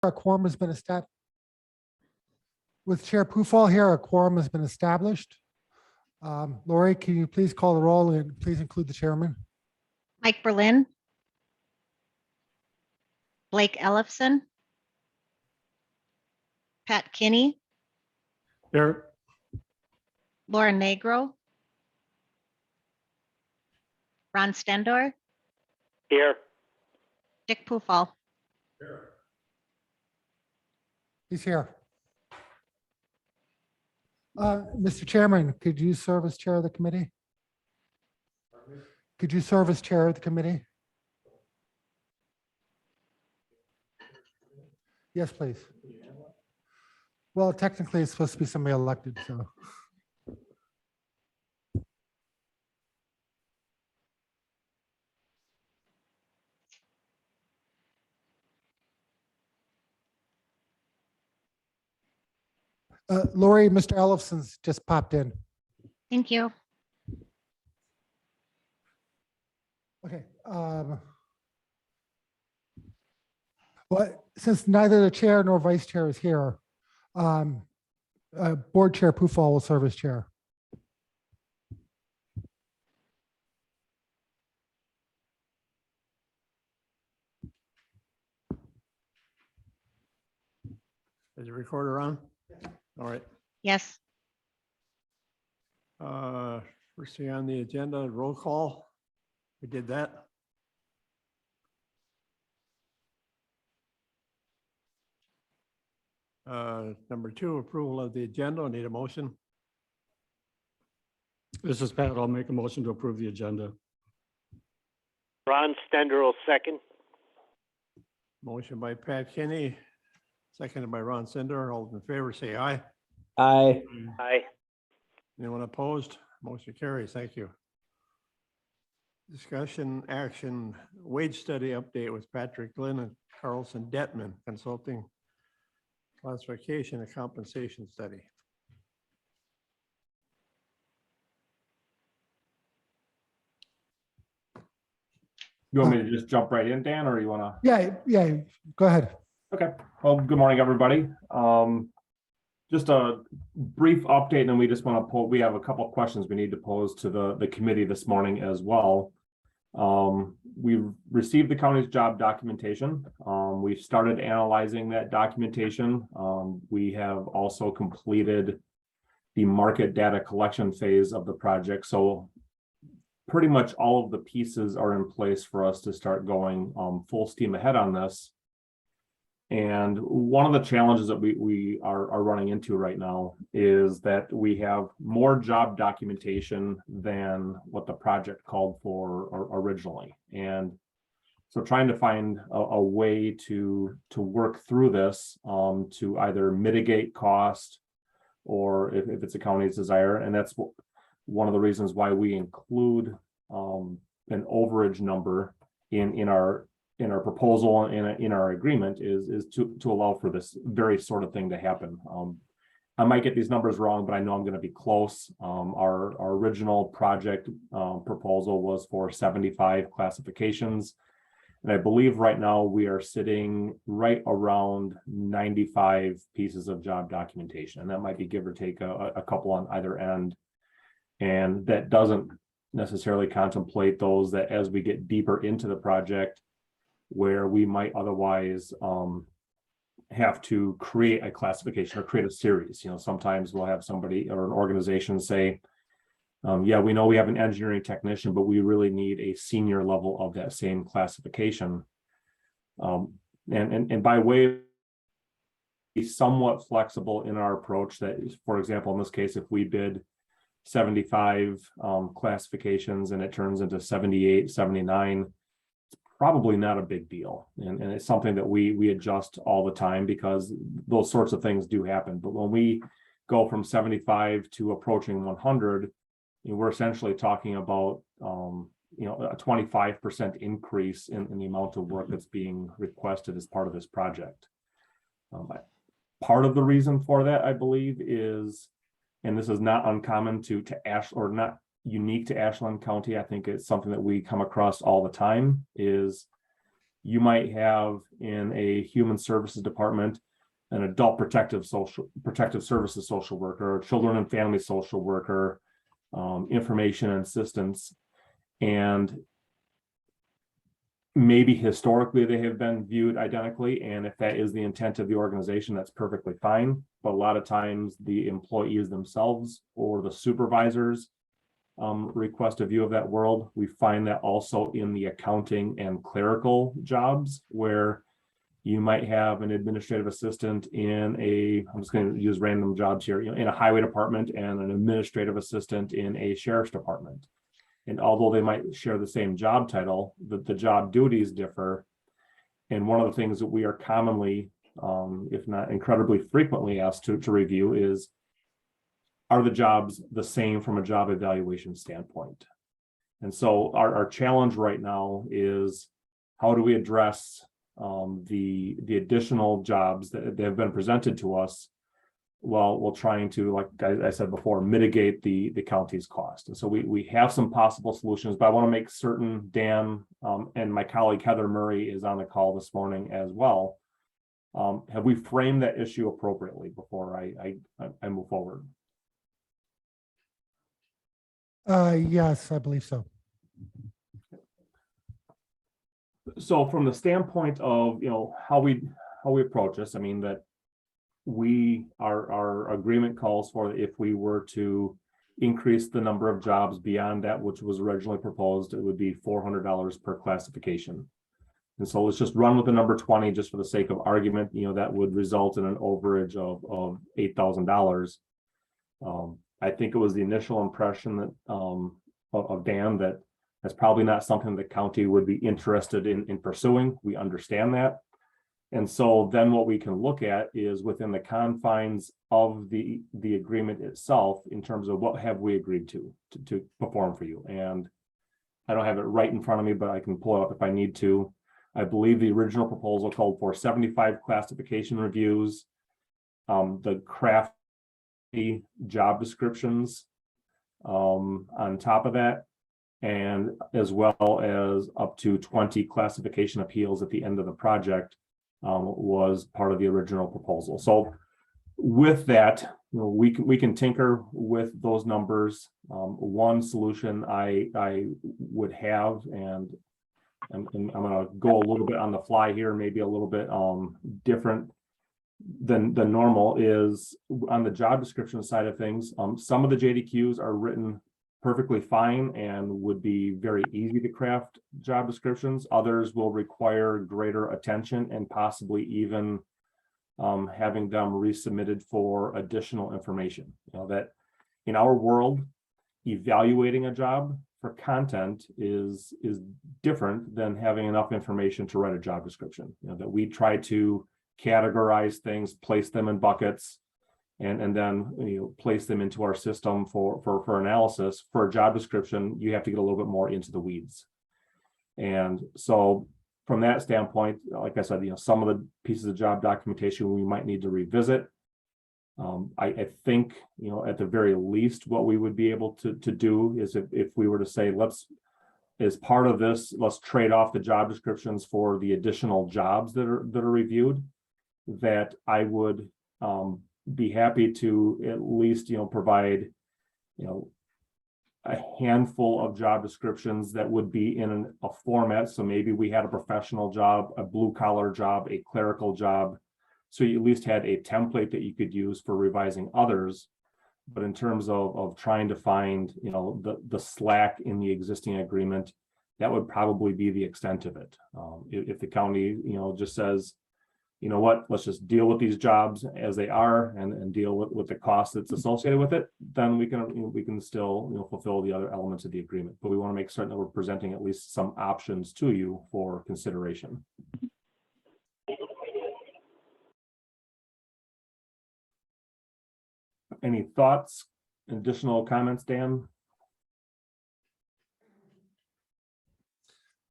A quorum has been established. With Chair Pufall here, a quorum has been established. Lori, can you please call the roll and please include the chairman? Mike Berlin. Blake Ellefson. Pat Kinney. Here. Laura Negro. Ron Stendor. Here. Dick Pufall. He's here. Mr. Chairman, could you serve as chair of the committee? Could you serve as chair of the committee? Yes, please. Well, technically, it's supposed to be somebody elected, so. Lori, Mr. Ellefson's just popped in. Thank you. Okay. Well, since neither the chair nor vice chair is here, board chair Pufall will serve as chair. Is the recorder on? All right. Yes. First thing on the agenda, roll call. We did that. Number 2, approval of the agenda. I need a motion. This is Pat. I'll make a motion to approve the agenda. Ron Stender will second. Motion by Pat Kinney, seconded by Ron Sender. All in favor, say aye. Aye. Aye. Anyone opposed? Motion carries. Thank you. Discussion action wage study update with Patrick Glenn and Carlson Detman Consulting classification and compensation study. You want me to just jump right in, Dan, or you want to? Yeah, go ahead. Okay. Well, good morning, everybody. Just a brief update, and then we just want to we have a couple of questions we need to pose to the committee this morning as well. We've received the county's job documentation. We've started analyzing that documentation. We have also completed the market data collection phase of the project. So pretty much all of the pieces are in place for us to start going full steam ahead on this. And one of the challenges that we are running into right now is that we have more job documentation than what the project called for originally. And so trying to find a way to work through this to either mitigate cost or if it's a county's desire. And that's one of the reasons why we include an overage number in our proposal and in our agreement is to allow for this very sort of thing to happen. I might get these numbers wrong, but I know I'm going to be close. Our original project proposal was for 75 classifications. And I believe right now we are sitting right around 95 pieces of job documentation. And that might be give or take a couple on either end. And that doesn't necessarily contemplate those that as we get deeper into the project, where we might otherwise have to create a classification or create a series. You know, sometimes we'll have somebody or an organization say, yeah, we know we have an engineering technician, but we really need a senior level of that same classification. And by way of be somewhat flexible in our approach that, for example, in this case, if we bid 75 classifications and it turns into 78, 79, probably not a big deal. And it's something that we adjust all the time because those sorts of things do happen. But when we go from 75 to approaching 100, we're essentially talking about a 25% increase in the amount of work that's being requested as part of this project. Part of the reason for that, I believe, is, and this is not uncommon to or not unique to Ashland County, I think it's something that we come across all the time, is you might have in a human services department an adult protective services social worker, children and family social worker, information and assistance. And maybe historically they have been viewed identically. And if that is the intent of the organization, that's perfectly fine. But a lot of times the employees themselves or the supervisors request a view of that world. We find that also in the accounting and clerical jobs, where you might have an administrative assistant in I'm just going to use random jobs here, in a highway department, and an administrative assistant in a sheriff's department. And although they might share the same job title, the job duties differ. And one of the things that we are commonly, if not incredibly frequently, asked to review is, are the jobs the same from a job evaluation standpoint? And so our challenge right now is, how do we address the additional jobs that have been presented to us, while trying to, like I said before, mitigate the county's cost. And so we have some possible solutions, but I want to make certain Dan and my colleague Heather Murray is on the call this morning as well. Have we framed that issue appropriately before I move forward? Yes, I believe so. So from the standpoint of, how we approach this, I mean, that our agreement calls for, if we were to increase the number of jobs beyond that which was originally proposed, it would be $400 per classification. And so let's just run with the number 20 just for the sake of argument. That would result in an overage of $8,000. I think it was the initial impression that of Dan that that's probably not something the county would be interested in pursuing. We understand that. And so then what we can look at is within the confines of the agreement itself, in terms of what have we agreed to perform for you. And I don't have it right in front of me, but I can pull it up if I need to. I believe the original proposal called for 75 classification reviews, the craft job descriptions on top of that, and as well as up to 20 classification appeals at the end of the project was part of the original proposal. So with that, we can tinker with those numbers. One solution I would have, and I'm going to go a little bit on the fly here, maybe a little bit different than normal, is on the job description side of things. Some of the JDQs are written perfectly fine and would be very easy to craft job descriptions. Others will require greater attention and possibly even having them resubmitted for additional information. That in our world, evaluating a job for content is different than having enough information to write a job description. That we try to categorize things, place them in buckets, and then place them into our system for analysis. For a job description, you have to get a little bit more into the weeds. And so from that standpoint, like I said, some of the pieces of job documentation we might need to revisit. I think, at the very least, what we would be able to do is if we were to say, as part of this, let's trade off the job descriptions for the additional jobs that are reviewed, that I would be happy to at least, provide, a handful of job descriptions that would be in a format. So maybe we had a professional job, a blue collar job, a clerical job. So you at least had a template that you could use for revising others. But in terms of trying to find, the slack in the existing agreement, that would probably be the extent of it. If the county, just says, you know what, let's just deal with these jobs as they are and deal with the cost that's associated with it, then we can still fulfill the other elements of the agreement. But we want to make certain that we're presenting at least some options to you for consideration. Any thoughts, additional comments, Dan?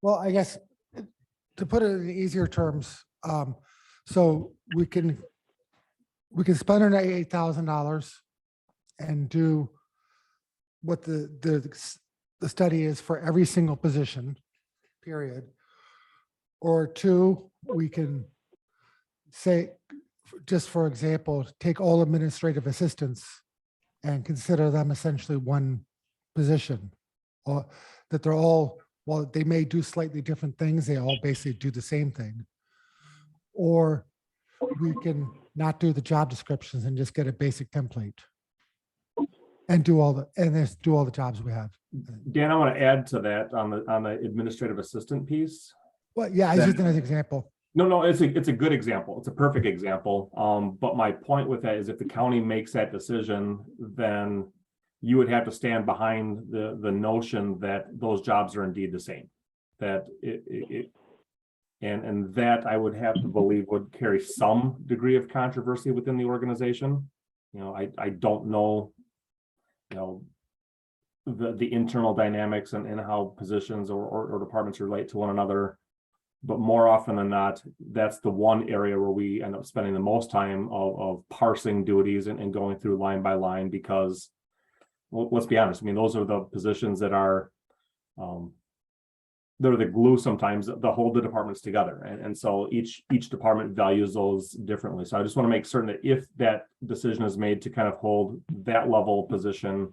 Well, I guess to put it in easier terms, so we can spend our $8,000 and do what the study is for every single position, period. Or two, we can say, just for example, take all administrative assistants and consider them essentially one position. Or that they're all, while they may do slightly different things, they all basically do the same thing. Or we can not do the job descriptions and just get a basic template. And do all the jobs we have. Dan, I want to add to that on the administrative assistant piece. Well, yeah, I used it as an example. No, it's a good example. It's a perfect example. But my point with that is if the county makes that decision, then you would have to stand behind the notion that those jobs are indeed the same. That and that I would have to believe would carry some degree of controversy within the organization. You know, I don't know, you know, the internal dynamics and how positions or departments relate to one another. But more often than not, that's the one area where we end up spending the most time of parsing duties and going through line by line, because, well, let's be honest, I mean, those are the positions that are, they're the glue sometimes that hold the departments together. And so each department values those differently. So I just want to make certain that if that decision is made to kind of hold that level position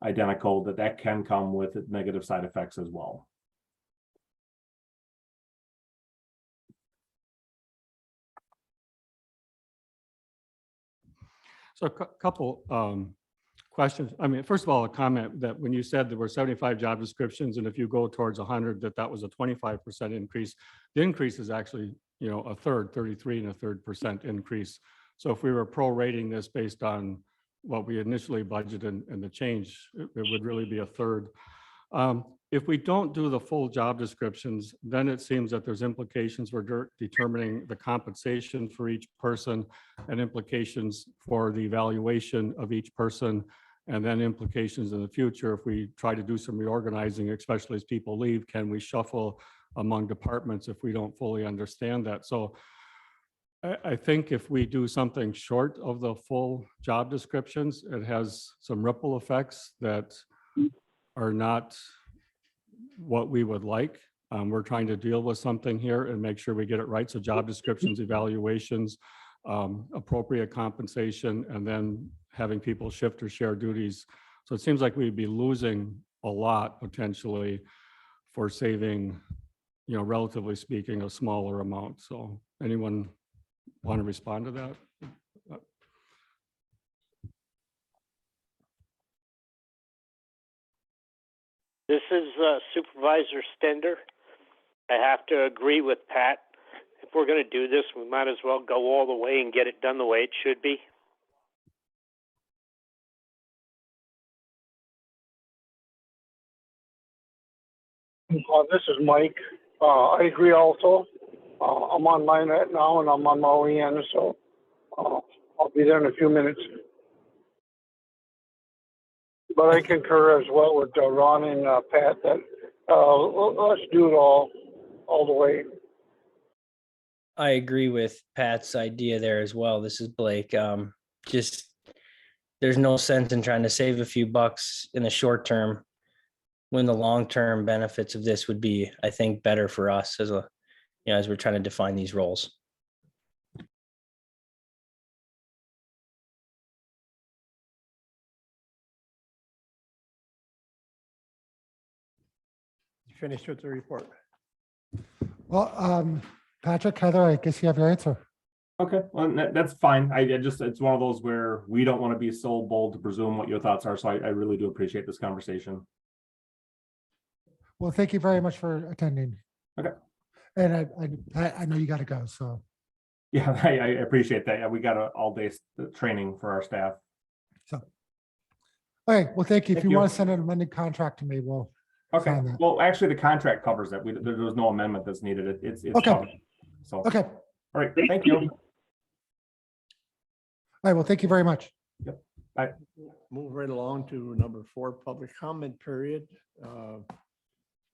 identical, that can come with negative side effects as well. So a couple questions. I mean, first of all, a comment that when you said there were 75 job descriptions, and if you go towards 100, that was a 25% increase. The increase is actually, you know, a third, 33.33% increase. So if we were prorating this based on what we initially budgeted and the change, it would really be a third. If we don't do the full job descriptions, then it seems that there's implications for determining the compensation for each person and implications for the evaluation of each person, and then implications in the future. If we try to do some reorganizing, especially as people leave, can we shuffle among departments if we don't fully understand that? So I think if we do something short of the full job descriptions, it has some ripple effects that are not what we would like. We're trying to deal with something here and make sure we get it right. So job descriptions, evaluations, appropriate compensation, and then having people shift or share duties. So it seems like we'd be losing a lot potentially for saving, you know, relatively speaking, a smaller amount. So anyone want to respond to that? This is Supervisor Stender. I have to agree with Pat. If we're going to do this, we might as well go all the way and get it done the way it should be. This is Mike. I agree also. I'm online right now and I'm on my way in, so I'll be there in a few minutes. But I concur as well with Ron and Pat that let's do it all the way. I agree with Pat's idea there as well. This is Blake. Just there's no sense in trying to save a few bucks in the short term when the long-term benefits of this would be, I think, better for us as a, you know, as we're trying to define these roles. Finished with the report. Well, Patrick, Heather, I guess you have your answer. Okay, well, that's fine. I just, it's one of those where we don't want to be so bold to presume what your thoughts are. So I really do appreciate this conversation. Well, thank you very much for attending. Okay. And I know you got to go, so. Yeah, I appreciate that. Yeah, we got an all-day training for our staff. All right, well, thank you. If Thank you you. want to send an amended contract to me, we'll Okay, sign that. well, actually, the contract covers it. There was no amendment that's needed. It's Okay. covered. So, all Okay, all right, thank you. right, well, thank you very much. Move right along to number 4, public comment period.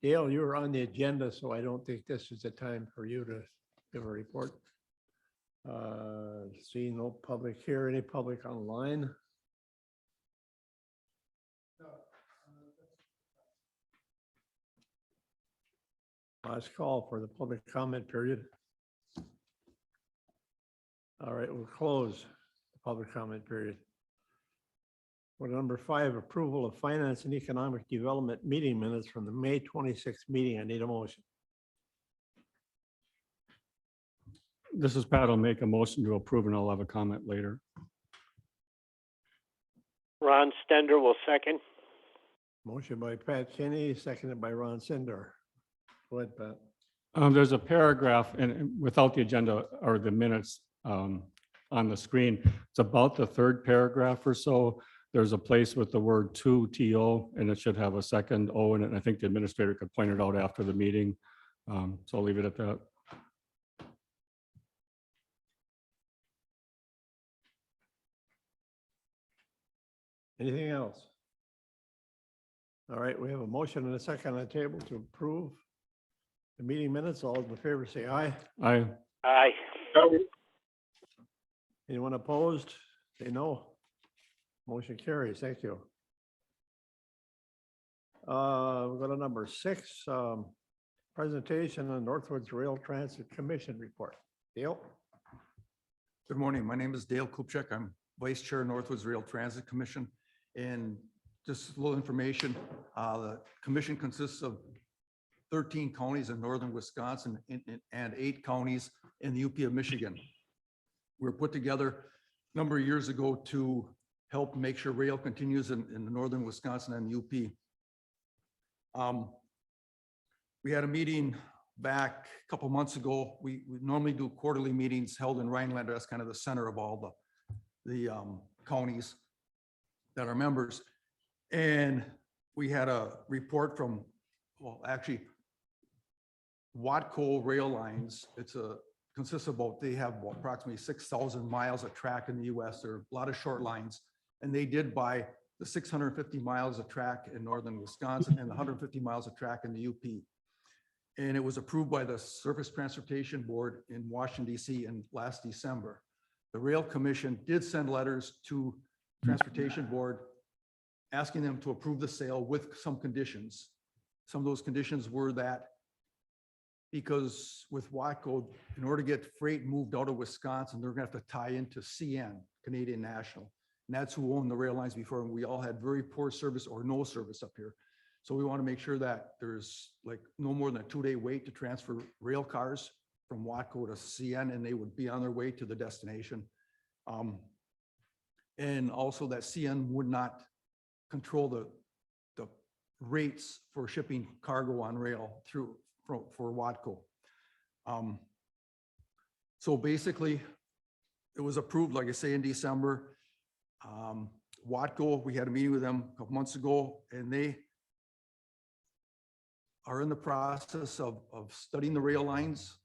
Dale, you were on the agenda, so I don't think this is the time for you to give a report. See no public here, any public online? Last call for the public comment period. All right, we'll close the public comment period. For number 5, approval of finance and economic development meeting minutes from the May 26th meeting. I need a motion. This is Pat. I'll make a motion to approve and I'll have a comment later. Ron Stender will second. Motion by Pat Kenny, seconded by Ron Sender. Go ahead, Pat. There's a paragraph and without the agenda or the minutes on the screen, it's about the third paragraph or so. There's a place with the word to, TO, and it should have a second O in it. And I think the administrator could point it out after the meeting. So I'll leave it at that. Anything else? All right, we have a motion and a second on the table to approve the meeting minutes. All those in favor say aye. Aye. Aye. Anyone opposed? Say no. Motion carries. Thank you. We'll go to number 6, presentation on Northwoods Rail Transit Commission report. Dale? Good morning. My name is Dale Kupchak. I'm Vice Chair, Northwoods Rail Transit Commission. And just a little information, the commission consists of 13 counties in northern Wisconsin and 8 counties in the UP of Michigan. We were put together a number of years ago to help make sure rail continues in the northern Wisconsin and the UP. We had a meeting back a couple months ago. We normally do quarterly meetings held in Rhinelander. That's kind of the center of all the counties that are members. And we had a report from, well, actually, Watco Rail Lines. Consists of they have approximately 6,000 miles of track in the US. There are a lot of short lines. And they did buy the 650 miles of track in northern Wisconsin and the 150 miles of track in the UP. And it was approved by the Surface Transportation Board in Washington, DC in last December. The Rail Commission did send letters to Transportation Board asking them to approve the sale with some conditions. Some of those conditions were that because with Watco, in order to get freight moved out of Wisconsin, they're gonna have to tie into CN, Canadian National. And that's who owned the rail lines before. And we all had very poor service or no service up here. So we want to make sure that there's like no more than a 2-day wait to transfer rail cars from Watco to CN, and they would be on their way to the destination. And also that CN would not control the rates for shipping cargo on rail for Watco. So basically, it was approved, like I say, in December. Watco, we had a meeting with them a couple months ago, and they are in the process of studying the rail lines.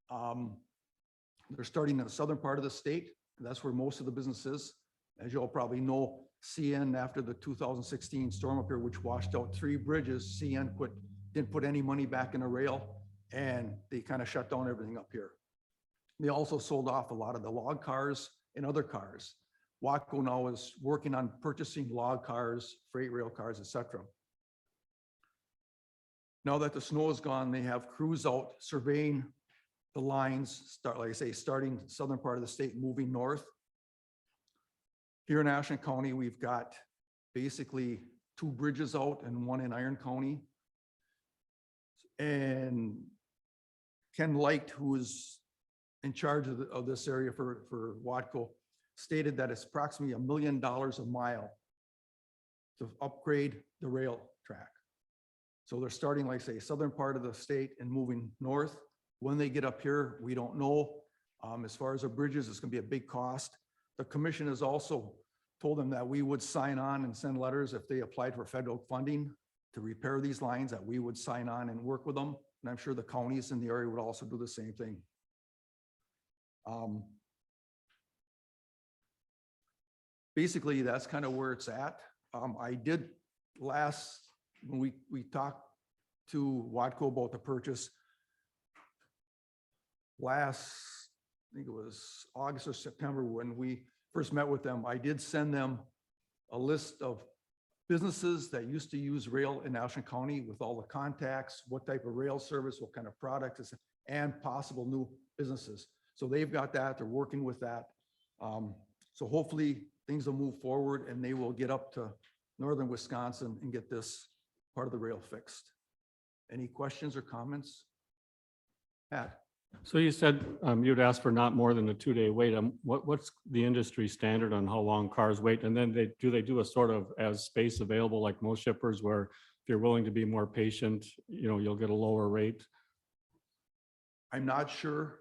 They're starting in the southern part of the state. That's where most of the business is. As you all probably know, CN, after the 2016 storm up here, which washed out 3 bridges, CN didn't put any money back in the rail, and they kind of shut down everything up here. They also sold off a lot of the log cars and other cars. Watco now is working on purchasing log cars, freight rail cars, etc. Now that the snow is gone, they have crews out surveying the lines, like I say, starting southern part of the state, moving north. Here in Ashland County, we've got basically 2 bridges out and 1 in Iron County. And Ken Light, who is in charge of this area for Watco, stated that it's approximately $1 million a mile to upgrade the rail track. So they're starting, like I say, southern part of the state and moving north. When they get up here, we don't know. As far as the bridges, it's gonna be a big cost. The commission has also told them that we would sign on and send letters if they applied for federal funding to repair these lines, that we would sign on and work with them. And I'm sure the counties in the area would also do the same thing. Basically, that's kind of where it's at. I did when we talked to Watco about the purchase last, I think it was August or September when we first met with them. I did send them a list of businesses that used to use rail in Ashland County with all the contacts, what type of rail service, what kind of product is, and possible new businesses. So they've got that, they're working with that. So hopefully things will move forward and they will get up to northern Wisconsin and get this part of the rail fixed. Any questions or comments? Pat? So you said you'd ask for not more than a 2-day wait. What's the industry standard on how long cars wait? And then do they do a sort of as space available like most shippers where if you're willing to be more patient, you'll get a lower rate? I'm not sure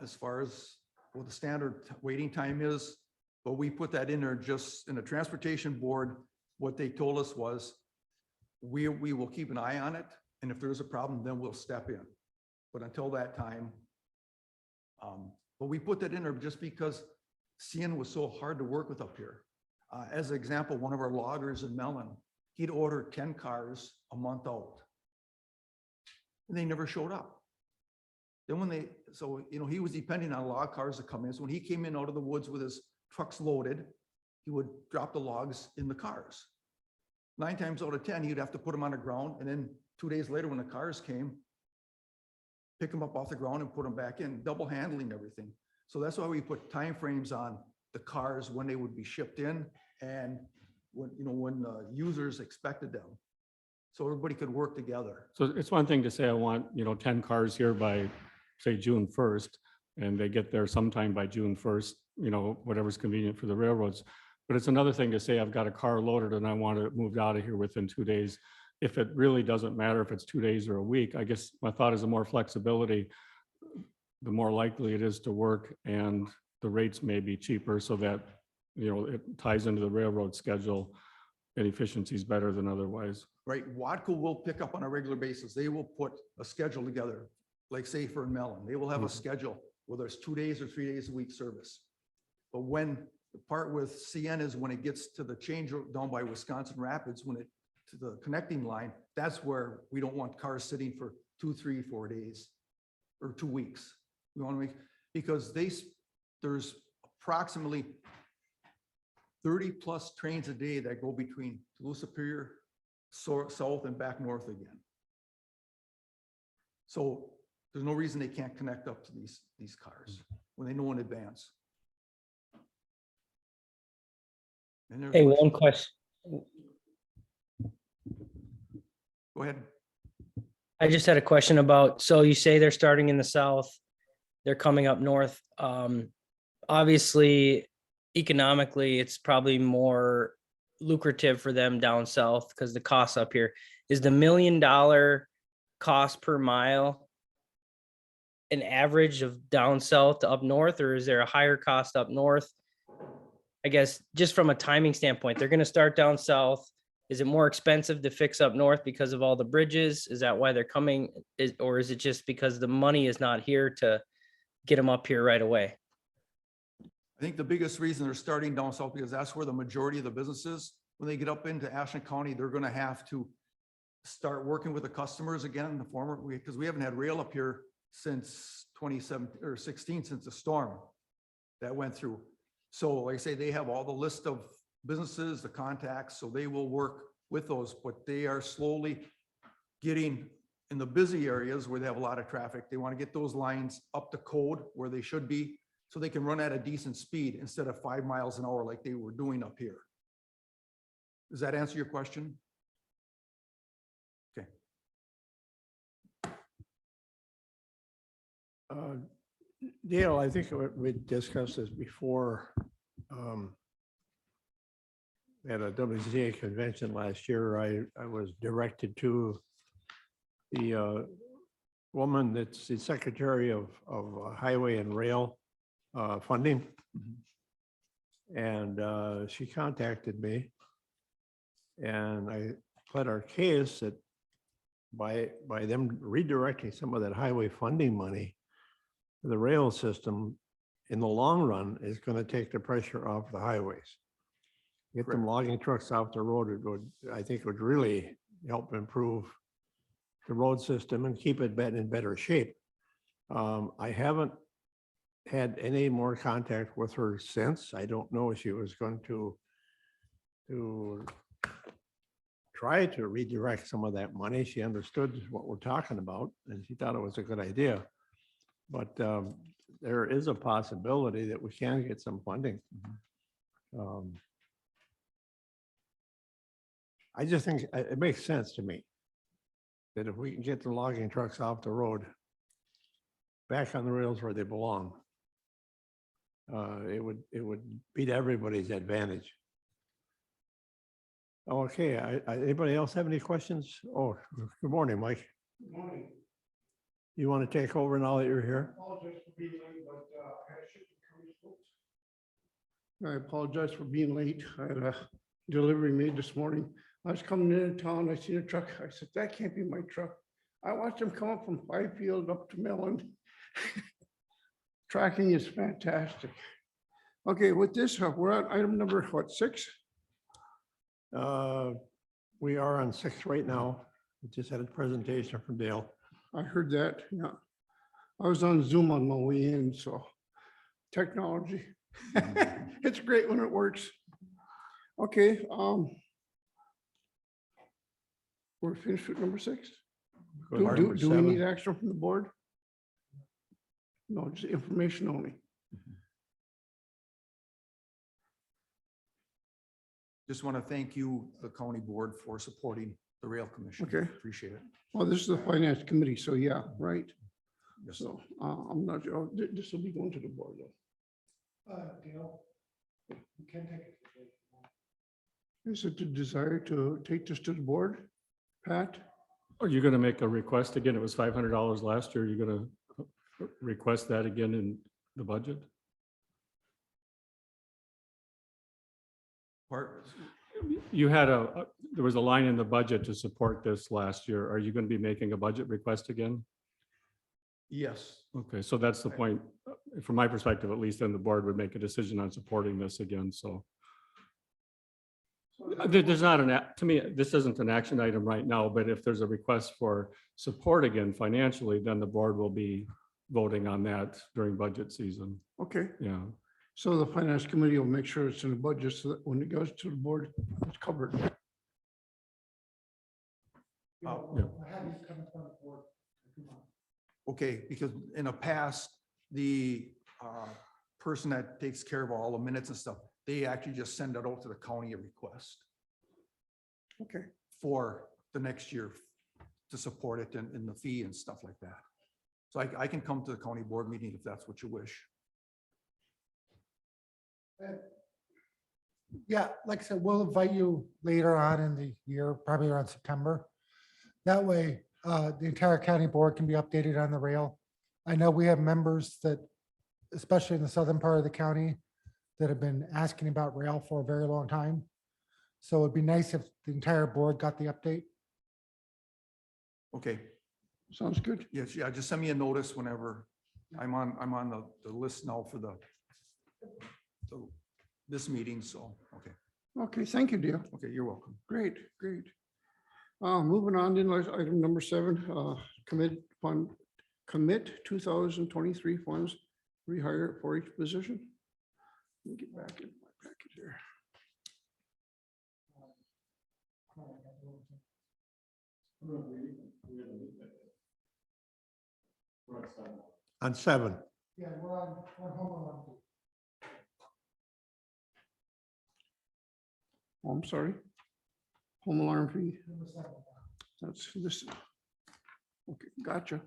as far as what the standard waiting time is, but we put that in there just in the transportation board. What they told us was we will keep an eye on it. And if there's a problem, then we'll step in. But until that time, but we put that in there just because CN was so hard to work with up here. As an example, one of our loggers in Mellon, he'd order 10 cars a month out. And they never showed up. Then he was depending on log cars to come in. So when he came in out of the woods with his trucks loaded, he would drop the logs in the cars. 9 times out of 10, he'd have to put them on the ground. And then 2 days later, when the cars came, pick them up off the ground and put them back in, double handling everything. So that's why we put timeframes on the cars when they would be shipped in and when users expected them. So everybody could work together. So it's one thing to say, I want, 10 cars here by, say, June 1st, and they get there sometime by June 1st, whatever's convenient for the railroads. But it's another thing to say, I've got a car loaded and I want it moved out of here within 2 days. If it really doesn't matter if it's 2 days or a week, I guess my thought is the more flexibility, the more likely it is to work and the rates may be cheaper so that, it ties into the railroad schedule and efficiency is better than otherwise. Right, Watco will pick up on a regular basis. They will put a schedule together, like say for Mellon, they will have a schedule, whether it's 2 days or 3 days a week service. But when the part with CN is when it gets to the change down by Wisconsin Rapids, to the connecting line, that's where we don't want cars sitting for 2, 3, 4 days or 2 weeks. We want to make, because there's approximately 30 plus trains a day that go between Duluth Superior, south and back north again. So there's no reason they can't connect up to these cars when they know in advance. And there's Hey, questions. one question. Go ahead. I just had a question about, so you say they're starting in the south, they're coming up north. Obviously, economically, it's probably more lucrative for them down south because the costs up here. Is the $1 million cost per mile an average of down south to up north, or is there a higher cost up north? I guess just from a timing standpoint, they're going to start down south. Is it more expensive to fix up north because of all the bridges? Is that why they're coming? Or is it just because the money is not here to get them up here right away? I think the biggest reason they're starting down south, because that's where the majority of the business is. When they get up into Ashland County, they're going to have to start working with the customers again in the former, because we haven't had rail up here since 2017 or 16, since the storm that went through. So like I say, they have all the list of businesses, the contacts, so they will work with those, but they are slowly getting in the busy areas where they have a lot of traffic. They want to get those lines up to code where they should be so they can run at a decent speed instead of 5 miles an hour like they were doing up here. Does that answer your question? Okay. Dale, I think we discussed this before. At a WCA convention last year, I was directed to the woman that's the Secretary of Highway and Rail Funding. And she contacted me. And I pled our case that by them redirecting some of that highway funding money, the rail system in the long run is going to take the pressure off the highways. Get them logging trucks off the road, I think would really help improve the road system and keep it in better shape. I haven't had any more contact with her since. I don't know if she was going to tried to redirect some of that money. She understood what we're talking about and she thought it was a good idea. But there is a possibility that we can get some funding. I just think it makes sense to me that if we can get the logging trucks off the road, back on the rails where they belong, it would be to everybody's advantage. Okay, anybody else have any questions? Oh, good morning, Mike. Good morning. You want to take over now that you're here? I apologize for being late. I had a delivery made this morning. I was coming into town, I seen a truck. I said, that can't be my truck. I watched him come up from Fifield up to Millen. Tracking is fantastic. Okay, with this, we're on item number, what, 6? We are on 6 right now. We just had a presentation from Dale. I heard that, yeah. I was on Zoom on my way in, so technology. It's great when it works. Okay, we're finished with number 6. Go to number Do we 7. need action from the board? No, just information only. Just want to thank you, the county board, for supporting the rail commission. Okay. Appreciate it. Well, this is the finance committee, so yeah, right. Yes. So I'm not sure, this will be going to the board though. Dale, you can take it. Is it the desire to take this to the board? Pat? Are you gonna make a request again? It was $500 last year. You're gonna request that again in the budget? Part, You had there was a line in the budget to support this last year. Are you gonna be making a budget request again? yes, Okay, so that's the point, from my perspective, at least, then the board would make a decision on supporting this again, so. There's not to me, this isn't an action item right now, but if there's a request for support again financially, then the board will be voting on that during budget season. Okay, Yeah, so the finance committee will make sure it's in the budget so that when it goes to the board, it's covered. okay, because in the past, the person that takes care of all the minutes and stuff, they actually just send it out to the county a request Okay, for the next year to support it in the fee and stuff like that. So I can come to the county board meeting if that's what you wish. Yeah, like I said, we'll invite you later on in the year, probably around September. That way, the entire county board can be updated on the rail. I know we have members that, especially in the southern part of the county, that have been asking about rail for a very long time. So it'd be nice if the entire board got the update. Okay, sounds good. yes, yeah, just send me a notice whenever I'm on the list now for this meeting, so, okay, Okay, thank you, Dale. okay, you're welcome. Great, great. Moving on, then, item number 7, commit 2023 funds, rehire for each position. Let me get back in my packet here. On 7. Yeah, we're on home alone. Oh, I'm sorry. Home alarm fee. That's this. Okay, gotcha.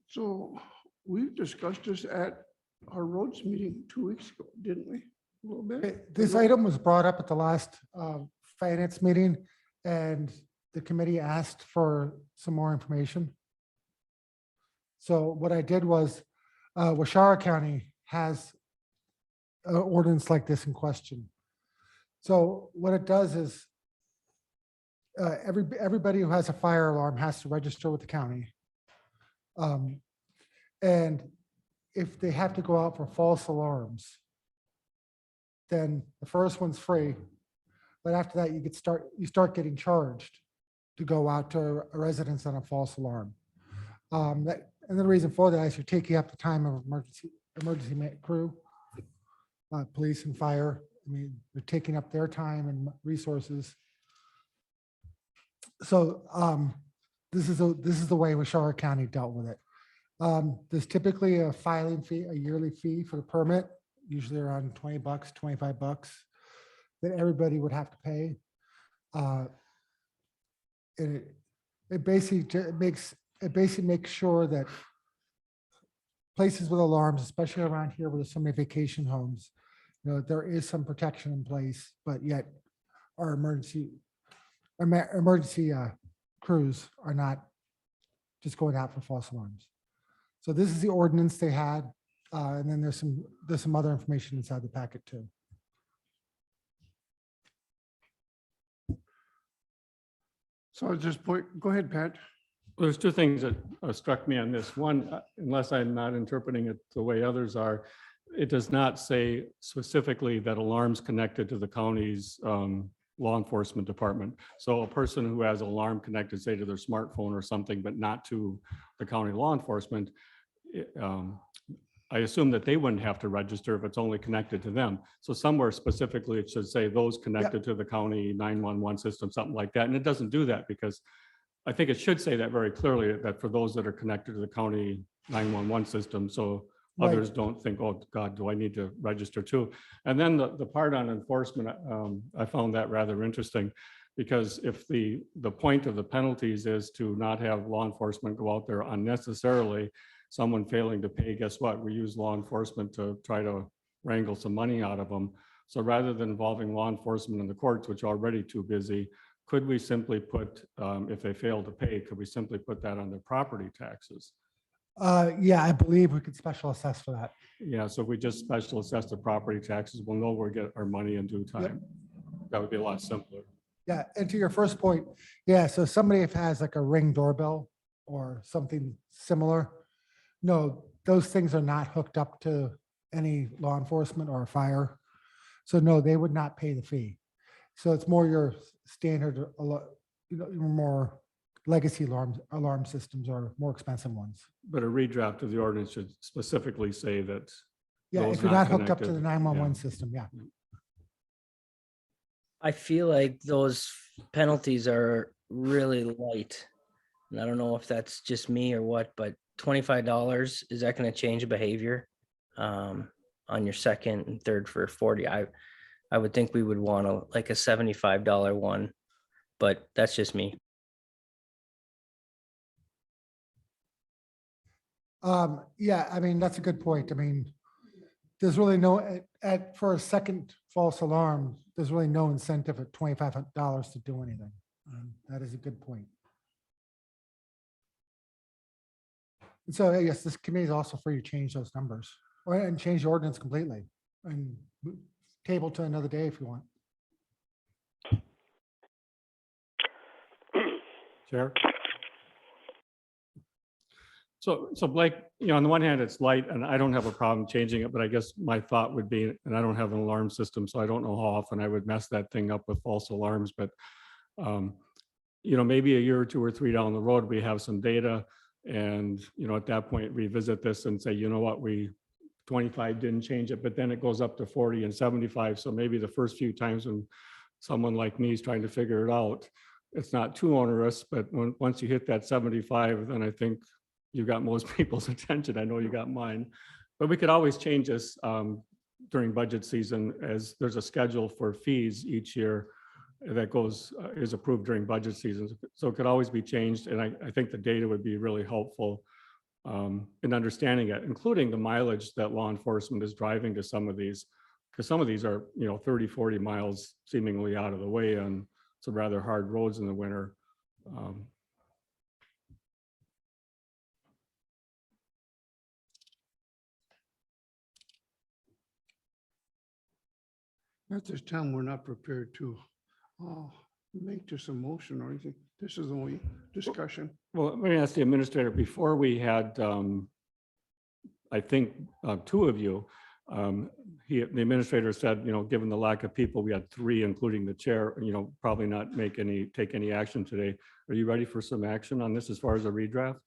So we discussed this at our roads meeting 2 weeks ago, didn't we? A little bit. Okay, this item was brought up at the last finance meeting, and the committee asked for some more information. So what I did was, Washara County has an ordinance like this in question. So what it does is, everybody who has a fire alarm has to register with the county. And if they have to go out for false alarms, then the first one's free. But after that, you start getting charged to go out to a residence on a false alarm. And the reason for that is you're taking up the time of emergency crew. police and fire. I mean, they're taking up their time and resources. So this is the way Washara County dealt with it. There's typically a filing fee, a yearly fee for the permit, usually around $20, $25 that everybody would have to pay. And it basically makes sure that places with alarms, especially around here where there's so many vacation homes, you know, there is some protection in place, but yet our emergency crews are not just going out for false alarms. So this is the ordinance they had, and then there's some other information inside the packet too. So at this point, go ahead, Pat. Well, there's two things that struck me on this. One, unless I'm not interpreting it the way others are, it does not say specifically that alarms connected to the county's law enforcement department. So a person who has an alarm connected, say to their smartphone or something, but not to the county law enforcement, I assume that they wouldn't have to register if it's only connected to them. So somewhere specifically, it should say those connected to the county 911 system, something like that. And it doesn't do that because I think it should say that very clearly, that for those that are connected to the county 911 system, so Right. others don't think, oh God, do I need to register too? And then the part on enforcement, I found that rather interesting, because if the point of the penalties is to not have law enforcement go out there unnecessarily, someone failing to pay, guess what? We use law enforcement to try to wrangle some money out of them. So rather than involving law enforcement in the courts, which are already too busy, could we simply put, if they fail to pay, could we simply put that on their property taxes? Yeah, I believe we could special assess for that. Yeah, so if we just special assess the property taxes, we'll know we'll get our money in due time. That would be a lot simpler. Yeah, and to your first point, yeah, so somebody if has like a Ring doorbell or something similar, no, those things are not hooked up to any law enforcement or fire. So no, they would not pay the fee. So it's more your standard, you know, your more legacy alarm systems or more expensive ones. But a redraft of the ordinance should specifically say that. Yeah, those if you're not hooked up to connected, the 911 yeah. system, yeah. I feel like those penalties are really light. And I don't know if that's just me or what, but $25, is that going to change behavior on your second and third for 40? I would think we would want like a $75 one, but that's just me. Yeah, I mean, that's a good point. I mean, there's really no, for a second false alarm, there's really no incentive at $25 to do anything. That is a good point. And so yes, this committee is also free to change those numbers and change the ordinance completely and table to another day if you want. Chair? So Blake, you know, on the one hand, it's light and I don't have a problem changing it, but I guess my thought would be, and I don't have an alarm system, so I don't know how often I would mess that thing up with false alarms, but you know, maybe a year or two or three down the road, we have some data and, you know, at that point revisit this and say, you know what, 25 didn't change it, but then it goes up to 40 and 75. So maybe the first few times when someone like me is trying to figure it out, it's not too onerous, but once you hit that 75, then I think you got most people's attention. I know you got mine, but we could always change this during budget season, as there's a schedule for fees each year that is approved during budget seasons. So it could always be changed. And I think the data would be really helpful in understanding it, including the mileage that law enforcement is driving to some of these, because some of these are, you know, 30, 40 miles seemingly out of the way on some rather hard roads in the winter. At this time, we're not prepared to make this a motion or anything. This is only discussion. Well, let me ask the administrator, before we had, I think, two of you, the administrator said, you know, given the lack of people, we had three, including the chair, you know, probably not take any action today. Are you ready for some action on this as far as a redraft?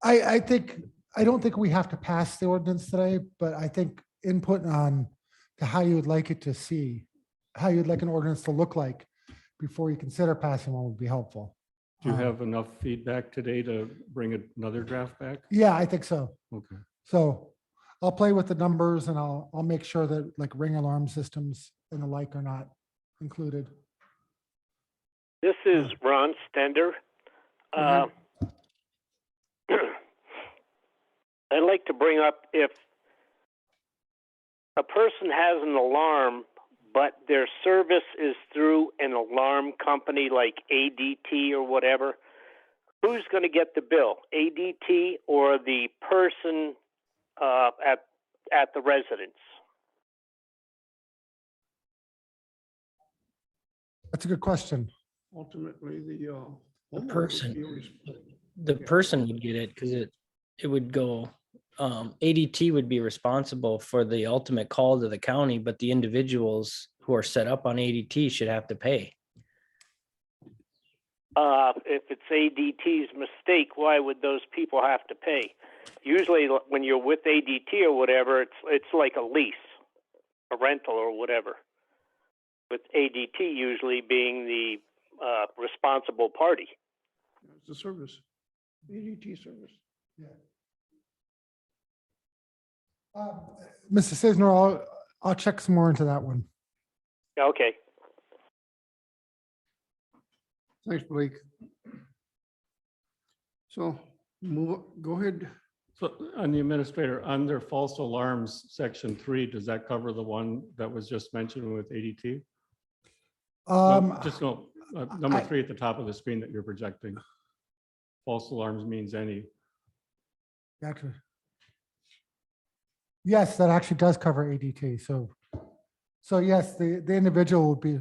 I think I don't think we have to pass the ordinance today, but I think input on to how you would like it to see, how you'd like an ordinance to look like before you consider passing one would be helpful. Do you have enough feedback today to bring another draft back? Yeah, I think so. Okay. So I'll play with the numbers and I'll make sure that like ring alarm systems and the like are not included. This is Ron Stender. ahead. I'd like to bring up if a person has an alarm, but their service is through an alarm company like ADT or whatever, who's going to get the bill? ADT or the person at the residence? That's a good question. Ultimately, the homeowner would person. be res- The person would get it because it would go, ADT would be responsible for the ultimate call to the county, but the individuals who are set up on ADT should have to pay. If it's ADT's mistake, why would those people have to pay? Usually, when you're with ADT or whatever, it's like a lease, a rental or whatever. With ADT usually being the responsible party. It's a service, ADT service. Mr. Cisner, I'll check some more into that one. Okay. Thanks, Blake. So go ahead. So on the administrator, under false alarms, section 3, does that cover the one that was just mentioned with ADT? Number I- 3 at the top of the screen that you're projecting. False alarms means any. Gotcha. Yes, that actually does cover ADT. So yes, the individual would be,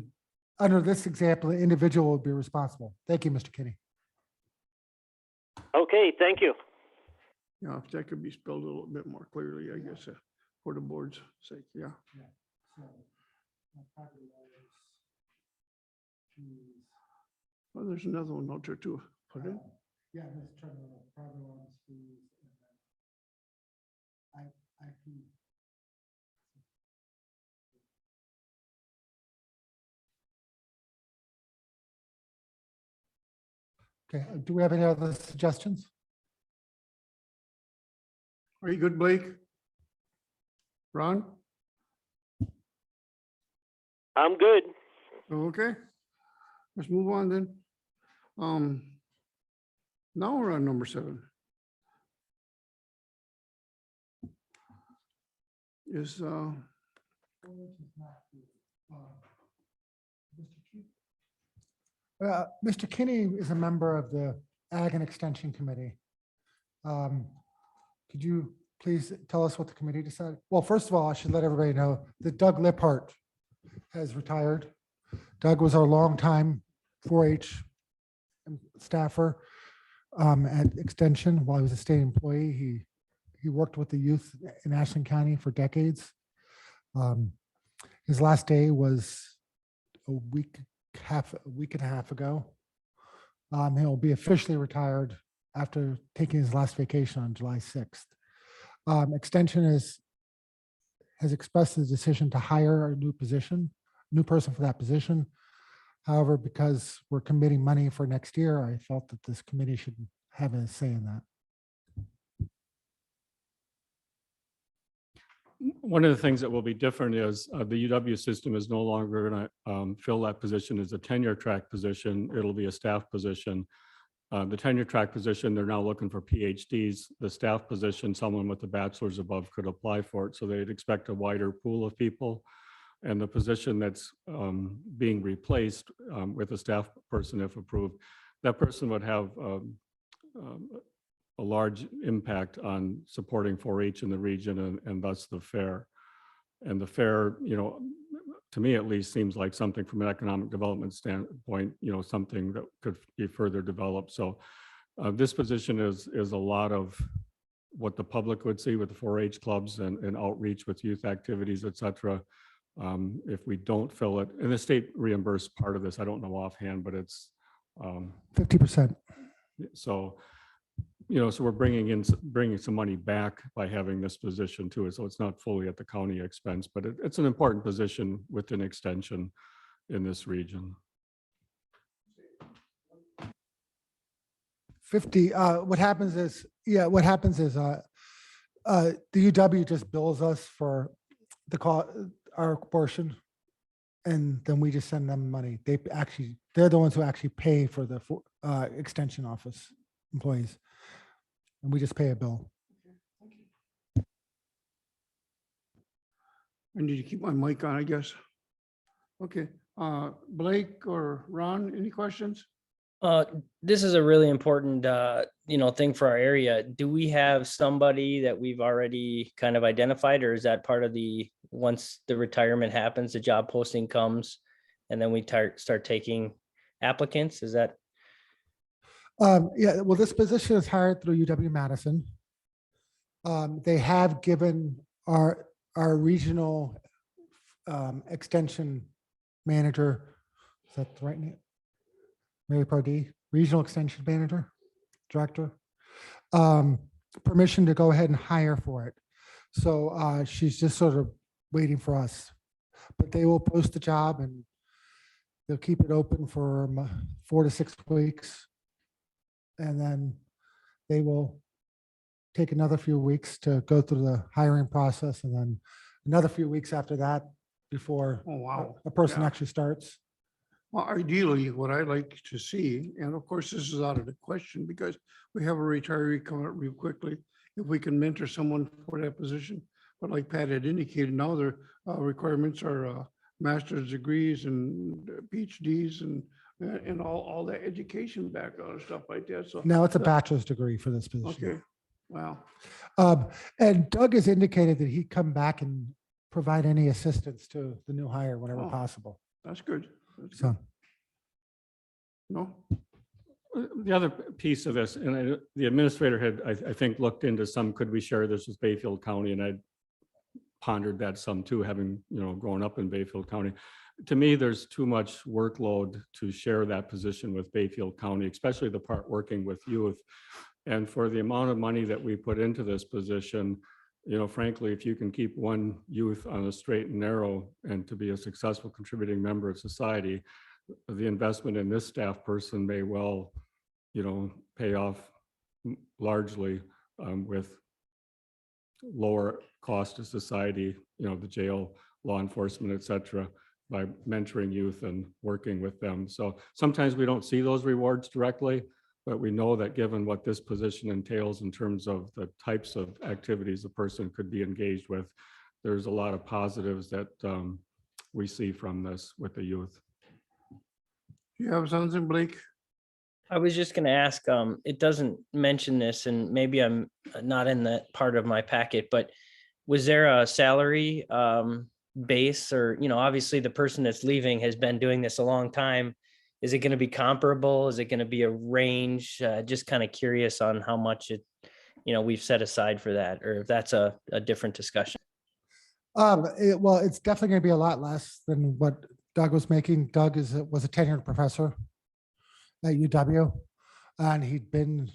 under this example, the individual would be responsible. Thank you, Mr. Kinney. Okay, thank you. Yeah, if that could be spelled a little bit more clearly, I guess, for the board's sake, yeah. Well, there's another one out there too. Put in. Yeah, Mr. Chairman, private alarms, fees, and then IP. Okay, do we have any other suggestions? Are you good, Blake? Ron? I'm good. Okay. Let's move on then. Now we're on number 7. Is Mr. Kinney is a member of the Ag and Extension Committee. Could you please tell us what the committee decided? Well, first of all, I should let everybody know that Doug Liphart has retired. Doug was our longtime 4-H staffer at Extension while he was a state employee. He worked with the youth in Ashland County for decades. His last day was a week and a half ago. He'll be officially retired after taking his last vacation on July 6th. Extension has expressed the decision to hire a new person for that position. However, because we're committing money for next year, I felt that this committee should have a say in that. One of the things that will be different is the UW system is no longer going to fill that position as a tenure track position. It'll be a staff position. The tenure track position, they're now looking for PhDs. The staff position, someone with a bachelor's above could apply for it. So they'd expect a wider pool of people. And the position that's being replaced with a staff person, if approved, that person would have a large impact on supporting 4-H in the region and thus the fair. And the fair, to me at least, seems like something from an economic development standpoint, something that could be further developed. So this position is a lot of what the public would see with the 4-H clubs and outreach with youth activities, et cetera. If we don't fill it, and the state reimbursed part of this, I don't know offhand, but it's 50%. so so we're bringing some money back by having this position too. So it's not fully at the county expense, but it's an important position with an extension in this region. 50, what happens is, the UW just bills us for the our portion. And then we just send them money. They're the ones who actually pay for the extension office employees. And we just pay a bill. I need to keep my mic on, I guess. Okay, Blake or Ron, any questions? This is a really important, thing for our area. Do we have somebody that we've already kind of identified, or is that part of once the retirement happens, the job posting comes, and then we start taking applicants? Is that? Yeah, well, this position is hired through UW-Madison. They have given our regional extension manager, is that the right name? Mary Pardee, Regional Extension Manager, Director, permission to go ahead and hire for it. So she's just sort of waiting for us. But they will post the job and they'll keep it open for 4 to 6 weeks. And then they will take another few weeks to go through the hiring process, and then another few weeks after that before Oh, wow. a person Yeah. actually starts. Well, ideally, what I like to see, and of course, this is out of the question because we have a retiree coming up real quickly. If we can mentor someone for that position, but like Pat had indicated, now their requirements are master's degrees and PhDs and all that education background and stuff like that. So Now it's a bachelor's degree for this position. okay, wow. And Doug has indicated that he'd come back and provide any assistance to the new hire whenever Oh. possible. That's good. That's So, good. No, The other piece of this, and the administrator had, I think, looked into some, could we share this with Bayfield County? And I pondered that some too, having, grown up in Bayfield County. To me, there's too much workload to share that position with Bayfield County, especially the part working with youth. And for the amount of money that we put into this position, frankly, if you can keep one youth on a straight and narrow and to be a successful contributing member of society, the investment in this staff person may well, pay off largely with lower cost to society, the jail, law enforcement, et cetera, by mentoring youth and working with them. So sometimes we don't see those rewards directly, but we know that given what this position entails in terms of the types of activities a person could be engaged with, there's a lot of positives that we see from this with the youth. do you have something, Blake? I was just gonna ask, it doesn't mention this, and maybe I'm not in that part of my packet, but was there a salary base, or, obviously the person that's leaving has been doing this a long time. Is it gonna be comparable? Is it gonna be a range? Just kind of curious on how much we've set aside for that, or if that's a different discussion. Well, it's definitely going to be a lot less than what Doug was making. Doug was a tenured professor at UW, and he'd been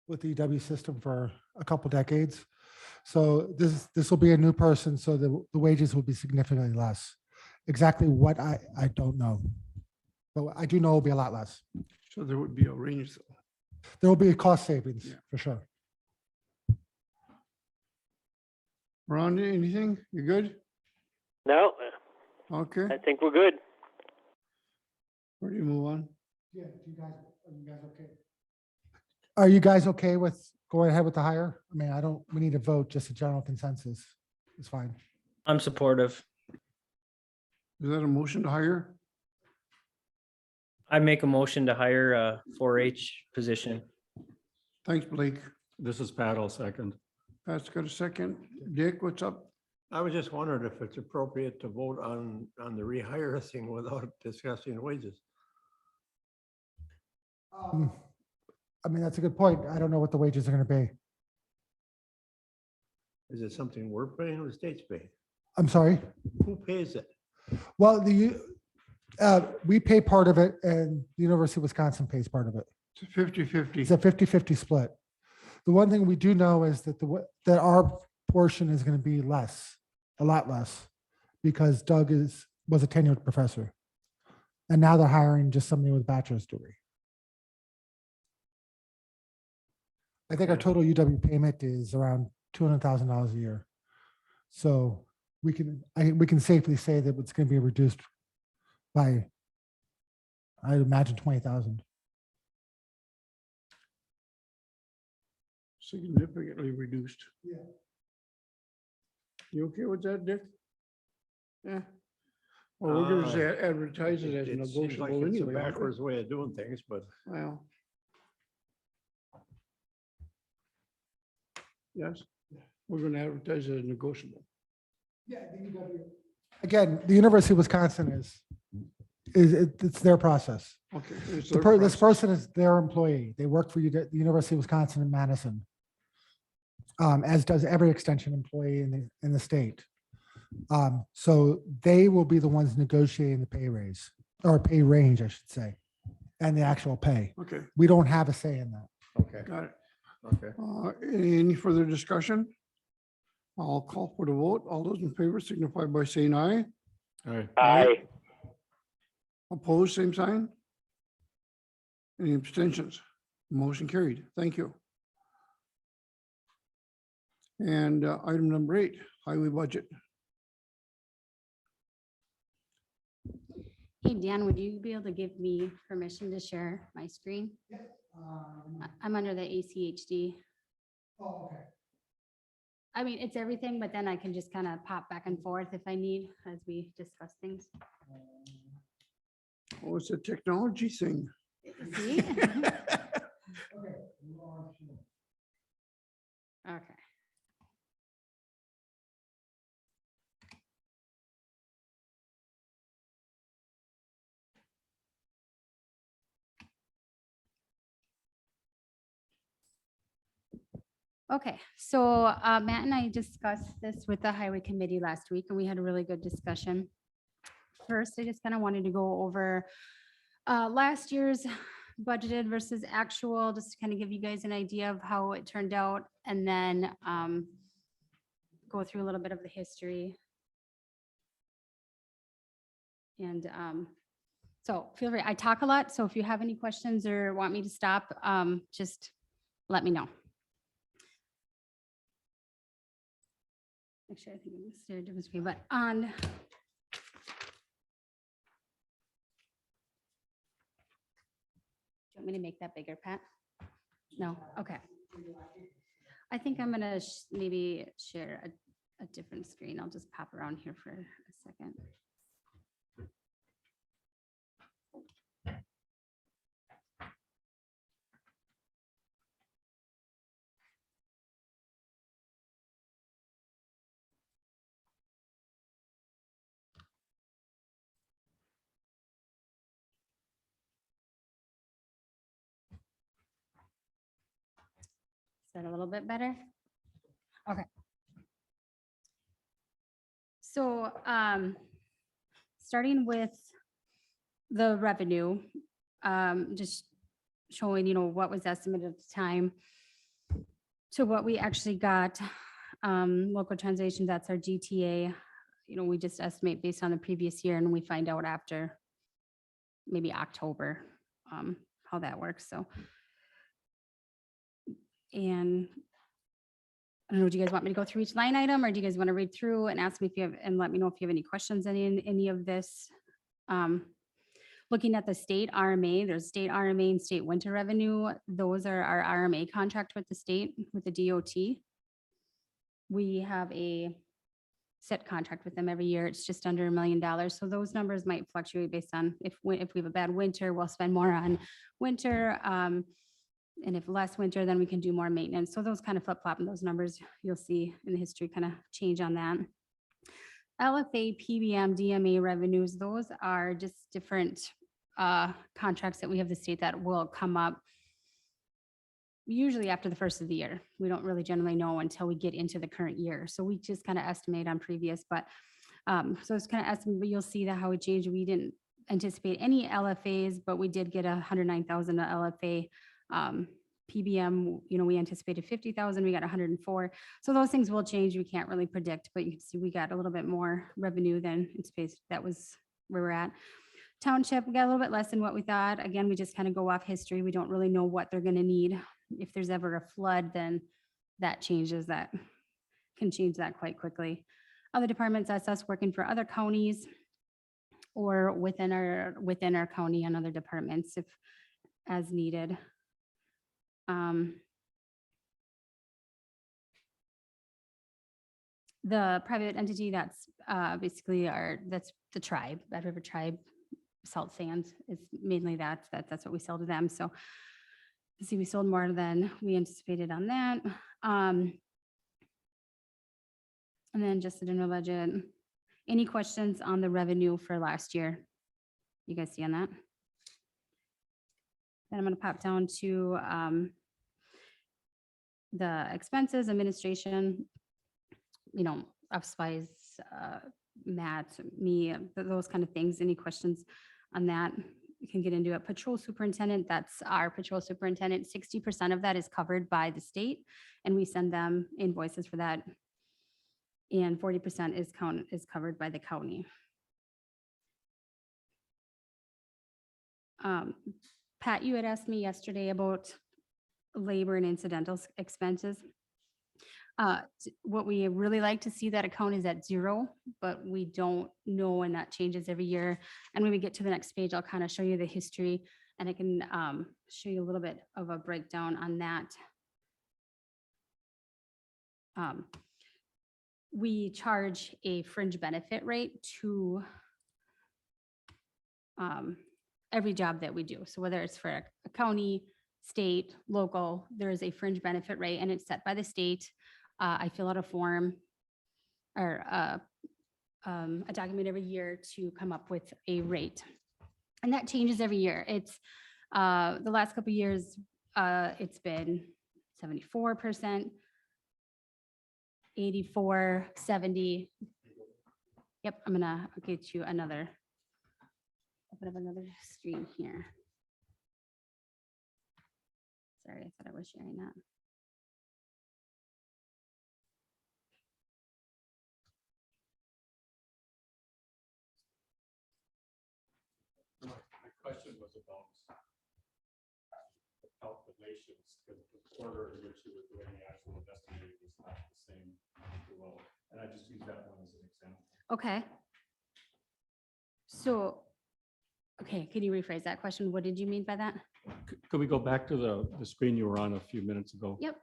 with the UW system for a couple decades. So this will be a new person, so the wages will be significantly less. Exactly what, I don't know, but I do know it'll be a lot less. So there would be a range. There will be a cost savings Yeah. for sure. Ron, anything? You good? No, Okay, I think we're good. where do you move on? Yeah, are you guys okay? Are you guys okay with going ahead with the hire? I mean, we need to vote, just a general consensus. It's fine. I'm supportive. Is that a motion to hire? I make a motion to hire a 4-H position. Thanks, Blake. This is Pat, I'll second. Pat's got a second. Dick, what's up? I was just wondering if it's appropriate to vote on the rehire thing without discussing wages. I mean, that's a good point. I don't know what the wages are going to be. Is it something we're paying or the state's paying? I'm sorry. Who pays it? Well, we pay part of it and the University of Wisconsin pays part of it. It's a 50-50. It's a 50-50 split. The one thing we do know is that that our portion is going to be less, a lot less, because Doug was a tenured professor. And now they're hiring just somebody with a bachelor's degree. I think our total UW payment is around $200,000 a year. So we can safely say that it's going to be reduced by, I'd imagine, 20,000. Significantly reduced. Yeah. You okay with that, Dick? Yeah. Well, we're gonna say advertise it as It seems like negotiable it's a anyway. aren't we? backwards way of doing things, but Well. Yes, we're gonna advertise it as negotiable. Again, the University of Wisconsin it's their process. Okay. it's This their process. person is their employee. They work for the University of Wisconsin in Madison. As does every extension employee in the state. So they will be the ones negotiating the pay raise, or pay range, I should say, and the actual pay. Okay, We don't have a say in that. okay, got it. okay. Any further discussion? I'll call for the vote. All those in favor signify by saying aye. All right. Aye. Opposed, same sign. Any abstentions? Motion carried. Thank you. And item number 8, highway budget. Hey, Dan, would you be able to give me permission to share my screen? I'm under the ACHD. Oh, okay. I mean, it's everything, but then I can just kind of pop back and forth if I need as we discuss things. Oh, it's a technology thing. See? Okay. Okay, so Matt and I discussed this with the highway committee last week and we had a really good discussion. First, I just kind of wanted to go over last year's budgeted versus actual, just to kind of give you guys an idea of how it turned out, and then go through a little bit of the history. And so feel free, I talk a lot, so if you have any questions or want me to stop, just let me know. Actually, I think I'm gonna share a different screen, but on. Do you want me to make that bigger, Pat? No, okay. I think I'm gonna maybe share a different screen. I'll just pop around here for a second. Is that a little bit better? Okay. So starting with the revenue, just showing, what was estimated at the time to what we actually got. Local translation, that's our GTA. We just estimate based on the previous year and we find out after maybe October how that works. So. And I don't know, do you guys want me to go through each line item or do you guys want to read through and ask me if you have, and let me know if you have any questions in any of this? Looking at the state RMA, there's state RMA and state winter revenue. Those are our RMA contract with the state, with the DOT. We have a set contract with them every year. It's just under $1 million. So those numbers might fluctuate based on if we have a bad winter, we'll spend more on winter. And if less winter, then we can do more maintenance. So those kind of flip flop and those numbers you'll see in the history kind of change on that. LFA, PBM, DMA revenues, those are just different contracts that we have the state that will come up usually after the first of the year. We don't really generally know until we get into the current year. So we just kind of estimate on previous, but so it's kind of estimate, but you'll see that how it changed. We didn't anticipate any LFAs, but we did get 109,000 LFA PBM, we anticipated 50,000, we got 104. So those things will change. We can't really predict, but you can see we got a little bit more revenue than anticipated. That was where we're at. Township, we got a little bit less than what we thought. Again, we just kind of go off history. We don't really know what they're going to need. If there's ever a flood, then that changes that, can change that quite quickly. Other departments, that's us working for other counties or within our county and other departments if as needed. The private entity, that's basically that's the tribe, Red River Tribe, salt sands is mainly that's what we sell to them. So you see, we sold more than we anticipated on that. And then just the general budget. Any questions on the revenue for last year? You guys see on that? Then I'm going to pop down to the expenses, administration, up spies, Matt, me, those kind of things. Any questions on that? We can get into it. Patrol superintendent, that's our patrol superintendent. 60% of that is covered by the state, and we send them invoices for that. And 40% is covered by the county. Pat, you had asked me yesterday about labor and incidental expenses. What we really like to see, that account is at 0, but we don't know, and that changes every year. And when we get to the next page, I'll kind of show you the history, and I can show you a little bit of a breakdown on that. We charge a fringe benefit rate to every job that we do. So whether it's for a county, state, local, there is a fringe benefit rate, and it's set by the state. I fill out a form or a document every year to come up with a rate, and that changes every year. It's the last couple of years, it's been 74%, 84, 70. Yep, I'm gonna get you another. Open up another screen here. Sorry, I thought I was sharing that. My question was about the calculations, because the quarter in which you were doing the actual estimating was not the same below. And I just used that one as an example. Okay. So, okay, can you rephrase that question? What did you mean by that? Could we go back to the screen you were on a few minutes ago? Yep.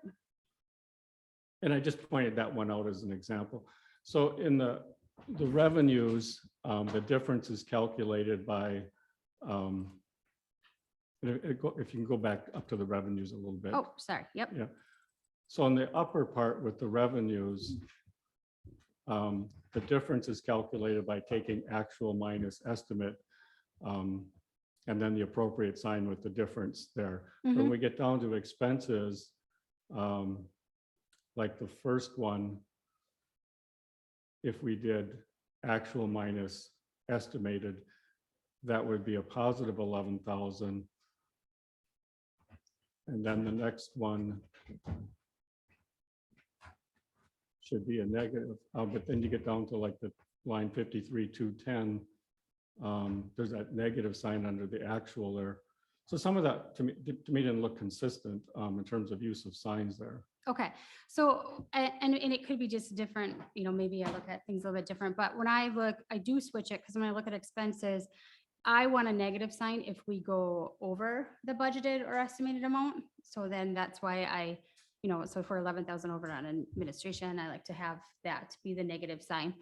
And I just pointed that one out as an example. So in the revenues, the difference is calculated by, if you can go back up to the revenues a little bit. Oh, sorry. Yep. Yeah. So on the upper part with the revenues, the difference is calculated by taking actual minus estimate, and then the appropriate sign with the difference there. When we get down to expenses, like the first one, if we did actual minus estimated, that would be a positive 11,000. And then the next one should be a negative, but then you get down to like the line 53,210. There's that negative sign under the actual there. So some of that to me didn't look consistent in terms of use of signs there. Okay, so, and it could be just different, maybe I look at things a little bit different, but when I look, I do switch it, because when I look at expenses, I want a negative sign if we go over the budgeted or estimated amount. So then that's why I, so if we're 11,000 over on administration, I like to have that be the negative sign.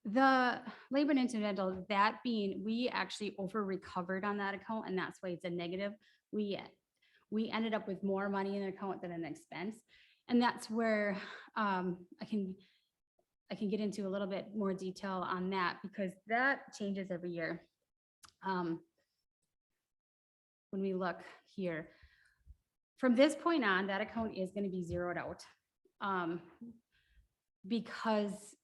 The labor and incidental, that being, we actually over recovered on that account, and that's why it's a negative. We ended up with more money in the account than an expense. And that's where I can get into a little bit more detail on that, because that changes every year. When we look here, from this point on, that account is going to be zeroed out, because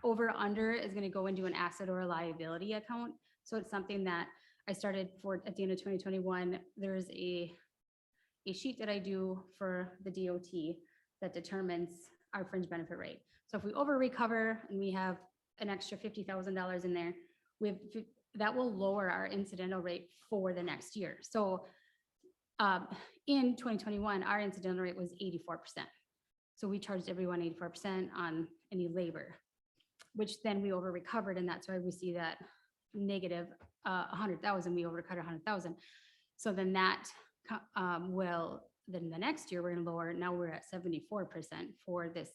over under is going to go into an asset or a liability account. So it's something that I started for at the end of 2021. There's a a sheet that I do for the DOT that determines our fringe benefit rate. So if we over recover and we have an extra $50,000 in there, that will lower our incidental rate for the next year. So in 2021, our incidental rate was 84%. So we charged everyone 84% on any labor, which then we over recovered, and that's why we see that negative 100,000. We over recovered 100,000. So then that then the next year we're going to lower. Now we're at 74% for this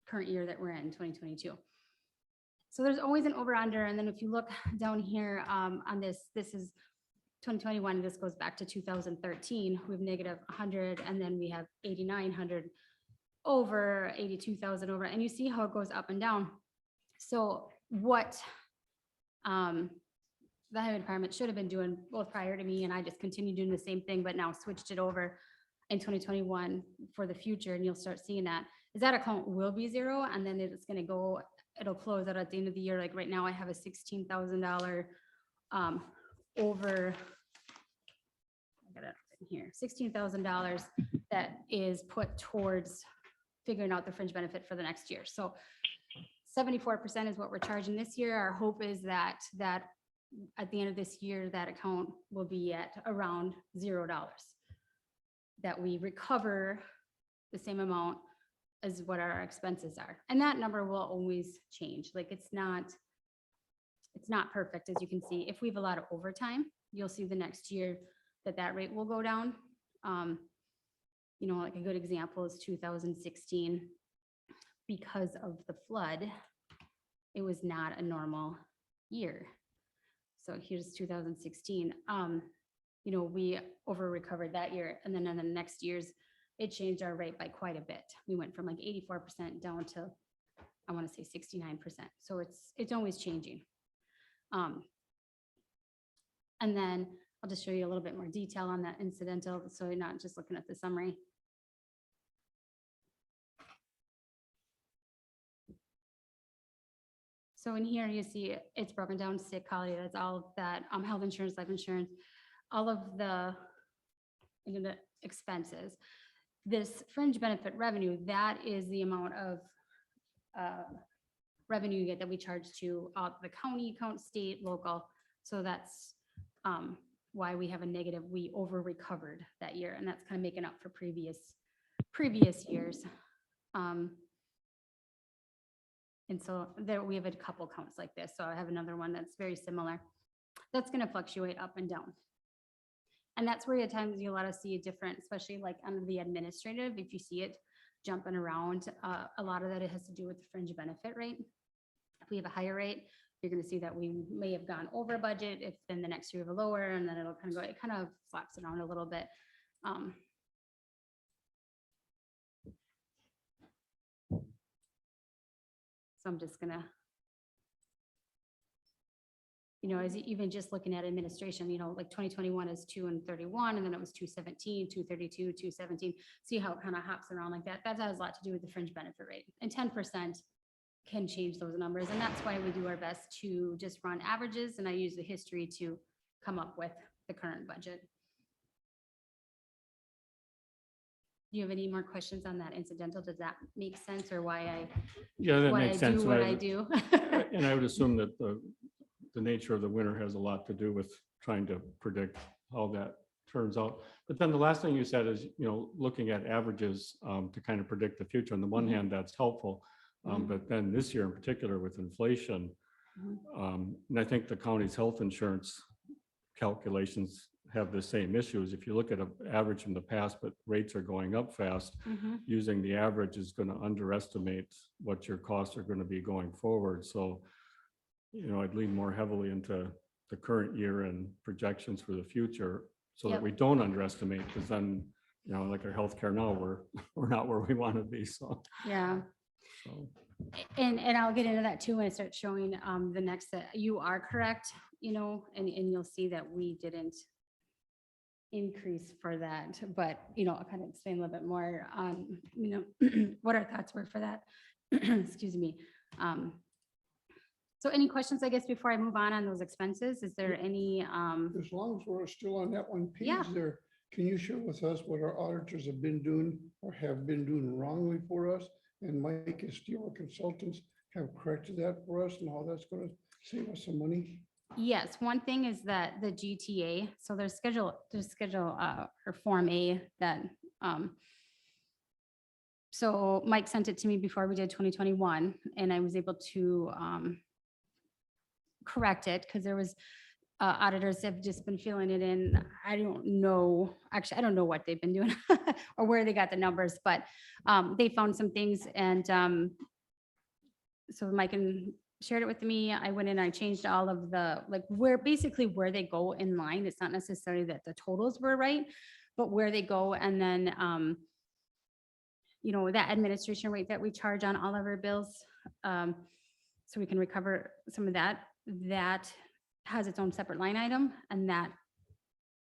current year that we're in 2022. So there's always an over under. And then if you look down here on this is 2021. This goes back to 2013. We have negative 100, and then we have 8,900 over, 82,000 over, and you see how it goes up and down. So what the highway department should have been doing both prior to me, and I just continued doing the same thing, but now switched it over in 2021 for the future, and you'll start seeing that is that account will be zero, and then it's going to go, it'll close out at the end of the year. Like right now I have a $16,000 over, I got it in here, $16,000 that is put towards figuring out the fringe benefit for the next year. So 74% is what we're charging this year. Our hope is that at the end of this year, that account will be at around $0, that we recover the same amount as what our expenses are. And that number will always change. Like it's not perfect, as you can see. If we have a lot of overtime, you'll see the next year that rate will go down. You know, like a good example is 2016. Because of the flood, it was not a normal year. So here's 2016. You know, we over recovered that year, and then in the next years, it changed our rate by quite a bit. We went from like 84% down to, I want to say 69%. So it's always changing. And then I'll just show you a little bit more detail on that incidental, so you're not just looking at the summary. So in here, you see it's broken down sick, holiday, that's all of that, health insurance, life insurance, all of the expenses. This fringe benefit revenue, that is the amount of revenue you get that we charge to the county, state, local. So that's why we have a negative. We over recovered that year, and that's kind of making up for previous years. And so there we have a couple counts like this. So I have another one that's very similar. That's going to fluctuate up and down. And that's where at times you'll let us see a different, especially like under the administrative, if you see it jumping around, a lot of that it has to do with the fringe benefit rate. If we have a higher rate, you're going to see that we may have gone over budget. If then the next year we have a lower, and then it'll kind of go, it kind of flaps around a little bit. So I'm just gonna, you know, as even just looking at administration, you know, like 2021 is 231, and then it was 217, 232, 217. See how it kind of hops around like that. That has a lot to do with the fringe benefit rate, and 10% can change those numbers. And that's why we do our best to just run averages. And I use the history to come up with the current budget. Do you have any more questions on that incidental? Does that make sense, or why Yeah, that makes sense. do what I do? And I would assume that the nature of the winter has a lot to do with trying to predict how that turns out. But then the last thing you said is, you know, looking at averages to kind of predict the future. On the one hand, that's helpful. But then this year in particular with inflation, and I think the county's health insurance calculations have the same issues. If you look at an average from the past, but rates are going up fast, using the average is going to underestimate what your costs are going to be going forward. So, you know, I'd lean more heavily into the current year and projections for the future, so that we don't underestimate, because then, you know, like our healthcare now, we're not where we want to be. So Yeah. so. And I'll get into that too when I start showing the next set. You are correct, you know, and you'll see that we didn't increase for that, but you know, I'll kind of explain a little bit more on, you know, what our thoughts were for that. Excuse me. So any questions, I guess, before I move on those expenses? Is there any As long as we're still on that one page Yeah. there, can you share with us what our auditors have been doing or have been doing wrongly for us? And Mike and Steve, our consultants, have corrected that for us and how that's gonna save us some money? Yes, one thing is that the GTA, so there's or Form A that, so Mike sent it to me before we did 2021, and I was able to correct it, because there was auditors have just been filling it in. I don't know, actually, I don't know what they've been doing or where they got the numbers, but they found some things, and so Mike shared it with me. I went in, I changed all of the, like, where they go in line. It's not necessarily that the totals were right, but where they go. And then, you know, that administration rate that we charge on all of our bills, so we can recover some of that, that has its own separate line item. And that,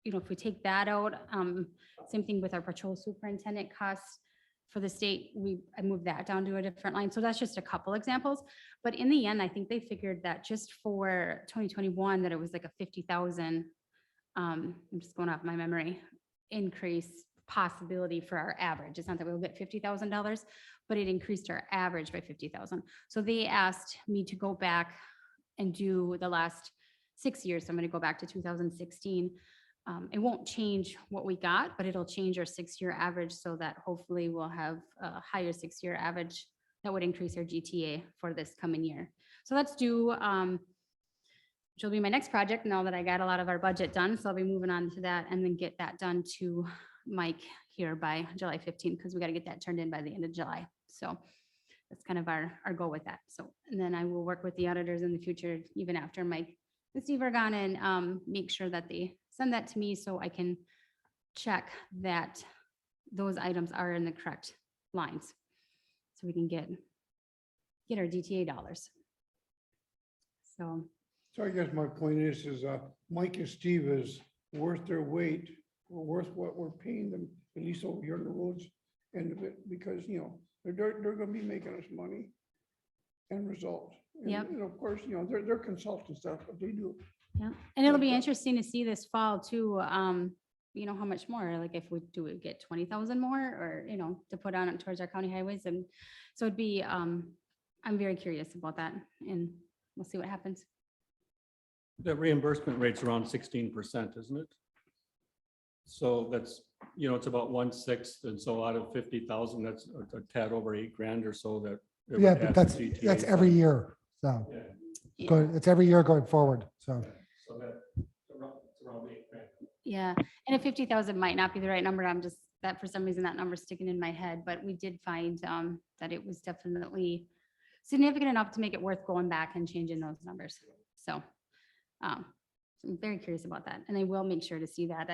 you know, if we take that out, same thing with our patrol superintendent costs for the state, I moved that down to a different line. So that's just a couple examples. But in the end, I think they figured that just for 2021, that it was like a 50,000, I'm just going off my memory, increase possibility for our average. It's not that we'll get $50,000, but it increased our average by 50,000. So they asked me to go back and do the last 6 years. So I'm going to go back to 2016. It won't change what we got, but it'll change our 6-year average, so that hopefully we'll have a higher 6-year average that would increase our GTA for this coming year. So that's due, which will be my next project now that I got a lot of our budget done. So I'll be moving on to that and then get that done to Mike here by July 15th, because we got to get that turned in by the end of July. So that's kind of our goal with that. So, and then I will work with the auditors in the future, even after Mike and Steve are gone, and make sure that they send that to me so I can check that those items are in the correct lines. So we can get our DTA dollars. So So I guess my point is Mike and Steve is worth their weight, or worth what we're paying them, at least over here on the roads end of it, because, you know, they're gonna be making us money and result. And, Yep. And of course, you know, they're consultants, that's what they do. yeah, and it'll be Okay. interesting to see this fall too, you know, how much more, like if we get 20,000 more, or, you know, to put on towards our county highways. And so it'd be, I'm very curious about that, and we'll see what happens. The reimbursement rate's around 16%, isn't it? So that's, you know, it's about 1/6, and so out of 50,000, that's a tad over $8,000 or so that. it would Yeah, add but to that's GTA. every year. So Yeah, it's every year going forward. So so that, it's around $8,000. Yeah, and if 50,000 might not be the right number, I'm just, that for some reason that number's sticking in my head, but we did find that it was definitely significant enough to make it worth going back and changing those numbers. So I'm very curious about that, and I will make sure to see that.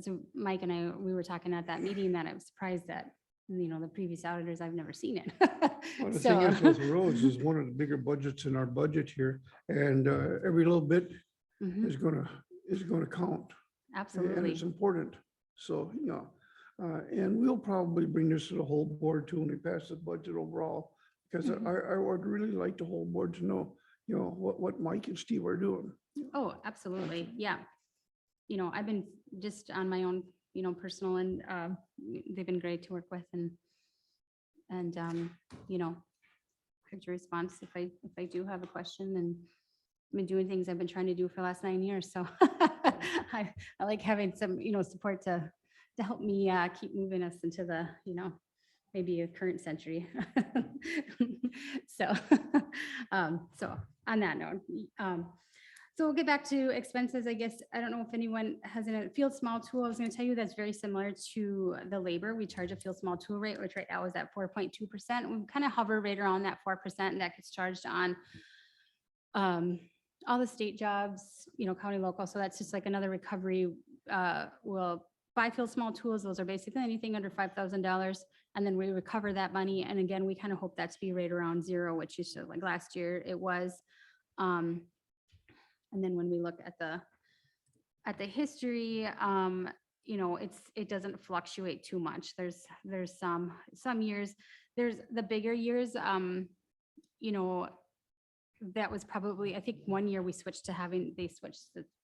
So Mike and I, we were talking at that meeting that I was surprised that, you know, the previous auditors, I've never seen it. Well, the So- thing is with roads is one of the bigger budgets in our budget here, and every little bit Mhm, is gonna count. And absolutely. it's important. So, you know, and we'll probably bring this to the whole board too when we pass the budget overall. Because Mhm. I would really like the whole board to know, you know, what Mike and Steve are doing. Oh, absolutely. Yeah. You know, I've been just on my own, you know, personal, and they've been great to work with, and you know, quick to response if I do have a question, and I've been doing things I've been trying to do for the last 9 years. So I like having some, you know, support to help me keep moving us into the, you know, maybe a current century. So, so on that note, so we'll get back to expenses. I guess, I don't know if anyone has a field small tool. I was going to tell you that's very similar to the labor. We charge a field small tool rate, which right now is at 4.2%. We kind of hover right around that 4%, and that gets charged on all the state jobs, you know, county, local. So that's just like another recovery. We'll buy field small tools. Those are basically anything under $5,000. And then we recover that money. And again, we kind of hope that to be right around 0, which is like last year it was. And then when we look at the history, you know, it doesn't fluctuate too much. There's some years, there's the bigger years, you know, that was probably, I think one year we switched to having, we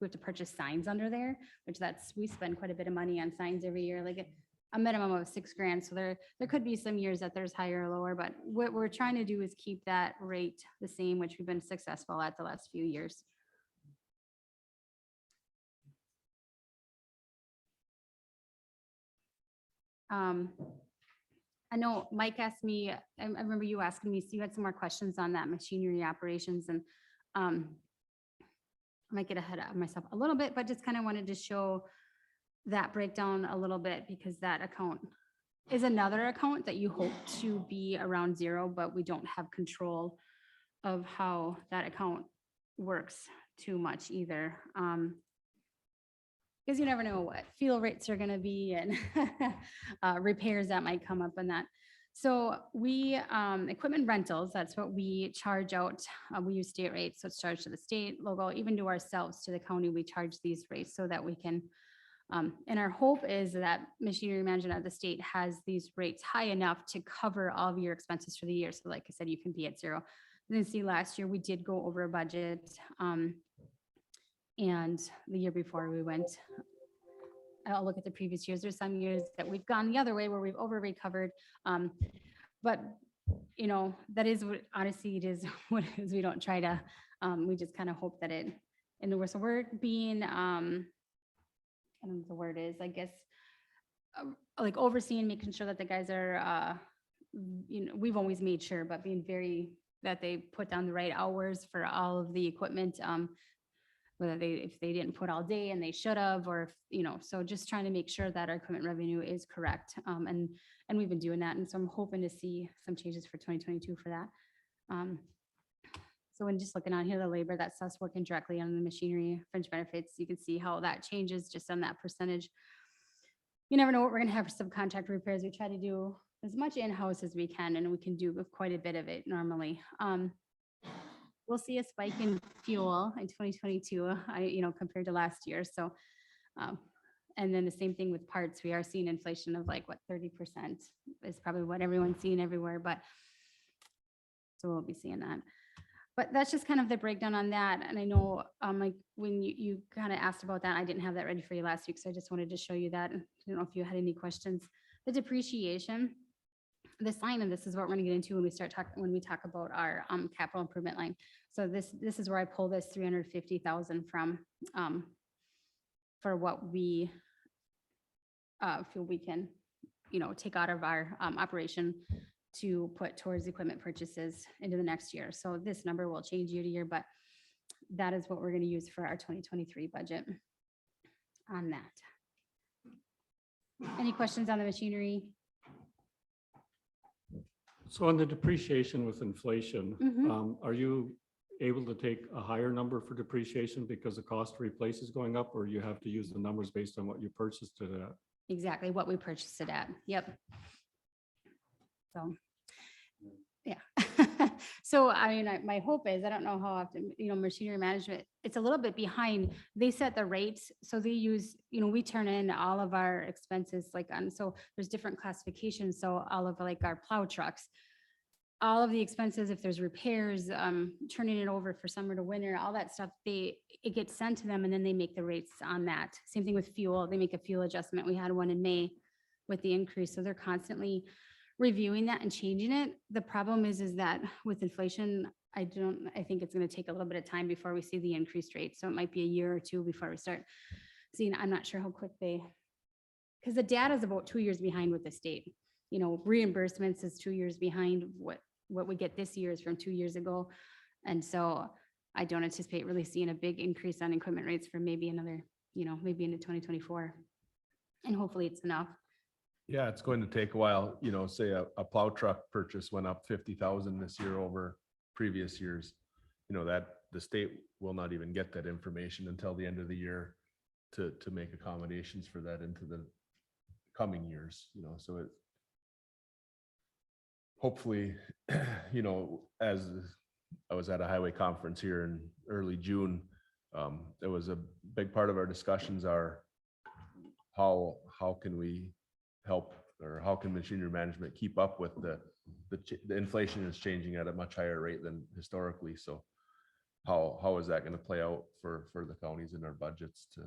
have to purchase signs under there, which we spend quite a bit of money on signs every year, like a minimum of $6,000. So there could be some years that there's higher or lower, but what we're trying to do is keep that rate the same, which we've been successful at the last few years. I know Mike asked me, I remember you asking me, so you had some more questions on that machinery operations, and I might get ahead of myself a little bit, but just kind of wanted to show that breakdown a little bit, because that account is another account that you hope to be around zero, but we don't have control of how that account works too much either. Because you never know what fuel rates are going to be and repairs that might come up in that. So we, equipment rentals, that's what we charge out. We use state rates, so it's charged to the state, local, even to ourselves, to the county, we charge these rates so that we can, and our hope is that machinery management of the state has these rates high enough to cover all of your expenses for the year. So like I said, you can be at zero. And then see, last year we did go over budget. And the year before we went, I'll look at the previous years. There's some years that we've gone the other way where we've over recovered. But you know, that is what, honestly, it is what it is. We don't try to, we just kind of hope that it, and the worst word being, I don't know what the word is, I guess, like overseeing, making sure that the guys are, you know, we've always made sure, but being very, that they put down the right hours for all of the equipment, whether if they didn't put all day and they should have, or if, you know, so just trying to make sure that our equipment revenue is correct. And we've been doing that. And so I'm hoping to see some changes for 2022 for that. So when just looking on here, the labor, that's us working directly on the machinery, fringe benefits, you can see how that changes just on that percentage. You never know what we're gonna have for subcontract repairs. We try to do as much in-house as we can, and we can do quite a bit of it normally. We'll see a spike in fuel in 2022, compared to last year. So, and then the same thing with parts. We are seeing inflation of like, what, 30% is probably what everyone's seeing everywhere, but so we'll be seeing that. But that's just kind of the breakdown on that. And I know, like when you kind of asked about that, I didn't have that ready for you last week, so I just wanted to show you that. I don't know if you had any questions. The depreciation, the sign of this is what we're going to get into when we start talking, when we talk about our capital improvement line. So this is where I pull this 350,000 from, for what we feel we can, take out of our operation to put towards equipment purchases into the next year. So this number will change year to year, but that is what we're going to use for our 2023 budget on that. Any questions on the machinery? So on the depreciation with inflation, are you able to take a higher number for depreciation because the cost to replace is going up, or you have to use the numbers based on what you purchased it at? Exactly what we purchased it at. Yep. So, yeah. So, I mean, my hope is, I don't know how often, machinery management, it's a little bit behind. They set the rates. So they use, we turn in all of our expenses so there's different classifications. So all of like our plow trucks, all of the expenses, if there's repairs, turning it over for summer to winter, all that stuff, it gets sent to them and then they make the rates on that. Same thing with fuel. They make a fuel adjustment. We had one in May with the increase. So they're constantly reviewing that and changing it. The problem is that with inflation, I think it's going to take a little bit of time before we see the increased rate. So it might be a year or two before we start seeing. I'm not sure how quick because the data is about 2 years behind with the state. Reimbursements is 2 years behind. What we get this year is from 2 years ago. And so I don't anticipate really seeing a big increase on equipment rates for maybe another, maybe into 2024. And hopefully it's enough. Yeah, it's going to take a while, say a plow truck purchase went up 50,000 this year over previous years. That the state will not even get that information until the end of the year to make accommodations for that into the coming years, so it hopefully, as I was at a highway conference here in early June, there was a big part of our discussions are how can we help, or how can machinery management keep up with the inflation is changing at a much higher rate than historically. So how is that gonna play out for the counties in our budgets to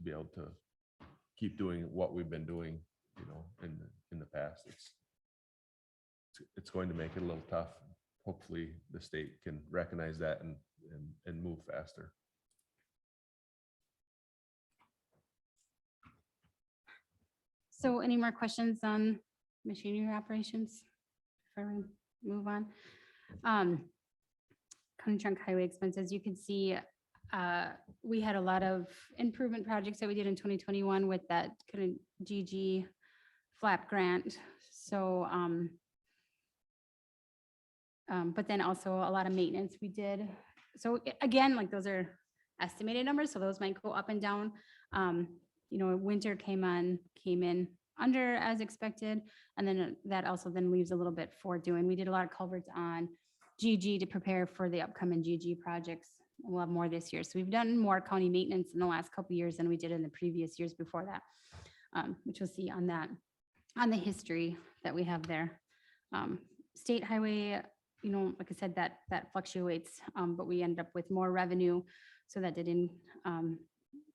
be able to keep doing what we've been doing, you know, in the past. It's going to make it a little tough. Hopefully the state can recognize that and move faster. So any more questions on machinery operations before we move on? County trunk highway expenses, you can see, we had a lot of improvement projects that we did in 2021 with that kind of GG flap grant. So, but then also a lot of maintenance we did. So again, like those are estimated numbers, so those might go up and down. You know, winter came in under as expected, and then that also then leaves a little bit for doing. We did a lot of culverts on GG to prepare for the upcoming GG projects. We'll have more this year. So we've done more county maintenance in the last couple of years than we did in the previous years before that, which we'll see on that, on the history that we have there. State highway, you know, like I said, that fluctuates, but we end up with more revenue. So that didn't,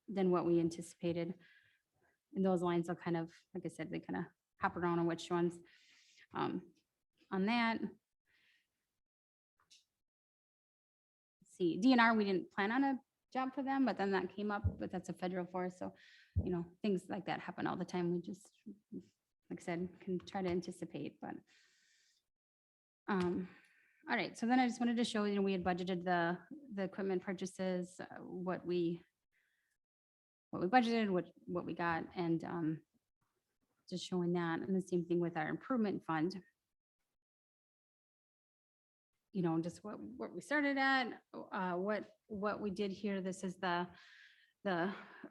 than what we anticipated. And those lines will kind of, like I said, they kind of hop around on which ones. On that, see, DNR, we didn't plan on a job for them, but then that came up, but that's a federal forest. So, you know, things like that happen all the time. We just, like I said, can try to anticipate, but. All right, so then I just wanted to show, you know, we had budgeted the equipment purchases, what we budgeted, what we got, and just showing that, and the same thing with our improvement fund. You know, just what we started at, what we did here. This is the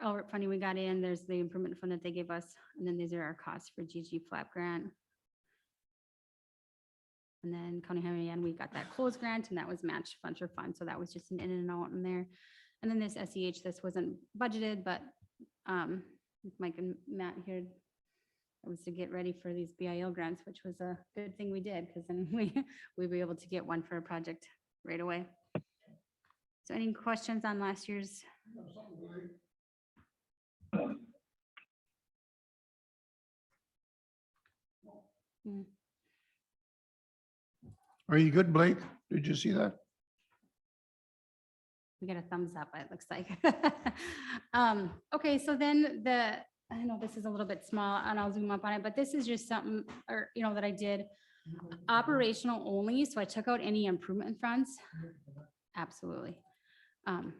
LRIP funding we got in. There's the improvement fund that they gave us, and then these are our costs for GG flap grant. And then County Highway, and we got that closed grant, and that was matched funds for fund. So that was just an in and out in there. And then this SEH, this wasn't budgeted, but with Mike and Matt here, it was to get ready for these BIL grants, which was a good thing we did, because then we were able to get one for a project right away. So any questions on last year's? Are you good, Blake? Did you see that? We got a thumbs up, it looks like. Okay, so then I know this is a little bit small and I'll zoom up on it, but this is just something, or, you know, that I did operational only. So I took out any improvement funds. Absolutely. Program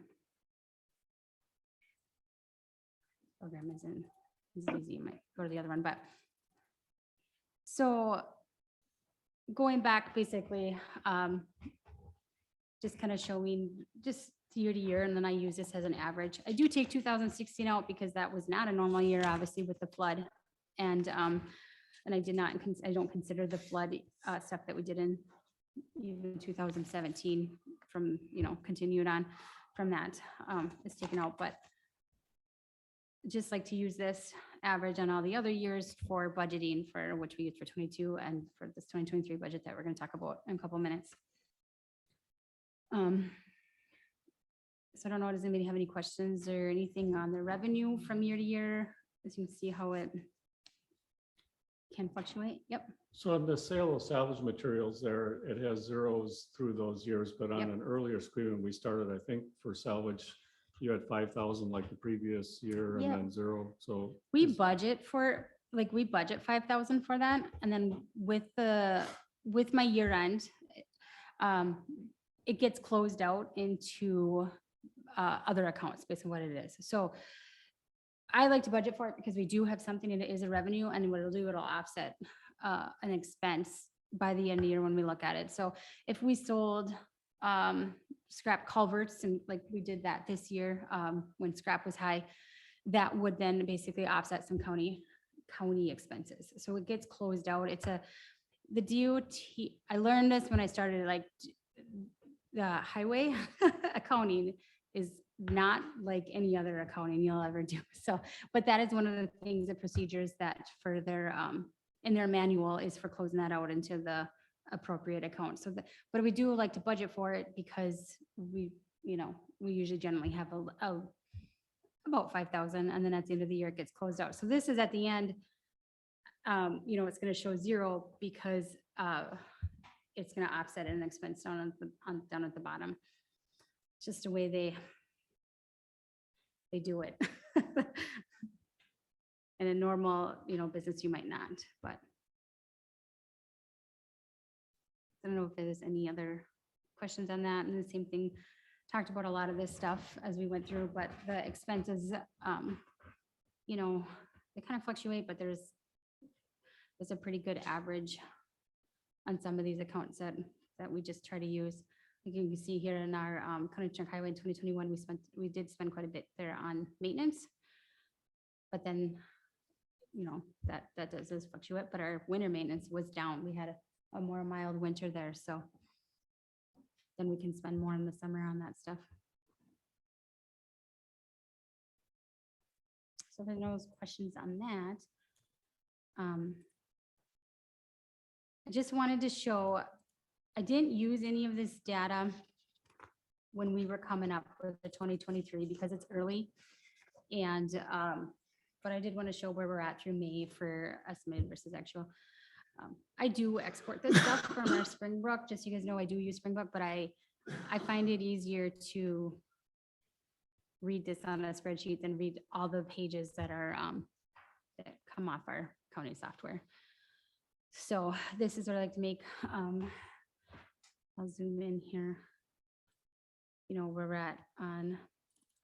isn't easy, you might go to the other one, but. So going back basically, just kind of showing just year to year, and then I use this as an average. I do take 2016 out because that was not a normal year, obviously, with the flood. And I don't consider the flood stuff that we did in even 2017 from, you know, continued on from that is taken out. But just like to use this average on all the other years for budgeting, for which we use for 22 and for this 2023 budget that we're going to talk about in a couple minutes. So I don't know, does anybody have any questions or anything on the revenue from year to year? As you can see how it can fluctuate. Yep. So on the sale of salvage materials there, it has zeros through those years, but on Yep. an earlier screen when we started, I think for salvage, you had 5,000 like the previous year and Yep. then zero. So We is- budget for, like, we budget 5,000 for that. And then with my year end, it gets closed out into other accounts, basically what it is. So I like to budget for it because we do have something and it is a revenue, and what it'll do, it'll offset an expense by the end of the year when we look at it. So if we sold scrap culverts, and like we did that this year when scrap was high, that would then basically offset some county expenses. So it gets closed out. The DOT, I learned this when I started, like, the highway accounting is not like any other accounting you'll ever do. So, but that is one of the things, the procedures that for their, in their manual is for closing that out into the appropriate account. So, but we do like to budget for it because we you know, we usually generally have about 5,000, and then at the end of the year, it gets closed out. So this is at the end, you know, it's gonna show zero because it's gonna offset an expense down down at the bottom. It's just the way they do it. In a normal, you know, business, you might not, but I don't know if there's any other questions on that. And the same thing, talked about a lot of this stuff as we went through, but the expenses, you know, they kind of fluctuate, but there's a pretty good average on some of these accounts that we just try to use. You can see here in our County Junk Highway in 2021, we did spend quite a bit there on maintenance. But then, you know, that does fluctuate, but our winter maintenance was down. We had a more mild winter there, so then we can spend more in the summer on that stuff. So there's no questions on that. I just wanted to show, I didn't use any of this data when we were coming up with the 2023 because it's early. And, but I did want to show where we're at through May for estimated versus actual. I do export this stuff from our Springbrook, just so you guys know, I do use Springbrook, but I find it easier to read this on a spreadsheet than read all the pages that are that come off our county software. So this is what I like to make. I'll zoom in here. You know, where we're at on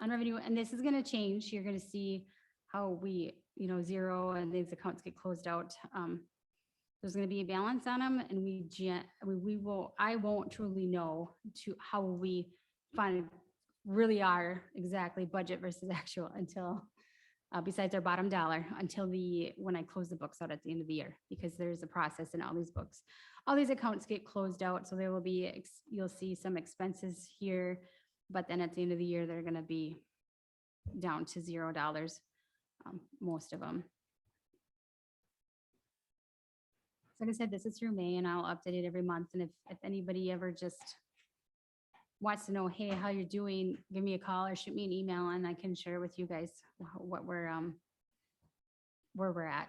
revenue, and this is going to change. You're going to see how we, you know, zero and these accounts get closed out. There's going to be a balance on them, and I won't truly know how we really are exactly budget versus actual until besides our bottom dollar, until when I close the books out at the end of the year, because there's a process in all these books. All these accounts get closed out, so there will be, you'll see some expenses here, but then at the end of the year, they're going to be down to $0, most of them. So like I said, this is through May, and I'll update it every month. And if anybody ever just wants to know, hey, how you're doing, give me a call or shoot me an email, and I can share with you guys what we're where we're at.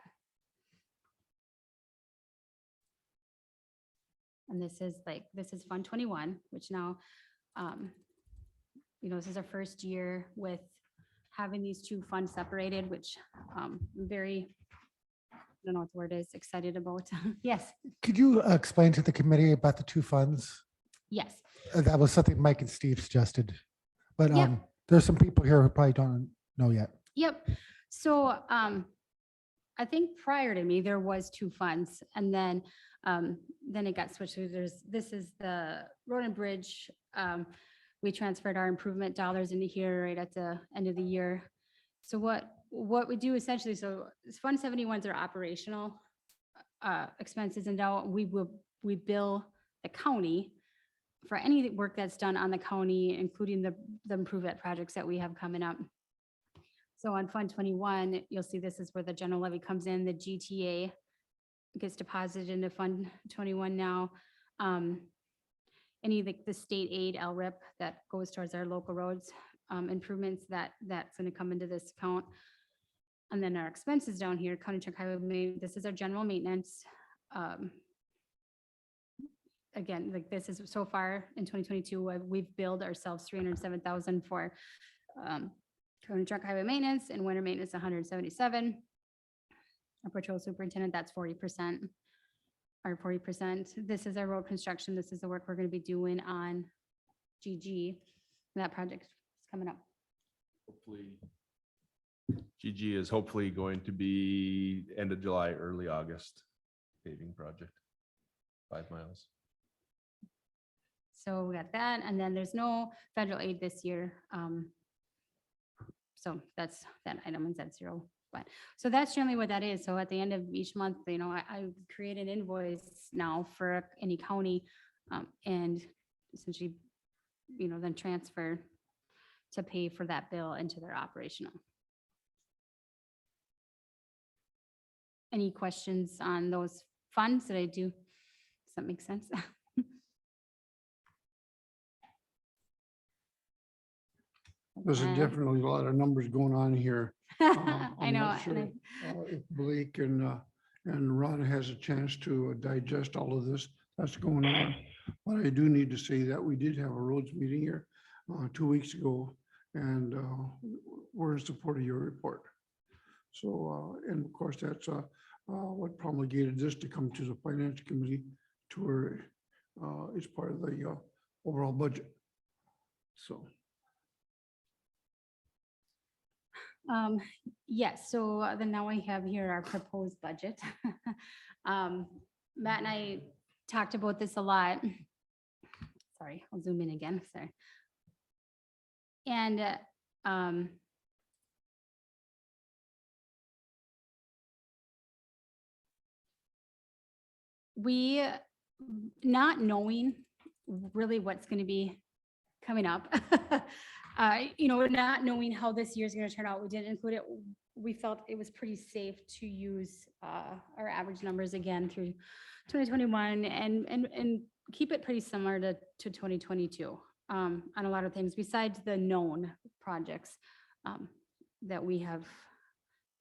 And this is Fund 21, which now, you know, this is our first year with having these two funds separated, which I'm very, I don't know what the word is, excited about. Yes. Could you explain to the committee about the two funds? Yes. That was something Mike and Steve suggested, but Yep. there's some people here who probably don't know yet. Yep. So I think prior to me, there was two funds, and then it got switched. So this is the road and bridge. We transferred our improvement dollars into here right at the end of the year. So what we do essentially, so Fund 71s are operational expenses, and now we bill the county for any work that's done on the county, including the improvement projects that we have coming up. So on Fund 21, you'll see this is where the general levy comes in. The GTA gets deposited into Fund 21 now. Any of the state aid LRIP that goes towards our local roads improvements, that's going to come into this account. And then our expenses down here, County Junk Highway, this is our general maintenance. Again, like this is so far in 2022, we've billed ourselves $307,000 for County Junk Highway maintenance, and winter maintenance $177,000. Our patrol superintendent, that's 40%. Or 40%. This is our road construction. This is the work we're going to be doing on GG. That project is coming up. Hopefully, GG is hopefully going to be end of July, early August paving project, 5 miles. So we got that, and then there's no federal aid this year. So that's that item is at zero. But so that's generally what that is. So at the end of each month, you know, I create an invoice now for any county, and essentially, you know, then transfer to pay for that bill into their operational. Any questions on those funds that I do? Does that make sense? There's Uh, definitely a lot of numbers going on here. I I'm know. not sure, if Blake and Ron has a chance to digest all of this that's going on. But I do need to say that we did have a roads meeting here 2 weeks ago, and we're in support of your report. So, and of course, that's what promulgated this to come to the finance committee to where it's part of the overall budget. So. Yes, so then now we have here our proposed budget. Matt and I talked about this a lot. Sorry, I'll zoom in again, sorry. And we, not knowing really what's going to be coming up, not knowing how this year's going to turn out, we didn't include it. We felt it was pretty safe to use our average numbers again through 2021 and keep it pretty similar to 2022 on a lot of things besides the known projects that we have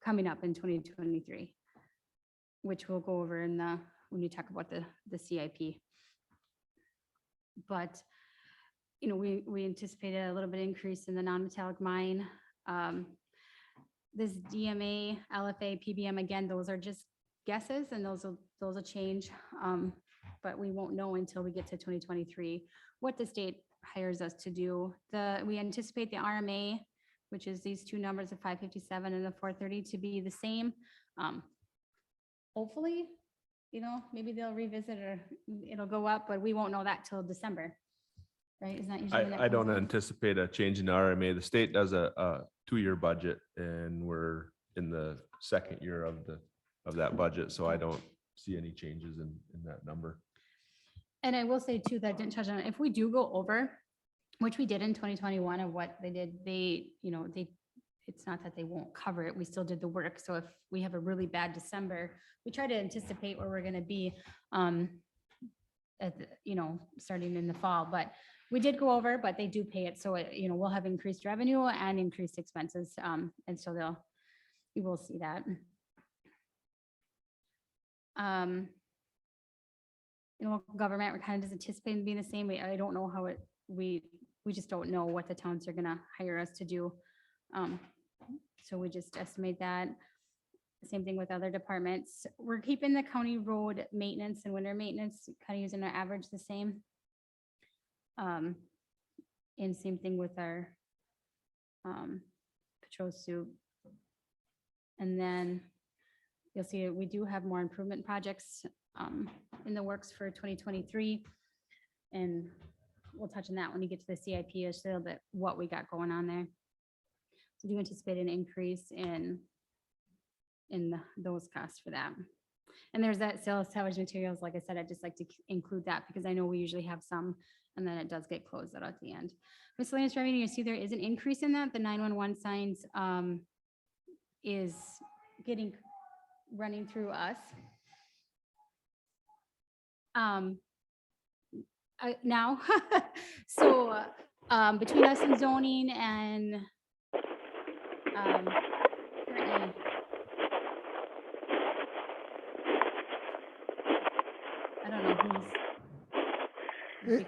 coming up in 2023, which we'll go over in when you talk about the CIP. But we anticipated a little bit increase in the non-metallic mine. This DMA, LFA, PBM, again, those are just guesses and those will change. But we won't know until we get to 2023 what the state hires us to do. We anticipate the RMA, which is these two numbers of 557 and the 430 to be the same. Hopefully, maybe they'll revisit or it'll go up, but we won't know that till December. Right? Isn't that usually when that I comes don't out? anticipate a change in the RMA. The state does a 2-year budget and we're in the second year of that budget. So I don't see any changes in that number. And I will say too, that I didn't touch on it, if we do go over, which we did in 2021 of what they did, it's not that they won't cover it, we still did the work. So if we have a really bad December, we try to anticipate where we're gonna be starting in the fall, but we did go over, but they do pay it. So, we'll have increased revenue and increased expenses. And so you will see that. Government, we're kind of just anticipating being the same. I don't know how we just don't know what the towns are gonna hire us to do. So we just estimate that. Same thing with other departments. We're keeping the county road maintenance and winter maintenance, kind of using our average the same. And same thing with our patrol suit. And then you'll see we do have more improvement projects in the works for 2023. And we'll touch on that when you get to the CIP, just a little bit what we got going on there. So do anticipate an increase in those costs for that. And there's that sales salvage materials. Like I said, I'd just like to include that because I know we usually have some and then it does get closed out at the end. Miscellaneous revenue, you see there is an increase in that. The 911 signs is running through us. Now, so between us and zoning and currently, I don't know who's.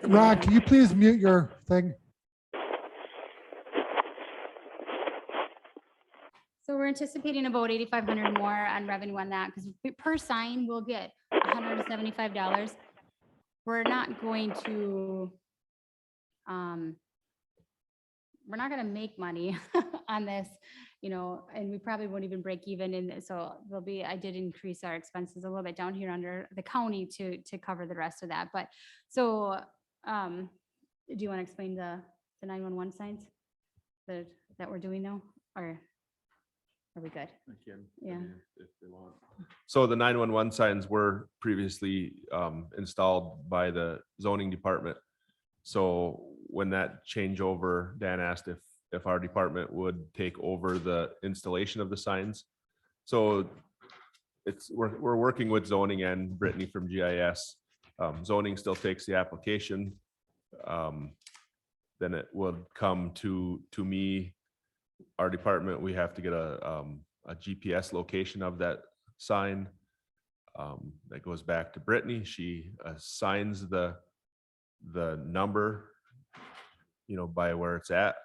Ron, can you please mute your thing? So we're anticipating about 8,500 more on revenue on that because per sign we'll get $175. We're not going to, we're not going to make money on this, and we probably won't even break even. And so I did increase our expenses a little bit down here under the county to cover the rest of that. But so, do you want to explain the 911 signs that we're doing now, or are we good? I can. Yeah. If they want. So the 911 signs were previously installed by the zoning department. So when that changeover, Dan asked if our department would take over the installation of the signs. So we're working with zoning and Brittany from GIS. Zoning still takes the application. then it would come to me, our department, we have to get a GPS location of that sign. That goes back to Brittany. She assigns the number, by where it's at,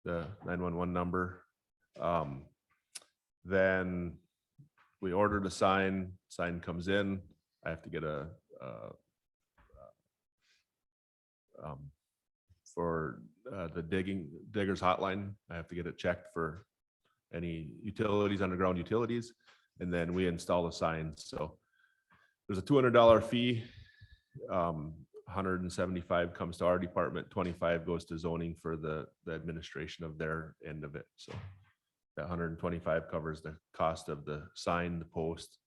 the 911 number. Then we order the sign comes in. I have to get for the diggers hotline. I have to get it checked for any utilities, underground utilities, and then we install the sign. So there's a $200 fee. 175 comes to our department, 25 goes to zoning for the administration of their end of it. So that 125 covers the cost of the sign, the post,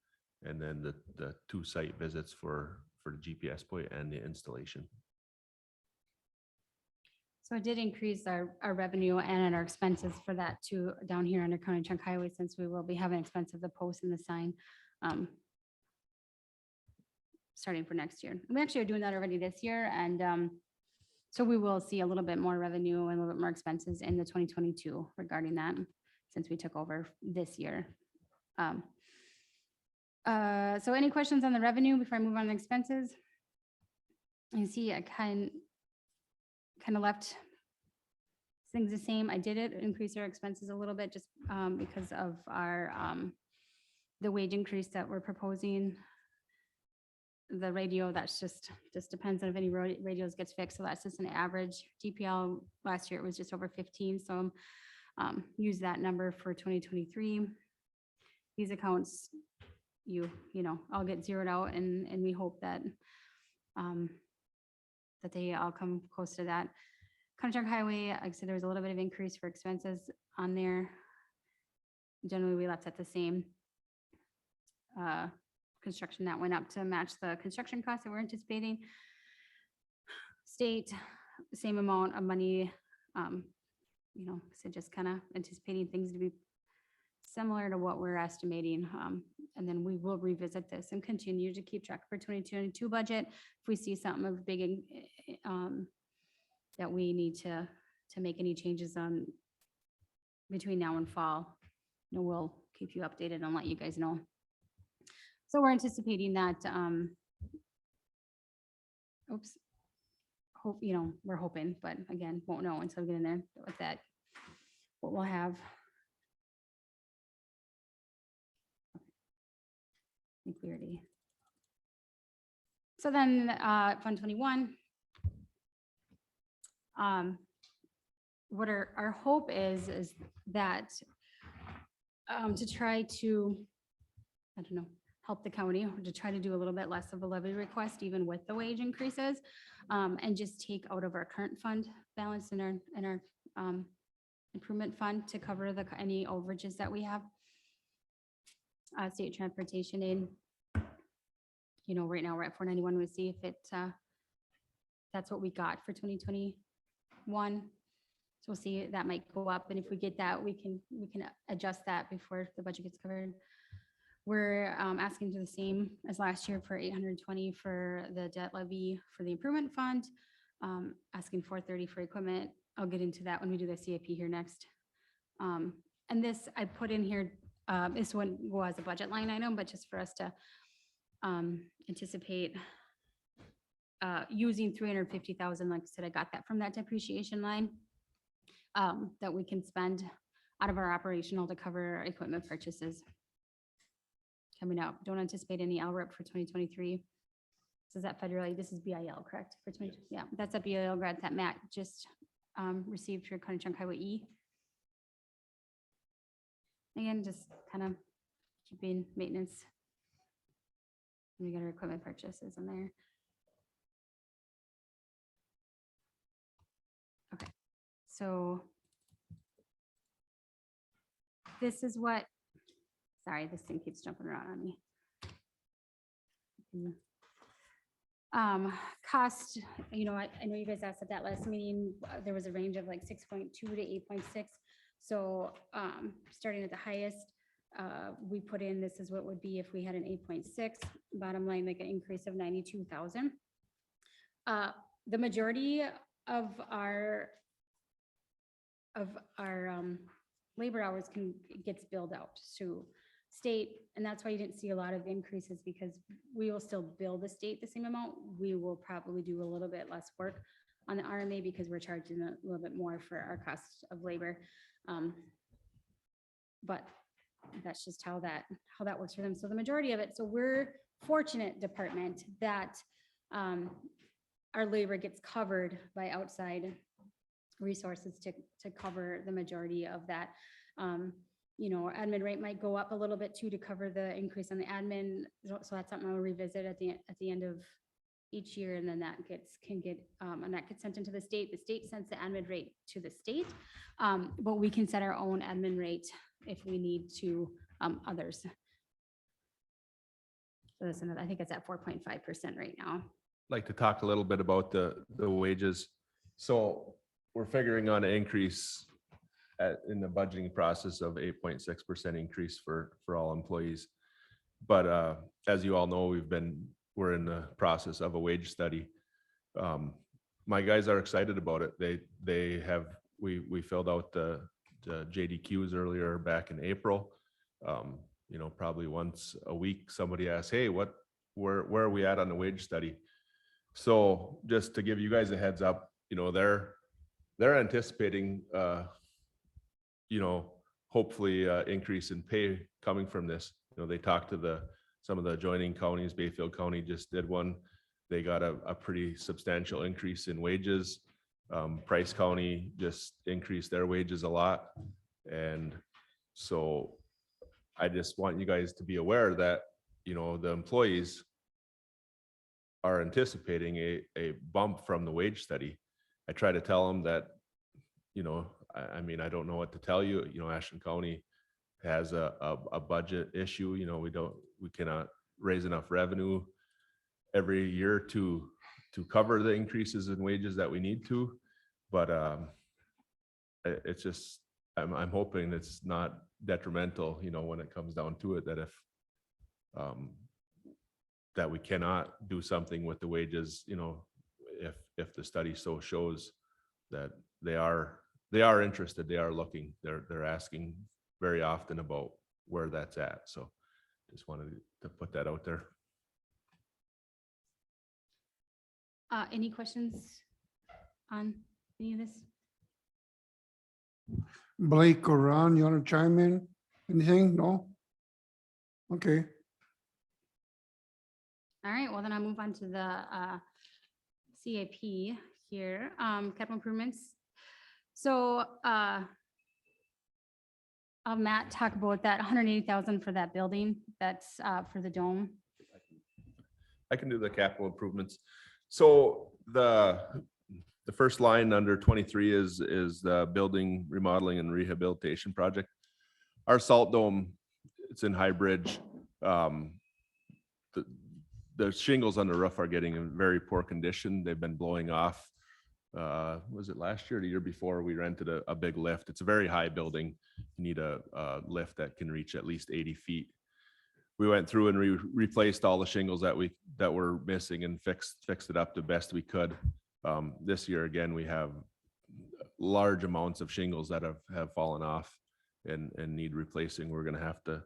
and then the 2 site visits for the GPS point and the installation. So it did increase our revenue and our expenses for that too, down here under County Trunk Highway, since we will be having expense of the post and the sign. Starting for next year. We actually are doing that already this year. And so we will see a little bit more revenue and a little bit more expenses in the 2022 regarding that, since we took over this year. So any questions on the revenue before I move on to expenses? You see, I kind of left things the same. I did increase our expenses a little bit just because of our the wage increase that we're proposing. The radio, that's just depends on if any radios gets fixed. So that's just an average. DPL last year it was just over 15. So use that number for 2023. These accounts, you know, all get zeroed out, and we hope that that they all come close to that. County Trunk Highway, like I said, there was a little bit of increase for expenses on there. Generally, we left at the same. Construction that went up to match the construction costs that we're anticipating. State, same amount of money, you know, so just kind of anticipating things to be similar to what we're estimating. And then we will revisit this and continue to keep track for 2022 budget. If we see something of big, that we need to make any changes on between now and fall, you know, we'll keep you updated and let you guys know. So we're anticipating that, you know, we're hoping, but again, won't know until we get in there with that, what we'll have. I think we already. So then, Fund 21. What our hope is that to try to, I don't know, help the county to try to do a little bit less of a levy request, even with the wage increases, and just take out of our current fund balance in our improvement fund to cover any overages that we have. State transportation aid, you know, right now we're at 491. We'll see if it that's what we got for 2021. So we'll see, that might go up, and if we get that, we can adjust that before the budget gets covered. We're asking for the same as last year for 820 for the debt levy for the improvement fund, asking 430 for equipment. I'll get into that when we do the CIP here next. And this I put in here, this one was a budget line item, but just for us to anticipate using 350,000, like I said, I got that from that depreciation line that we can spend out of our operational to cover equipment purchases coming out. Don't anticipate any LRIP for 2023. So is that federally? This is BIL, correct? For 20, yeah, that's a BIL grant that Matt just received for County Trunk Highway E. Again, just kind of keeping maintenance. We got our equipment purchases in there. Okay, so this is what. Sorry, this thing keeps jumping around on me. Cost, you know, I know you guys asked at that last meeting, there was a range of like 6.2 to 8.6. So starting at the highest, we put in, this is what would be if we had an 8.6, bottom line, like an increase of 92,000. The majority of our labor hours gets billed out to state, and that's why you didn't see a lot of increases, because we will still bill the state the same amount. We will probably do a little bit less work on the RMA because we're charging a little bit more for our cost of labor. But that's just how that works for them. So the majority of it, so we're fortunate department that our labor gets covered by outside resources to cover the majority of that. You know, our admin rate might go up a little bit too to cover the increase on the admin. So that's something I'll revisit at the end of each year, and then that can get sent into the state. The state sends the admin rate to the state, but we can set our own admin rate if we need to, others. So that's another, I think it's at 4.5% right now. Like to talk a little bit about the wages. So we're figuring on an increase in the budgeting process of 8.6% increase for all employees. But as you all know, we're in the process of a wage study. My guys are excited about it. We filled out the JDQs earlier back in April. You know, probably once a week, somebody asks, hey, where are we at on the wage study? So just to give you guys a heads up, you know, they're anticipating, you know, hopefully increase in pay coming from this. You know, they talked to some of the adjoining counties. Bayfield County just did one. They got a pretty substantial increase in wages. Price County just increased their wages a lot. And so I just want you guys to be aware that, you know, the employees are anticipating a bump from the wage study. I try to tell them that, you know, I mean, I don't know what to tell you. You know, Ashland County has a budget issue. You know, we cannot raise enough revenue every year to cover the increases in wages that we need to. But it's just, I'm hoping it's not detrimental, you know, when it comes down to it, that that we cannot do something with the wages, you know, if the study so shows that they are interested, they are looking, they're asking very often about where that's at. So just wanted to put that out there. Any questions on any of this? Blake or Ron, you want to chime in? Anything? No? Okay. All right, well, then I'll move on to the CAP here, capital improvements. So I'll Matt talk about that 180,000 for that building. That's for the dome. I can do the capital improvements. So the first line under 23 is the building remodeling and rehabilitation project. Our salt dome, it's in High Bridge. The shingles on the roof are getting in very poor condition. They've been blowing off. Was it last year or the year before? We rented a big lift. It's a very high building. You need a lift that can reach at least 80 feet. We went through and replaced all the shingles that were missing and fixed it up the best we could. This year, again, we have large amounts of shingles that have fallen off and need replacing. We're going to have to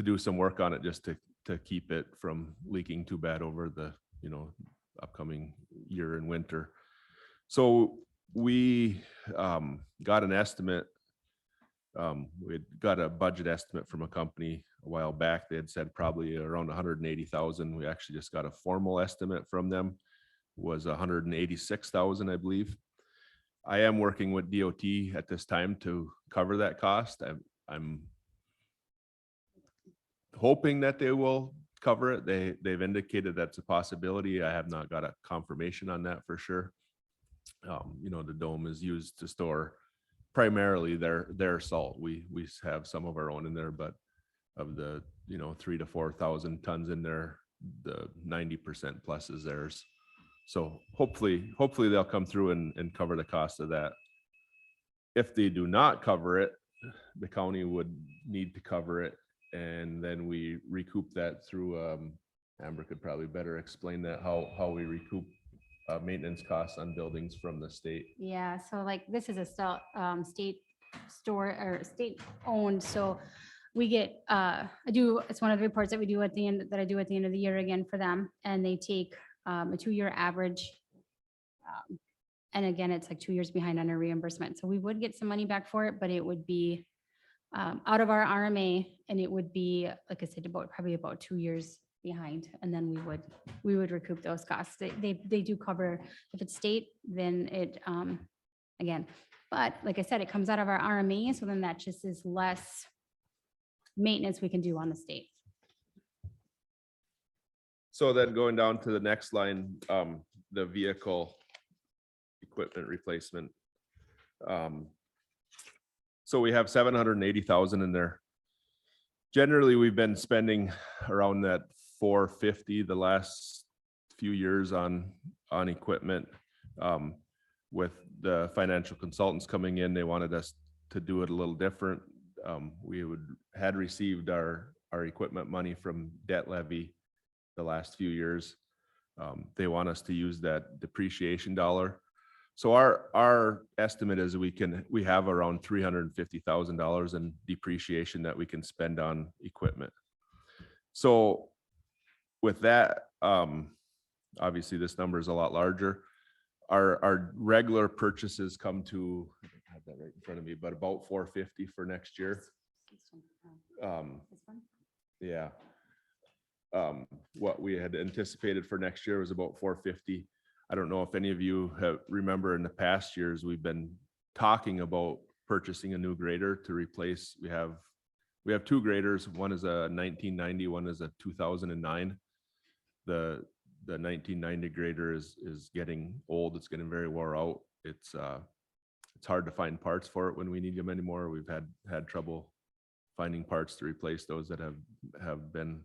do some work on it just to keep it from leaking too bad over the, you know, upcoming year and winter. So we got an estimate. We got a budget estimate from a company a while back. They had said probably around 180,000. We actually just got a formal estimate from them, was 186,000, I believe. I am working with DOT at this time to cover that cost. I'm hoping that they will cover it. They've indicated that's a possibility. I have not got a confirmation on that for sure. You know, the dome is used to store primarily their salt. We have some of our own in there, but of the, you know, 3,000 to 4,000 tons in there, the 90% plus is theirs. So hopefully they'll come through and cover the cost of that. If they do not cover it, the county would need to cover it, and then we recoup that through Amber could probably better explain that, how we recoup maintenance costs on buildings from the state. Yeah, so like this is a state store or state owned, so we get, it's one of the reports that we do at the end, that I do at the end of the year again for them, and they take a 2-year average. And again, it's like 2 years behind on our reimbursement, so we would get some money back for it, but it would be out of our RMA, and it would be, like I said, probably about 2 years behind, and then we would recoup those costs. They do cover, if it's state, then it, again, but like I said, it comes out of our RMA, so then that just is less maintenance we can do on the state. So then going down to the next line, the vehicle equipment replacement. So we have 780,000 in there. Generally, we've been spending around that 450 the last few years on equipment. With the financial consultants coming in, they wanted us to do it a little different. We had received our equipment money from debt levy the last few years. They want us to use that depreciation dollar. So our estimate is we have around $350,000 in depreciation that we can spend on equipment. So with that, obviously this number is a lot larger. Our regular purchases come to, I don't have that right in front of me, but about 450 for next year. Yeah. What we had anticipated for next year was about 450. I don't know if any of you remember in the past years, we've been talking about purchasing a new grader to replace. We have 2 graders. One is a 1990, one is a 2009. The 1990 grader is getting old. It's getting very wore out. It's hard to find parts for it when we need them anymore. We've had trouble finding parts to replace those that have been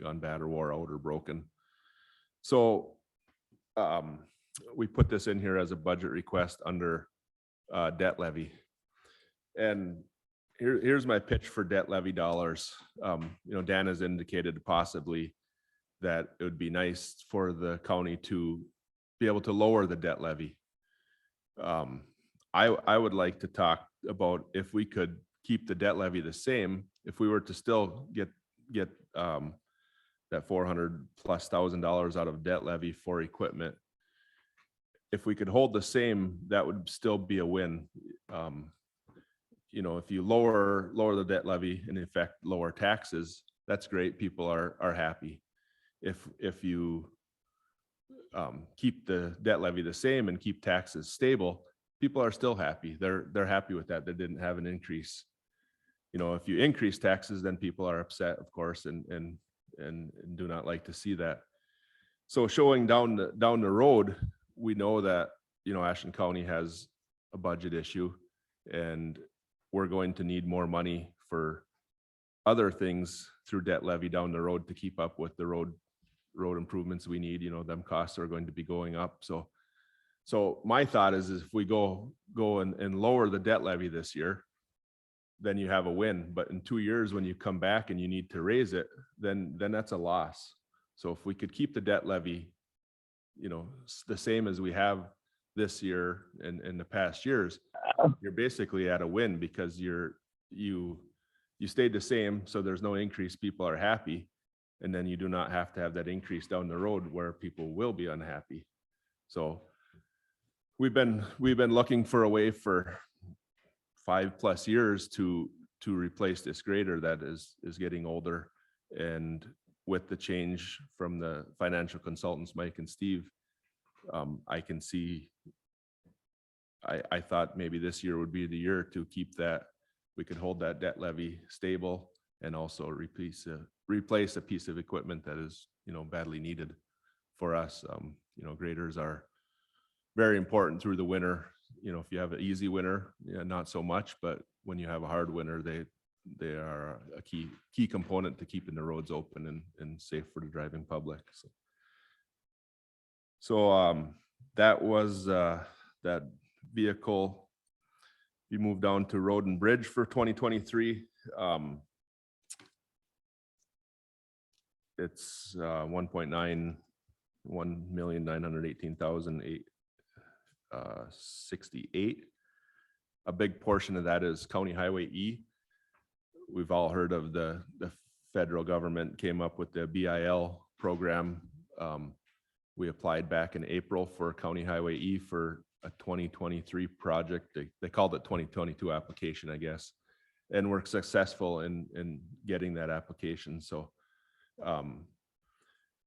gone bad or wore out or broken. So we put this in here as a budget request under debt levy. And here's my pitch for debt levy dollars. Dan has indicated possibly that it would be nice for the county to be able to lower the debt levy. I would like to talk about if we could keep the debt levy the same, if we were to still get that $400,000+ out of debt levy for equipment. If we could hold the same, that would still be a win. If you lower the debt levy and in effect lower taxes, that's great. People are happy. If you keep the debt levy the same and keep taxes stable, people are still happy. They're happy with that. They didn't have an increase. If you increase taxes, then people are upset, of course, and do not like to see that. So showing down the road, we know that Ashland County has a budget issue, and we're going to need more money for other things through debt levy down the road to keep up with the road improvements we need. Them costs are going to be going up. So my thought is if we go and lower the debt levy this year, then you have a win. But in 2 years, when you come back and you need to raise it, then that's a loss. So if we could keep the debt levy, the same as we have this year and in the past years, you're basically at a win because you stayed the same. So there's no increase. People are happy. And then you do not have to have that increase down the road where people will be unhappy. So we've been looking for a way for 5+ years to replace this grader that is getting older. And with the change from the financial consultants, Mike and Steve, I can see, I thought maybe this year would be the year to keep that. We could hold that debt levy stable and also replace a piece of equipment that is, badly needed for us. Graders are very important through the winter. If you have an easy winter, not so much, but when you have a hard winter, they are a key component to keeping the roads open and safe for the driving public. So that was that vehicle. We moved down to road and bridge for 2023. It's 1.9 1,918,868. A big portion of that is County Highway E. We've all heard of the federal government came up with the BIL program. We applied back in April for County Highway E for a 2023 project. They called it 2022 application, I guess. And we're successful in getting that application. So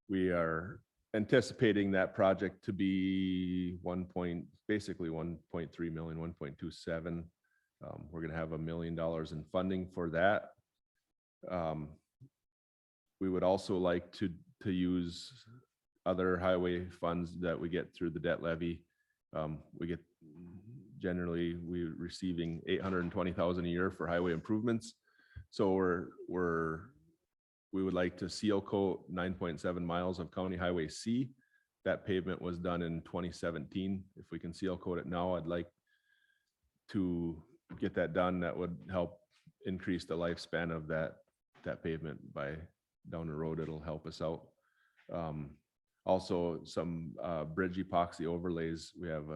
we are anticipating that project to be basically 1.3 million, 1.27. We're going to have $1 million in funding for that. We would also like to use other highway funds that we get through the debt levy. We're receiving $820,000 a year for highway improvements. So we would like to seal coat 9.7 miles of County Highway C. That pavement was done in 2017. If we can seal coat it now, I'd like to get that done. That would help increase the lifespan of that pavement by down the road. It'll help us out. Also some bridge epoxy overlays. We have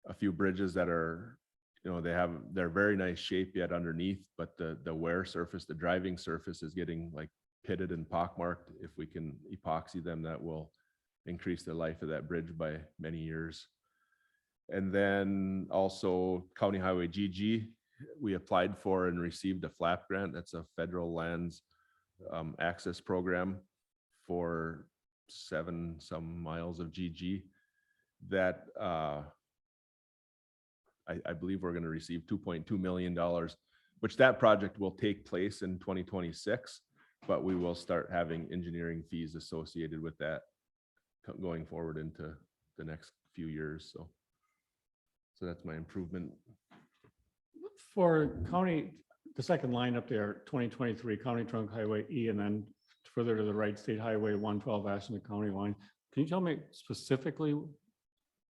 a few bridges that are, they're very nice shape yet underneath, but the wear surface, the driving surface is getting like pitted and pockmarked. If we can epoxy them, that will increase the life of that bridge by many years. And then also County Highway GG, we applied for and received a FLAP grant. That's a federal lands access program for 7 some miles of GG that I believe we're going to receive $2.2 million, which that project will take place in 2026, but we will start having engineering fees associated with that going forward into the next few years. So that's my improvement. For county, the second line up there, 2023 County Trunk Highway E, and then further to the right, State Highway 112 Ashland County line. Can you tell me specifically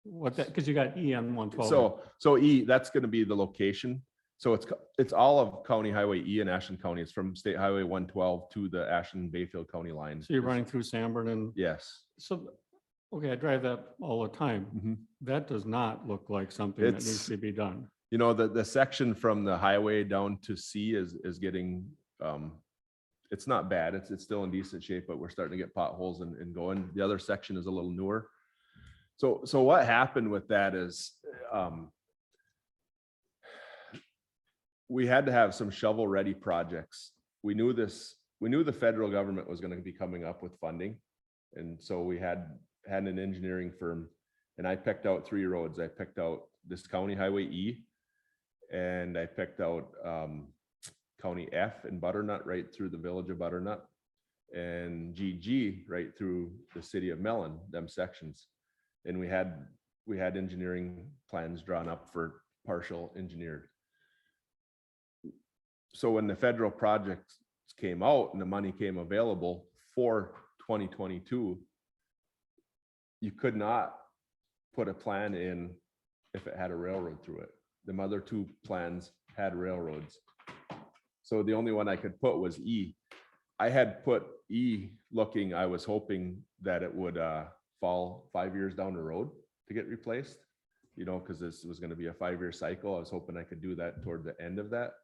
what that, because you got E on 112. So E, that's going to be the location. So it's all of County Highway E in Ashland County. It's from State Highway 112 to the Ashland Bayfield County line. So you're running through Sanborn and. Yes. So, okay, I drive that all the time. Mhm. That does not look like something that needs to be done. The section from the highway down to C is getting, it's not bad. It's still in decent shape, but we're starting to get potholes and going. The other section is a little newer. So what happened with that is, we had to have some shovel ready projects. We knew the federal government was going to be coming up with funding. And so we had an engineering firm, and I picked out 3 roads. I picked out this County Highway E, and I picked out County F in Butternut right through the village of Butternut, and GG right through the city of Mellon, them sections. And we had engineering plans drawn up for partial engineered. So when the federal projects came out and the money came available for 2022, you could not put a plan in if it had a railroad through it. The other 2 plans had railroads. So the only one I could put was E. I had put E looking, I was hoping that it would fall 5 years down the road to get replaced, because this was going to be a 5-year cycle. I was hoping I could do that toward the end of that.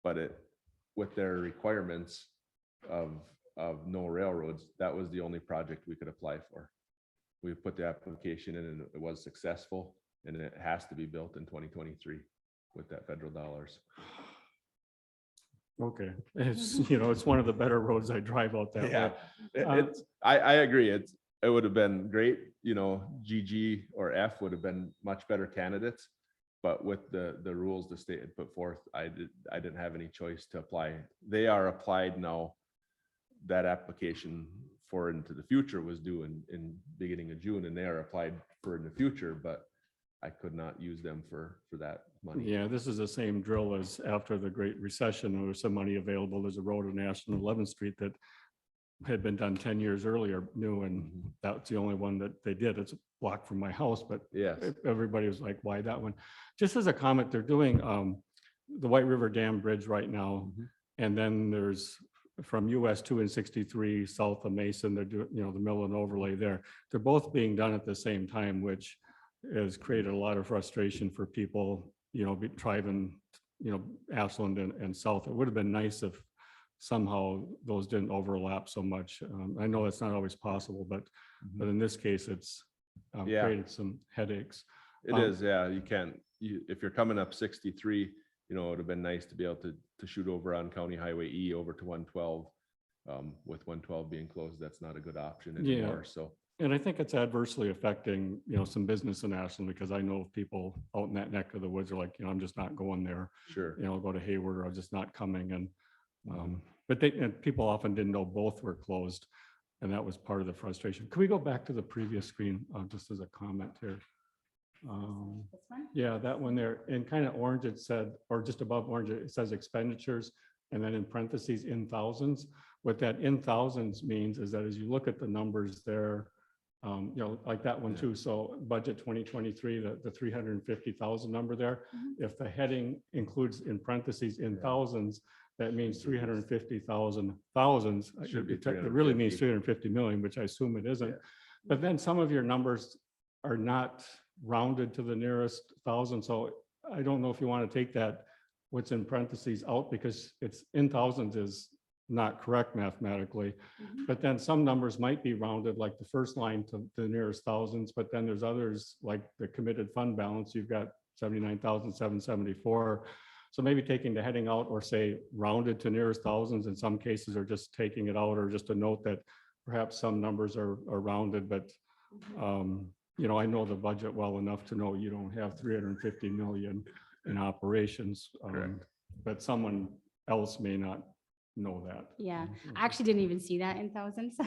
But with their requirements of no railroads, that was the only project we could apply for. We put the application in and it was successful, and it has to be built in 2023 with that federal dollars. Okay, it's one of the better roads I drive out that way. I agree. It would have been great, GG or F would have been much better candidates. But with the rules the state had put forth, I didn't have any choice to apply. They are applied now. That application for into the future was due in beginning of June, and they are applied for in the future, but I could not use them for that money. Yeah, this is the same drill as after the Great Recession. There was some money available. There's a road on Ashland 11th Street that had been done 10 years earlier, new, and that's the only one that they did. It's a block from my house, but Yes. everybody was like, why that one? Just as a comment, they're doing the White River Dam Bridge right now. And then there's from US 2 and 63 south of Mason, they're doing, the mill and overlay there. They're both being done at the same time, which has created a lot of frustration for people, driving, Ashland and south. It would have been nice if somehow those didn't overlap so much. I know that's not always possible, but in this case, it's Yeah. created some headaches. It is, yeah, you can't, if you're coming up 63, it would have been nice to be able to shoot over on County Highway E over to 112. With 112 being closed, that's not a good option Yeah. anymore, so. And I think it's adversely affecting, some business in Ashland, because I know people out in that neck of the woods are like, I'm just not going there. Sure. Go to Hayward, or I'm just not coming. And, but and people often didn't know both were closed. And that was part of the frustration. Could we go back to the previous screen, just as a comment here? Yeah, that one there, in kind of orange, it said, or just above orange, it says expenditures, and then in parentheses, in thousands. What that in thousands means is that as you look at the numbers there, like that one too. So budget 2023, the 350,000 number there, if the heading includes in parentheses in thousands, that means 350,000 thousands. Should be It really means 350 million, which I assume it isn't. Yeah. But then some of your numbers are not rounded to the nearest thousand. So I don't know if you want to take that, what's in parentheses out, because it's in thousands is not correct mathematically. But then some numbers might be rounded, like the first line to the nearest thousands, but then there's others like the committed fund balance, you've got 79,774. So maybe taking the heading out, or say rounded to nearest thousands in some cases, or just taking it out, or just a note that perhaps some numbers are rounded, but I know the budget well enough to know you don't have 350 million in operations. But someone else may not know that. Yeah, I actually didn't even see that in thousands,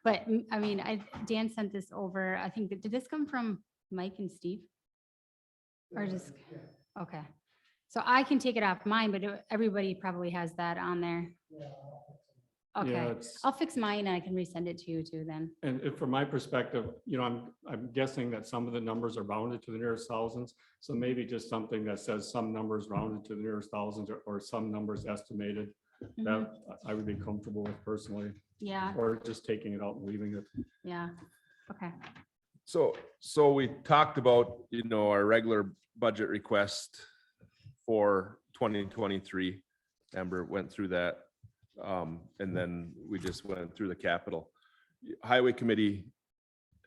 but I mean, Dan sent this over. I think, did this come from Mike and Steve? Or just, okay. So I can take it off mine, but everybody probably has that on there. Yeah, Okay, it's- I'll fix mine and I can resend it to you too then. And from my perspective, I'm guessing that some of the numbers are rounded to the nearest thousands. So maybe just something that says some numbers rounded to the nearest thousands, or some numbers estimated. That I would be comfortable with personally, Yeah, or just taking it out and leaving it. yeah, okay. So we talked about, our regular budget request for 2023. Amber went through that. And then we just went through the capital. Highway Committee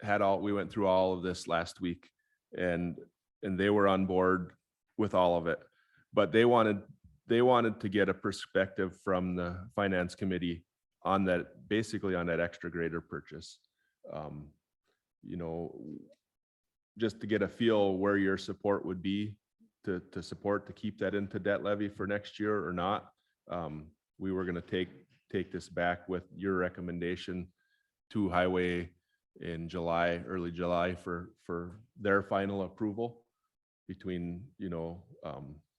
we went through all of this last week, and they were on board with all of it. But they wanted to get a perspective from the Finance Committee on that, basically on that extra grader purchase. Just to get a feel where your support would be to support, to keep that into debt levy for next year or not. We were gonna take this back with your recommendation to Highway in July, early July for their final approval between,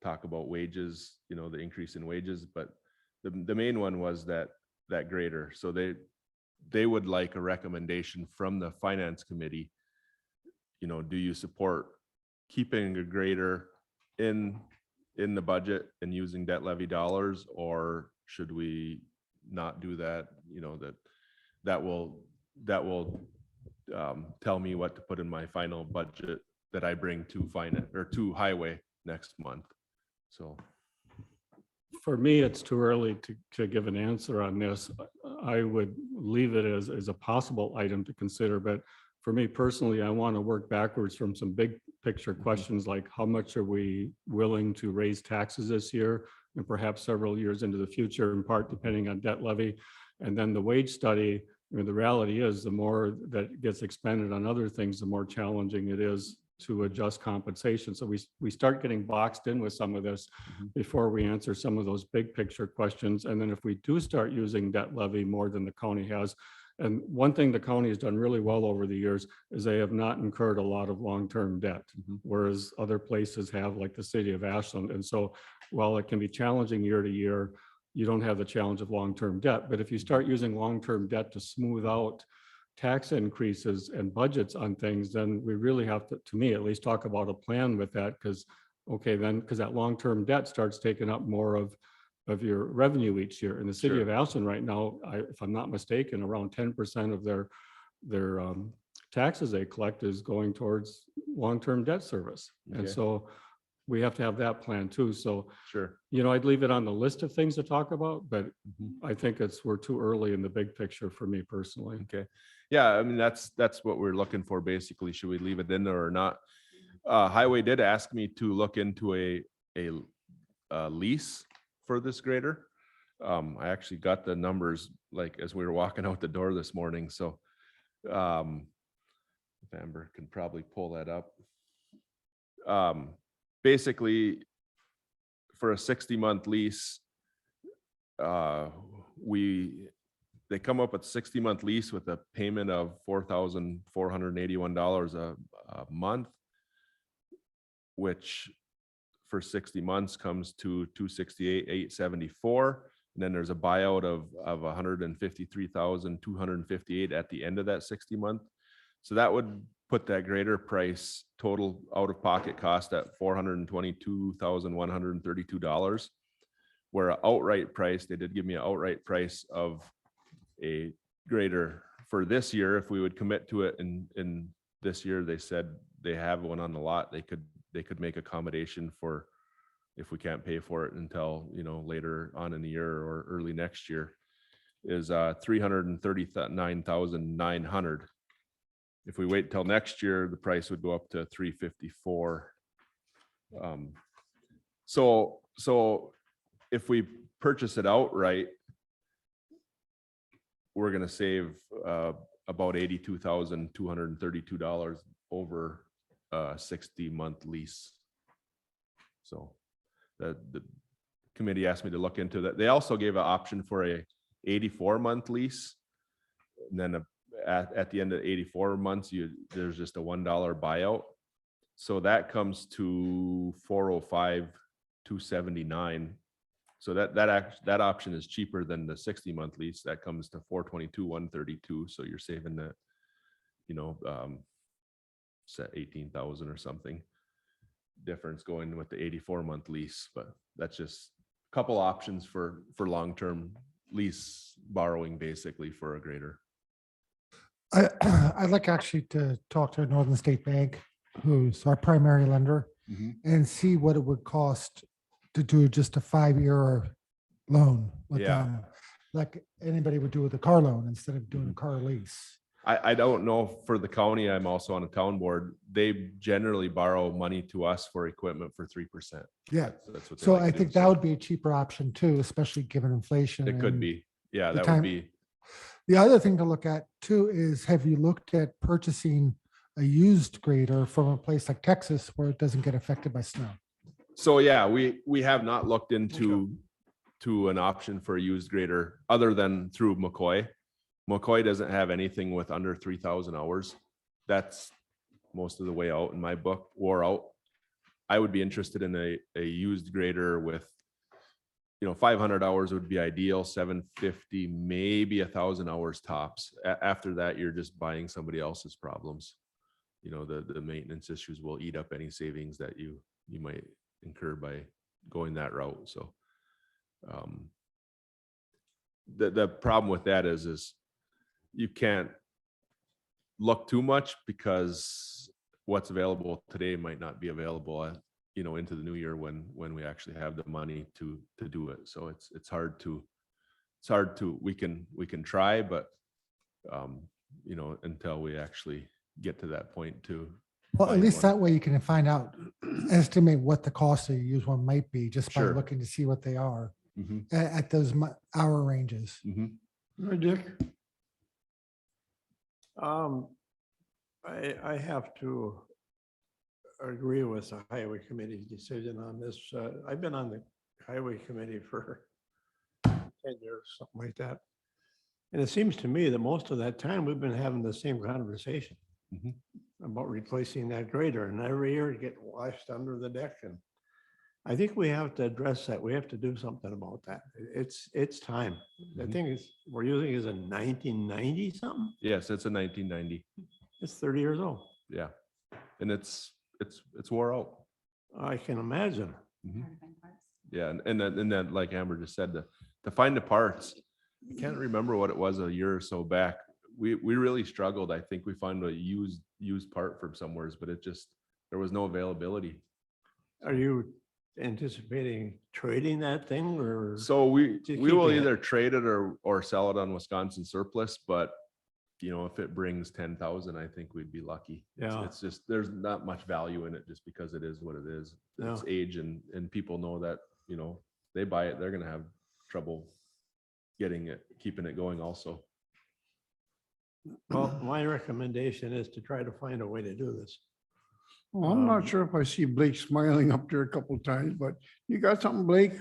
talk about wages, the increase in wages, but the main one was that grader. So they would like a recommendation from the Finance Committee. Do you support keeping a grader in the budget and using debt levy dollars, or should we not do that? That will tell me what to put in my final budget that I bring to finance or to Highway next month. So. For me, it's too early to give an answer on this. I would leave it as a possible item to consider, but for me personally, I want to work backwards from some big picture questions like how much are we willing to raise taxes this year and perhaps several years into the future, in part depending on debt levy. And then the wage study, the reality is the more that gets expended on other things, the more challenging it is to adjust compensation. So we start getting boxed in with some of this before we answer some of those big picture questions. And then if we do start using debt levy more than the county has, and one thing the county has done really well over the years is they have not incurred a lot of long-term debt, whereas other places have, like the city of Ashland. And so while it can be challenging year to year, you don't have the challenge of long-term debt. But if you start using long-term debt to smooth out tax increases and budgets on things, then we really have to me at least, talk about a plan with that, because that long-term debt starts taking up more of of your revenue each year. In the city Sure. of Alston right now, if I'm not mistaken, around 10% of their taxes they collect is going towards long-term debt service. And Okay. so we have to have that plan too. So, Sure. I'd leave it on the list of things to talk about, but Mhm. I think we're too early in the big picture for me personally. Okay. Yeah, I mean, that's what we're looking for, basically. Should we leave it in there or not? Highway did ask me to look into a lease for this grader. I actually got the numbers like as we were walking out the door this morning, so if Amber can probably pull that up. Basically, for a 60-month lease, they come up with 60-month lease with a payment of $4,481 a month, which for 60 months comes to $268,874. And then there's a buyout of $153,258 at the end of that 60-month. So that would put that grader price total out-of-pocket cost at $422,132. Where an outright price, they did give me an outright price of a grader for this year. If we would commit to it in this year, they said they have one on the lot. They could make accommodation for if we can't pay for it until, later on in the year or early next year, is $339,900. If we wait till next year, the price would go up to $354. So if we purchase it outright, we're gonna save about $82,232 over a 60-month lease. So the committee asked me to look into that. They also gave an option for a 84-month lease. And then at the end of 84 months, there's just a $1 buyout. So that comes to $405,279. So that option is cheaper than the 60-month lease. That comes to $422,132. So you're saving that, set 18,000 or something difference going with the 84-month lease. But that's just a couple options for long-term lease borrowing, basically, for a grader. I'd like actually to talk to Northern State Bank, who's our primary lender, and see what it would cost to do just a 5-year loan with Yeah. them, like anybody would do with a car loan instead of doing a car lease. I don't know for the county. I'm also on a town board. They generally borrow money to us for equipment for 3%. Yeah. That's what they So like I to do. think that would be a cheaper option too, especially given inflation. It could and be. Yeah, the that time- would be. The other thing to look at too is, have you looked at purchasing a used grader from a place like Texas where it doesn't get affected by snow? So yeah, we have not looked into an option for a used grader other than through McCoy. McCoy doesn't have anything with under 3,000 hours. That's most of the way out in my book, wore out. I would be interested in a used grader with, 500 hours would be ideal, 750, maybe 1,000 hours tops. After that, you're just buying somebody else's problems. The maintenance issues will eat up any savings that you might incur by going that route. So the problem with that is you can't look too much, because what's available today might not be available into the new year when we actually have the money to do it. So it's hard to we can try, but until we actually get to that point to Well, at find least one. that way you can find out, estimate what the cost of a used one might be just by Sure. looking to see what they are Mhm, at those hour ranges. mhm. Right, Dick? I have to agree with the highway committee's decision on this. I've been on the highway committee for 10 years, something like that. And it seems to me that most of that time we've been having the same conversation Mhm. about replacing that grader, and every year it get washed under the deck. And I think we have to address that. We have to do something about that. It's time. The Mhm. thing is, we're using is a 1990 something. Yes, it's a 1990. It's 30 years old. Yeah. And it's wore out. I can imagine. Mhm. Yeah, and then, like Amber just said, to find the parts, I can't remember what it was a year or so back. We really struggled. I think we found a used part from somewheres, but there was no availability. Are you anticipating trading that thing or? So we To will keeping it. either trade it or sell it on Wisconsin surplus, but you know, if it brings 10,000, I think we'd be lucky. Yeah. It's just, there's not much value in it just because it is what it is. It's Yeah. age and people know that, you know, they buy it, they're gonna have trouble keeping it going also. Well, my recommendation is to try to find a way to do this. Well, I'm not sure if I see Blake smiling up there a couple of times, but you got something, Blake?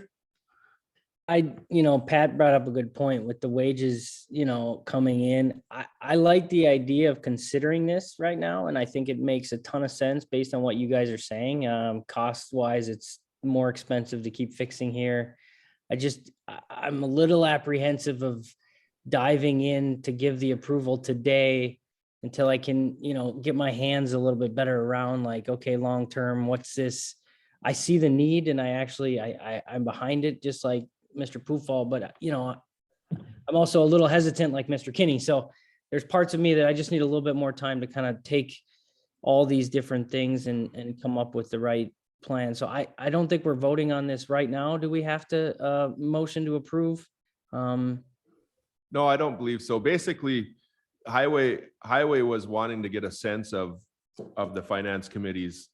Pat brought up a good point with the wages, coming in. I like the idea of considering this right now, and I think it makes a ton of sense based on what you guys are saying. Cost wise, it's more expensive to keep fixing here. I'm a little apprehensive of diving in to give the approval today until I can, get my hands a little bit better around like, okay, long term, what's this? I see the need and I'm behind it, just like Mr. Poofall, but I'm also a little hesitant like Mr. Kinney. So there's parts of me that I just need a little bit more time to kind of take all these different things and come up with the right plan. So I don't think we're voting on this right now. Do we have to motion to approve? No, I don't believe so. Basically, highway was wanting to get a sense of the finance committees,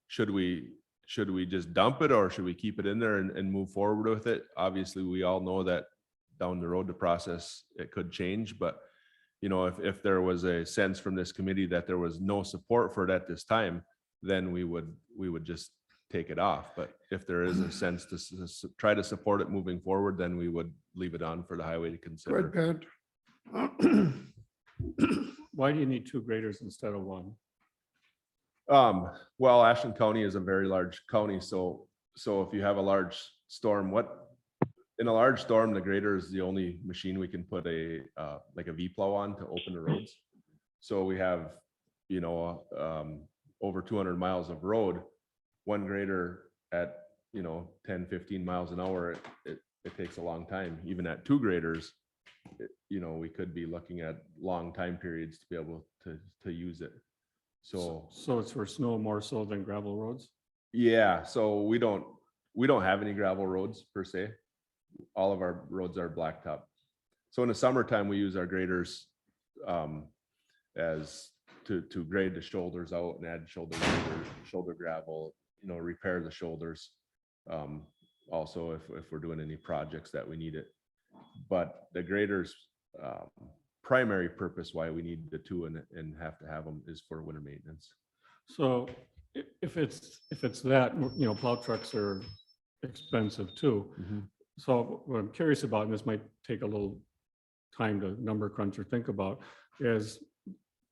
should we just dump it or should we keep it in there and move forward with it? Obviously, we all know that down the road, the process, it could change, but if there was a sense from this committee that there was no support for it at this time, then we would just take it off. But if there is a sense to try to support it moving forward, then we would leave it on for the highway to consider. Go ahead, Pat. Why do you need 2 graders instead of 1? Well, Ashland County is a very large county, so if you have a large storm, in a large storm, the grader is the only machine we can put like a V-plow on to open the roads. So we have, over 200 miles of road. One grader at 10, 15 miles an hour, it takes a long time. Even at 2 graders, we could be looking at long time periods to be able to use it. So it's for snow more so than gravel roads? yeah, so we don't have any gravel roads per se. All of our roads are blacktop. So in the summertime, we use our graders as to grade the shoulders out and add shoulder gravel, repair the shoulders. Also if we're doing any projects that we need it. But the graders primary purpose why we need the 2 and have to have them is for winter maintenance. So if it's that, plow trucks are expensive too. So what I'm curious about, and this might take a little time to number crunch or think about, is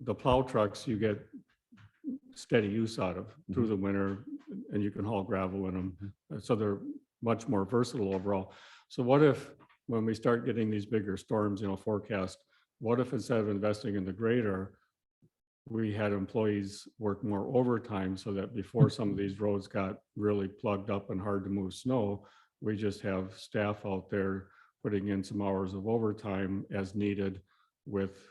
the plow trucks you get steady use out of through the winter, and you can haul gravel in them. So they're much more versatile overall. So what if, when we start getting these bigger storms, forecast, what if instead of investing in the grader, we had employees work more overtime so that before some of these roads got really plugged up and hard to move snow, we just have staff out there putting in some hours of overtime as needed with,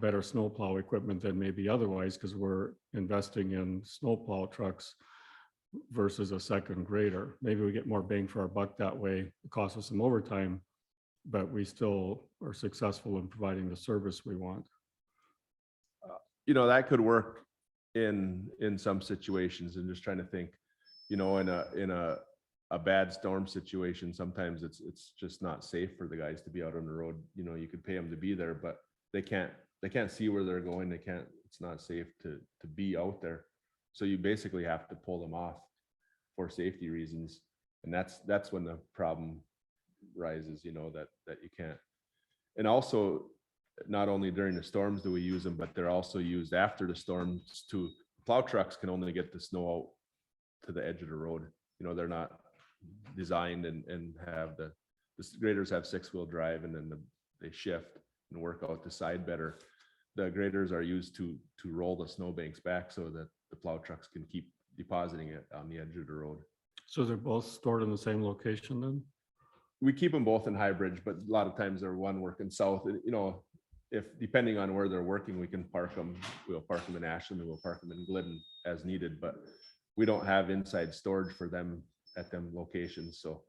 better snowplow equipment than maybe otherwise, because we're investing in snowplow trucks versus a second grader. Maybe we get more bang for our buck that way. It costs us some overtime, but we still are successful in providing the service we want. That could work in some situations. And just trying to think, in a bad storm situation, sometimes it's just not safe for the guys to be out on the road. You could pay them to be there, but they can't see where they're going. It's not safe to be out there. So you basically have to pull them off for safety reasons. And that's when the problem rises, that you can't. And also, not only during the storms do we use them, but they're also used after the storms too. Plow trucks can only get the snow out to the edge of the road. They're not designed and have the graders have 6-wheel drive, and then they shift and work out the side better. The graders are used to roll the snowbanks back so that the plow trucks can keep depositing it on the edge of the road. So they're both stored in the same location then? We keep them both in High Bridge, but a lot of times they're one working south, and, you know, if depending on where they're working, we can park them, we'll park them in Ashland, and we'll park them in Glidden as needed, but we don't have inside storage for them at them locations, so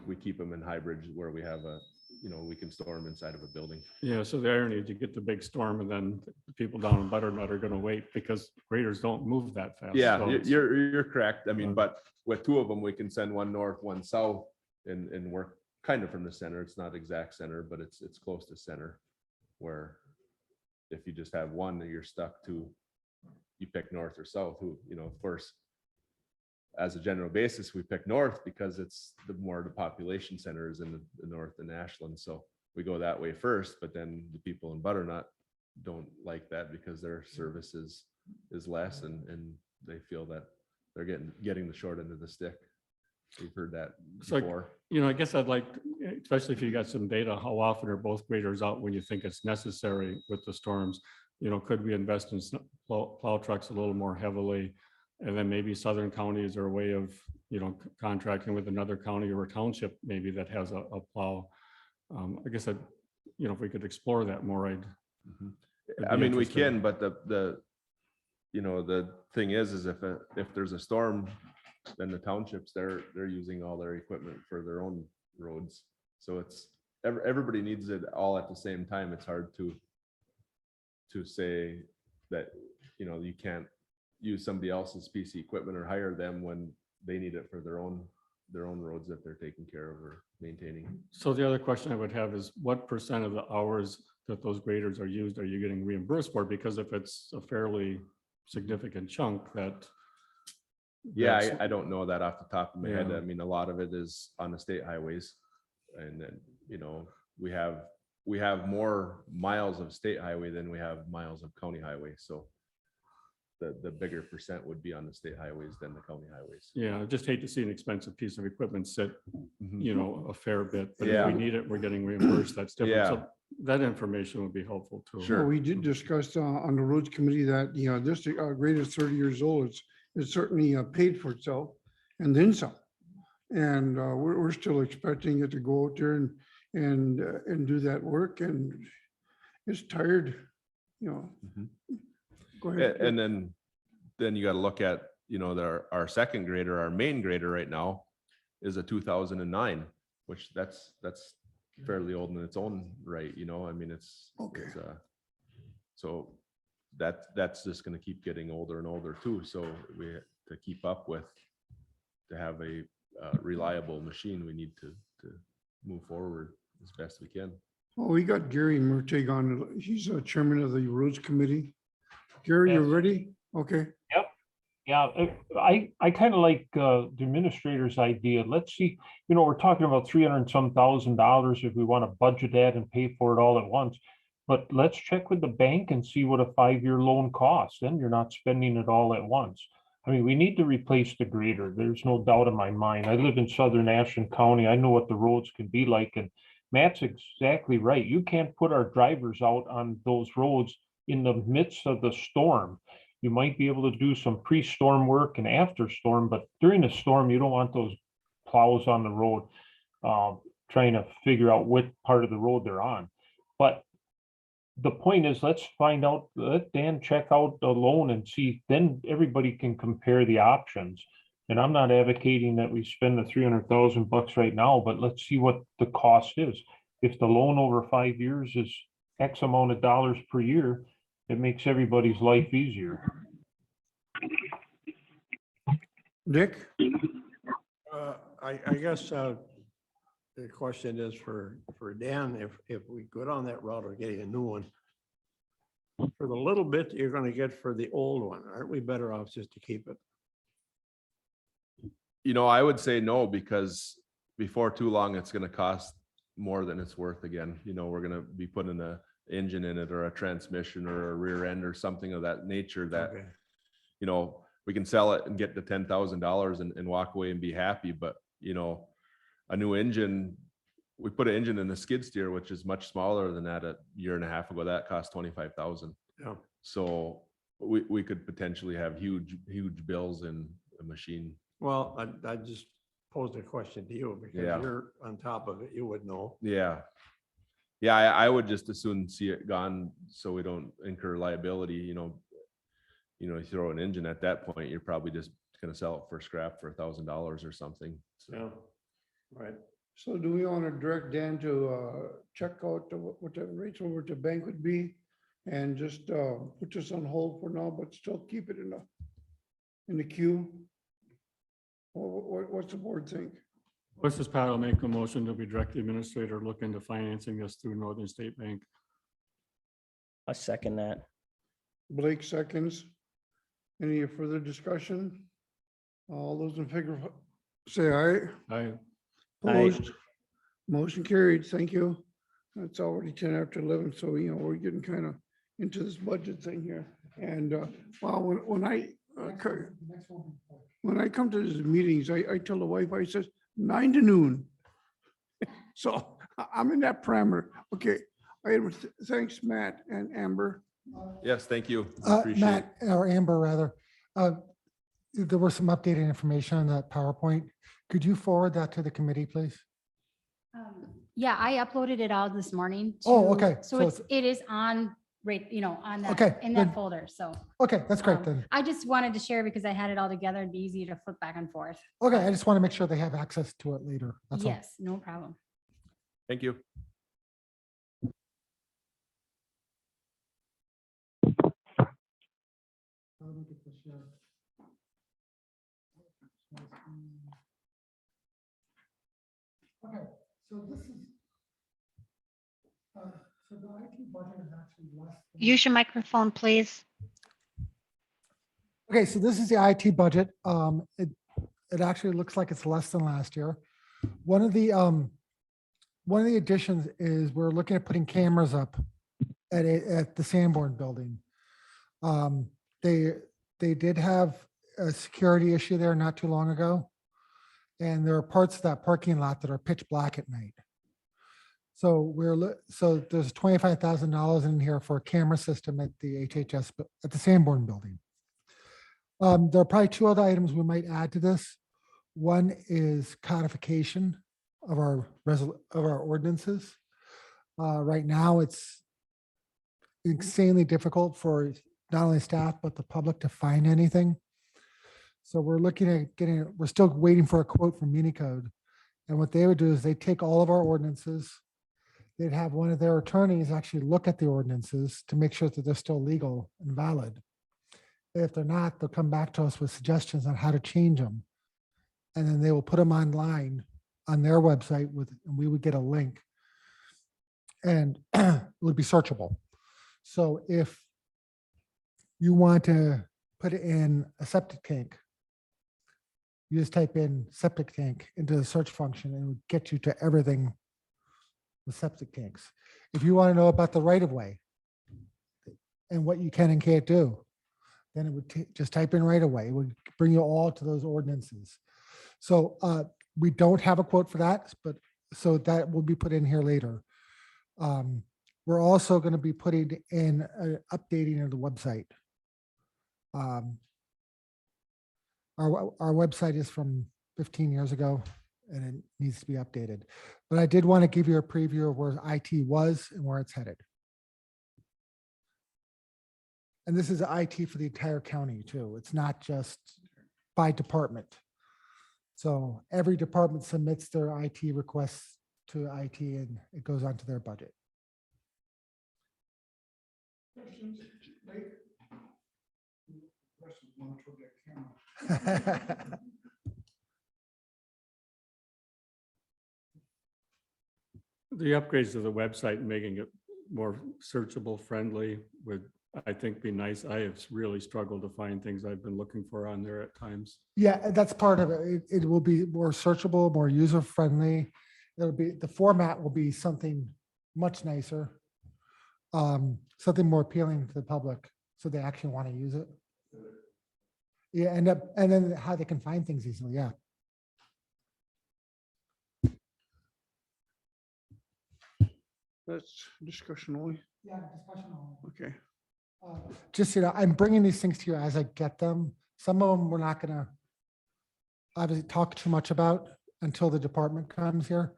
we keep them in High Bridge where we have a, you know, we can store them inside of a building. Yeah, so the irony is you get the big storm and then the people down in Butternut are gonna wait because graders don't move that fast. Yeah, So it's- you're correct. I mean, but with two of them, we can send one north, one south and work kind of from the center. It's not exact center, but it's close to center. Where if you just have one, you're stuck to, you pick north or south, who, you know, of course, as a general basis, we pick north because it's the more the population center is in the north in Ashland. So we go that way first, but then the people in Butternut don't like that because their service is less and they feel that they're getting the short end of the stick. We've heard that So, before. you know, I guess I'd like, especially if you got some data, how often are both graders out when you think it's necessary with the storms? You know, could we invest in plow trucks a little more heavily? And then maybe Southern County, is there a way of, you know, contracting with another county or a township maybe that has a plow? I guess that, you know, if we could explore that more, I'd I be mean, we interested. can, but the, you know, the thing is if there's a storm, then the townships, they're using all their equipment for their own roads. So it's, everybody needs it all at the same time. It's hard to say that, you know, you can't use somebody else's piece of equipment or hire them when they need it for their own roads that they're taking care of or maintaining. So the other question I would have is what % of the hours that those graders are used, are you getting reimbursed for? Because if it's a fairly significant chunk that. Yeah, that's- I don't know that off the top of my head. Yeah. I mean, a lot of it is on the state highways. And then, you know, we have more miles of state highway than we have miles of county highway. So the bigger percent would be on the state highways than the county highways. Yeah, I just hate to see an expensive piece of equipment sit, Mhm. you know, a fair bit, but if Yeah. we need it, we're getting reimbursed. That's different. Yeah. So that information would be helpful too. Sure. We did discuss on the roads committee that, you know, this grade is 30 years old. It's certainly paid for itself and then some. And we're still expecting it to go out there and do that work, and it's tired, you know. Mhm. Go ahead. And then you got to look at, you know, our second grader, our main grader right now is a 2009, which that's fairly old in its own right, you know, I mean, Okay. so that's just going to keep getting older and older too. So to keep up with, to have a reliable machine, we need to move forward as best we can. Oh, we got Gary Murtig on. He's a chairman of the roads committee. Gary, you Yes. ready? Okay. Yeah, I kind of like the administrator's idea. Let's see, you know, we're talking about 300 and some $1,000 if we want to budget that and pay for it all at once. But let's check with the bank and see what a 5-year loan costs. Then you're not spending it all at once. I mean, we need to replace the grader. There's no doubt in my mind. I live in southern Ashland County. I know what the roads can be like. And Matt's exactly right. You can't put our drivers out on those roads in the midst of the storm. You might be able to do some pre-storm work and after storm, but during the storm, you don't want those plows on the road trying to figure out what part of the road they're on. But the point is, let's find out, let Dan check out the loan and see, then everybody can compare the options. And I'm not advocating that we spend the 300,000 bucks right now, but let's see what the cost is. If the loan over 5 years is X amount of dollars per year, it makes everybody's life easier. Dick? I guess the question is for Dan, if we go down that route of getting a new one, for the little bit that you're gonna get for the old one, aren't we better off just to keep it? You know, I would say no, because before too long, it's going to cost more than it's worth again. You know, we're going to be putting a engine in it or a transmission or a rear end or something of that nature that, Okay. you know, we can sell it and get the $10,000 and walk away and be happy. But, you know, a new engine, we put an engine in the skid steer, which is much smaller than that a year and a half ago. That cost $25,000. Yeah. So we could potentially have huge bills in a machine Well, I just posed a question to you because Yeah. you're on top of it. You would know. Yeah. Yeah, I would just as soon see it gone so we don't incur liability, you throw an engine at that point, you're probably just gonna sell it for scrap for $1,000 or something. So, Yeah. Right. So do we want to direct Dan to check out what the rates over to bank would be? And just put this on hold for now, but still keep it in the queue? Or what's the board think? What's this, Pat? I'll make a motion to be direct the administrator look into financing this through Northern State Bank. I second that. Blake seconds. Any further discussion? All those in favor, say aye. I, Opposed? Motion carried. Thank you. It's already 10 after 11, so we're getting kind of into this budget thing here. And wow, when I come to these meetings, I tell the wife, I says 9 to noon. So I'm in that parameter. Okay. Thanks, Matt and Amber. yes, thank you. Appreciate it. Matt, or Amber rather, there was some updated information on that PowerPoint. Could you forward that to the committee, please? Yeah, I uploaded it all this morning. Oh, to- okay. So So it is on, right, on Okay, that, in then- that folder, so. Okay, that's great then. I just wanted to share because I had it all together. It'd be easy to flip back and forth. Okay, I just want to make sure they have access to it later. That's all. Yes, no problem. Thank you. Okay, so this is. So the IT budget is actually less. Use your microphone, please. Okay, so this is the IT budget. It actually looks like it's less than last year. One of the additions is we're looking at putting cameras up at the Sanborn building. They did have a security issue there not too long ago. And there are parts of that parking lot that are pitch black at night. So so there's $25,000 in here for a camera system at the HHS, at the Sanborn building. There are probably 2 other items we might add to this. One is codification of our ordinances. Right now, it's insanely difficult for not only staff, but the public to find anything. So we're looking at we're still waiting for a quote from Unicode. And what they would do is they take all of our ordinances. They'd have one of their attorneys actually look at the ordinances to make sure that they're still legal and valid. If they're not, they'll come back to us with suggestions on how to change them. And then they will put them online on their website and we would get a link and it would be searchable. So if you want to put it in a septic tank, you just type in septic tank into the search function and it would get you to everything with septic tanks. If you want to know about the right of way and what you can and can't do, then it would just type in right of way. It would bring you all to those ordinances. So we don't have a quote for that, but so that will be put in here later. We're also going to be putting in updating of the website. Our website is from 15 years ago and it needs to be updated. But I did want to give you a preview of where IT was and where it's headed. And this is IT for the entire county too. It's not just by department. So every department submits their IT requests to IT and it goes onto their budget. Questions? Blake? the upgrades to the website, and making it more searchable, friendly would, I think, be nice. I have really struggled to find things I've been looking for on there at times. Yeah, that's part of it. It will be more searchable, more user-friendly. The format will be something much nicer. Something more appealing to the public, so they actually want to use it. Yeah, and then how they can find things easily, yeah. That's discussion only. Yeah, discussion only. Okay. Just, I'm bringing these things to you as I get them. Some of them we're not gonna obviously talk too much about until the department comes here.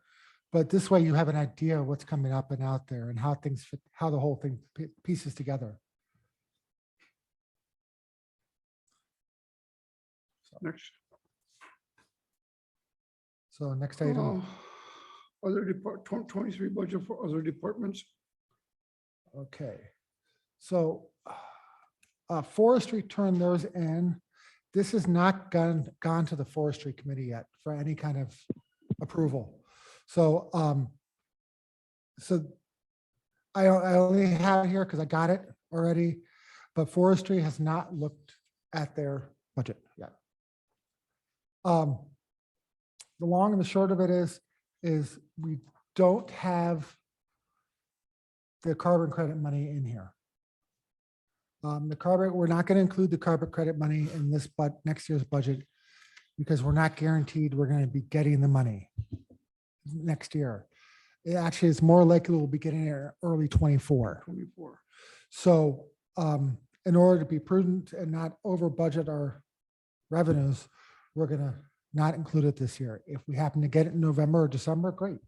But this way you have an idea of what's coming up and out there and how things fit, how the whole thing pieces together. Next. So next item, Other 23 budget for other departments. okay. So forestry turned theirs in. This has not gone to the forestry committee yet for any kind of approval. So, I only have it here because I got it already, but forestry has not looked at their budget yet. The long and the short of it is we don't have the carbon credit money in here. We're not going to include the carbon credit money in this, but next year's budget, because we're not guaranteed we're going to be getting the money next year. It actually is more likely we'll be getting it early 24. So in order to be prudent and not over budget our revenues, we're going to not include it this year. If we happen to get it in November or December, great.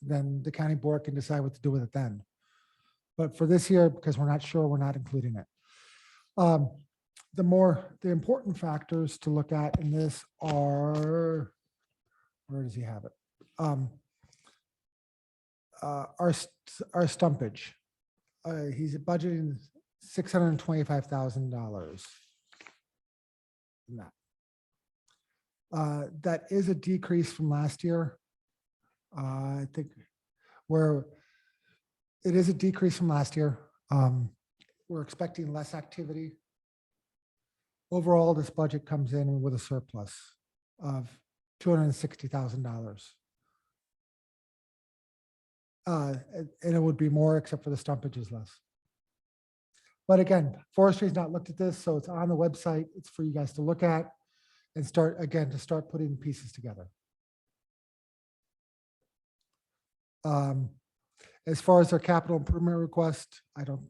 Then the county board can decide what to do with it then. But for this year, because we're not sure, we're not including it. The important factors to look at in this are, where does he have it? Our stumpage. He's budgeting $625,000. That is a decrease from last year. I think it is a decrease from last year. We're expecting less activity. Overall, this budget comes in with a surplus of $260,000. And it would be more except for the stumpage is less. But again, forestry's not looked at this, so it's on the website. It's for you guys to look at and start putting pieces together. As far as their capital improvement request,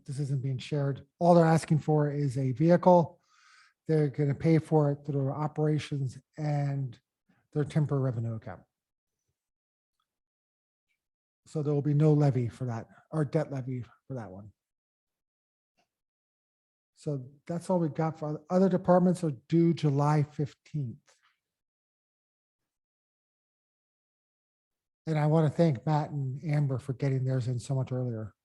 this isn't being shared. All they're asking for is a vehicle. They're going to pay for it through their operations and their temporary revenue account. So there will be no levy for that, or debt levy for that one. So that's all we got for other departments are due July 15th. And I want to thank Matt and Amber for getting theirs in so much earlier.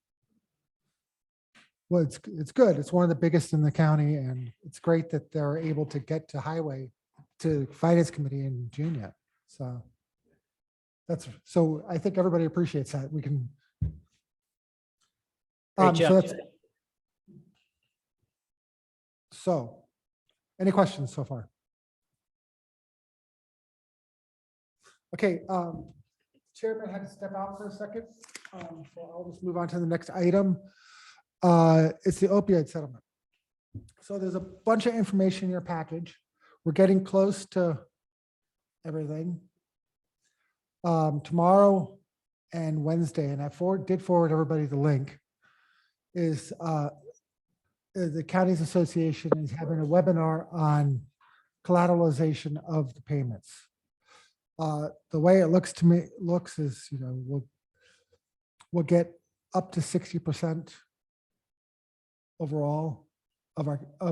Well, it's good. It's one of the biggest in the county, and it's great that they're able to get to highway to finance committee in June yet. So I think everybody appreciates that. We can. Great job. So any questions so far? Okay, Chairman had to step out for a second. So I'll just move on to the next item. It's the opioid settlement. So there's a bunch of information in your package. We're getting close to everything. Tomorrow and Wednesday, and I did forward everybody the link, is the Counties Association is having a webinar on collateralization of the payments. The way it looks to me is, we'll get up to 60% overall of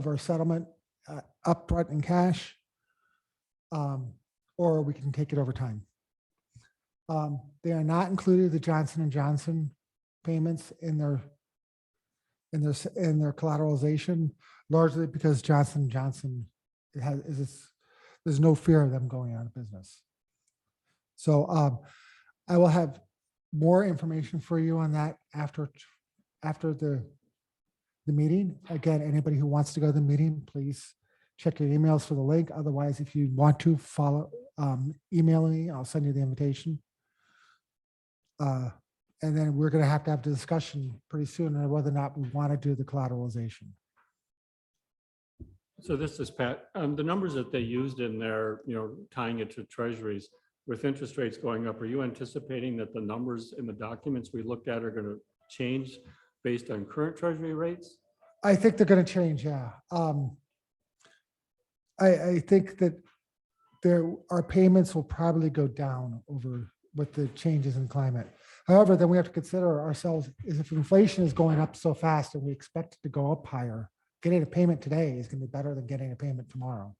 our settlement upfront in cash, or we can take it over time. They are not included the Johnson & Johnson payments in their collateralization, largely because Johnson & Johnson there's no fear of them going out of business. So I will have more information for you on that after the meeting. Again, anybody who wants to go to the meeting, please check your emails for the link. Otherwise, if you want to email me, I'll send you the invitation. And then we're going to have the discussion pretty soon on whether or not we want to do the collateralization. So this is Pat. The numbers that they used in there, tying it to treasuries with interest rates going up, are you anticipating that the numbers in the documents we looked at are going to change based on current treasury rates? I think they're going to change, yeah. I think that our payments will probably go down over with the changes in climate. However, then we have to consider ourselves is if inflation is going up so fast and we expect it to go up higher, getting a payment today is going to be better than getting a payment tomorrow.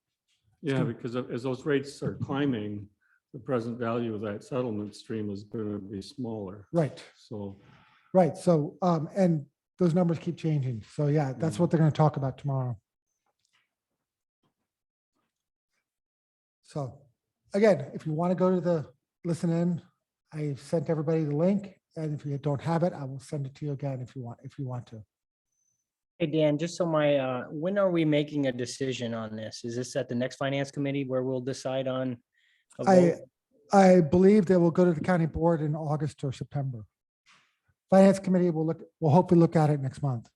Yeah, because as those rates are climbing, the present value of that settlement stream is going to be smaller. Right, So, right. So, and those numbers keep changing. So yeah, that's what they're going to talk about tomorrow. So again, if you want to go to the listen in, I sent everybody the link. And if you don't have it, I will send it to you again if you want to. Hey, Dan, just so when are we making a decision on this? Is this at the next finance committee where we'll decide on? a vote? I believe they will go to the county board in August or September. Finance committee will hopefully look at it next month.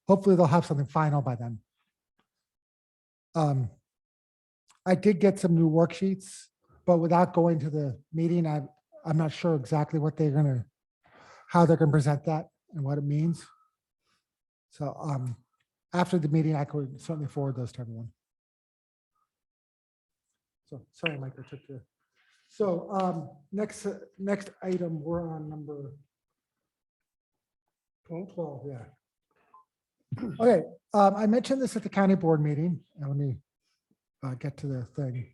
Hopefully they'll have something final by then. I did get some new worksheets, but without going to the meeting, I'm not sure exactly what how they're gonna present that and what it means. So after the meeting, I could certainly forward those to everyone. So sorry, Mike, I took your. So next item, we're on number 12, yeah. Okay, I mentioned this at the county board meeting. Now let me get to the thing.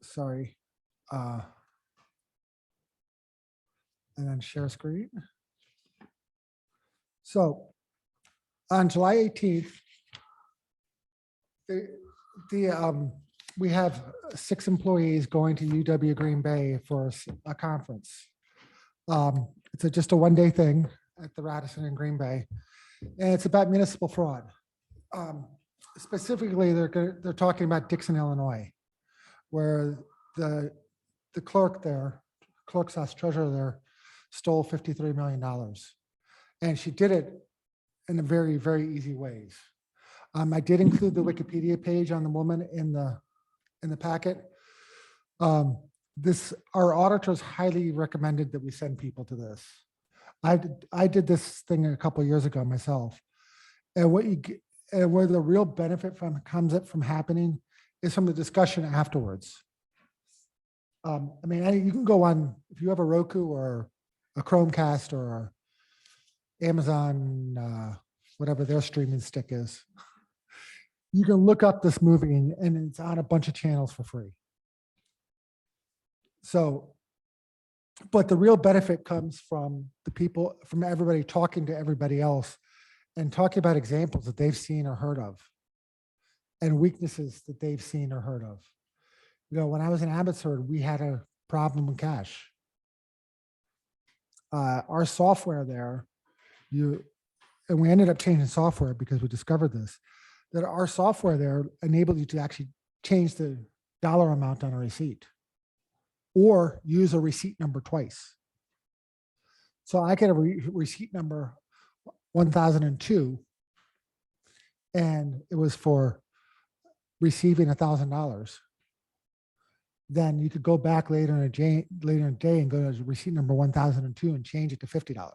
Sorry. And then share screen. So on July 18th, we have 6 employees going to UW Green Bay for a conference. It's just a one-day thing at the Radisson in Green Bay, and it's about municipal fraud. Specifically, they're talking about Dixon, Illinois, where the clerk there, treasurer there, stole $53 million, and she did it in a very, very easy ways. I did include the Wikipedia page on the woman in the packet. Our auditors highly recommended that we send people to this. I did this thing a couple of years ago myself, and where the real benefit comes from happening is from the discussion afterwards. I mean, you can go on if you have a Roku or a Chromecast or Amazon, whatever their streaming stick is. You can look up this movie and it's on a bunch of channels for free. So, but the real benefit comes from the people, from everybody talking to everybody else and talking about examples that they've seen or heard of and weaknesses that they've seen or heard of. You know, when I was in Abbotsford, we had a problem with cash. Our software there, and we ended up changing software because we discovered this, that our software there enabled you to actually change the dollar amount on a receipt or use a receipt number twice. So I get a receipt number 1002, and it was for receiving $1,000. Then you could go back later in the day and go to receipt number 1002 and change it to $50.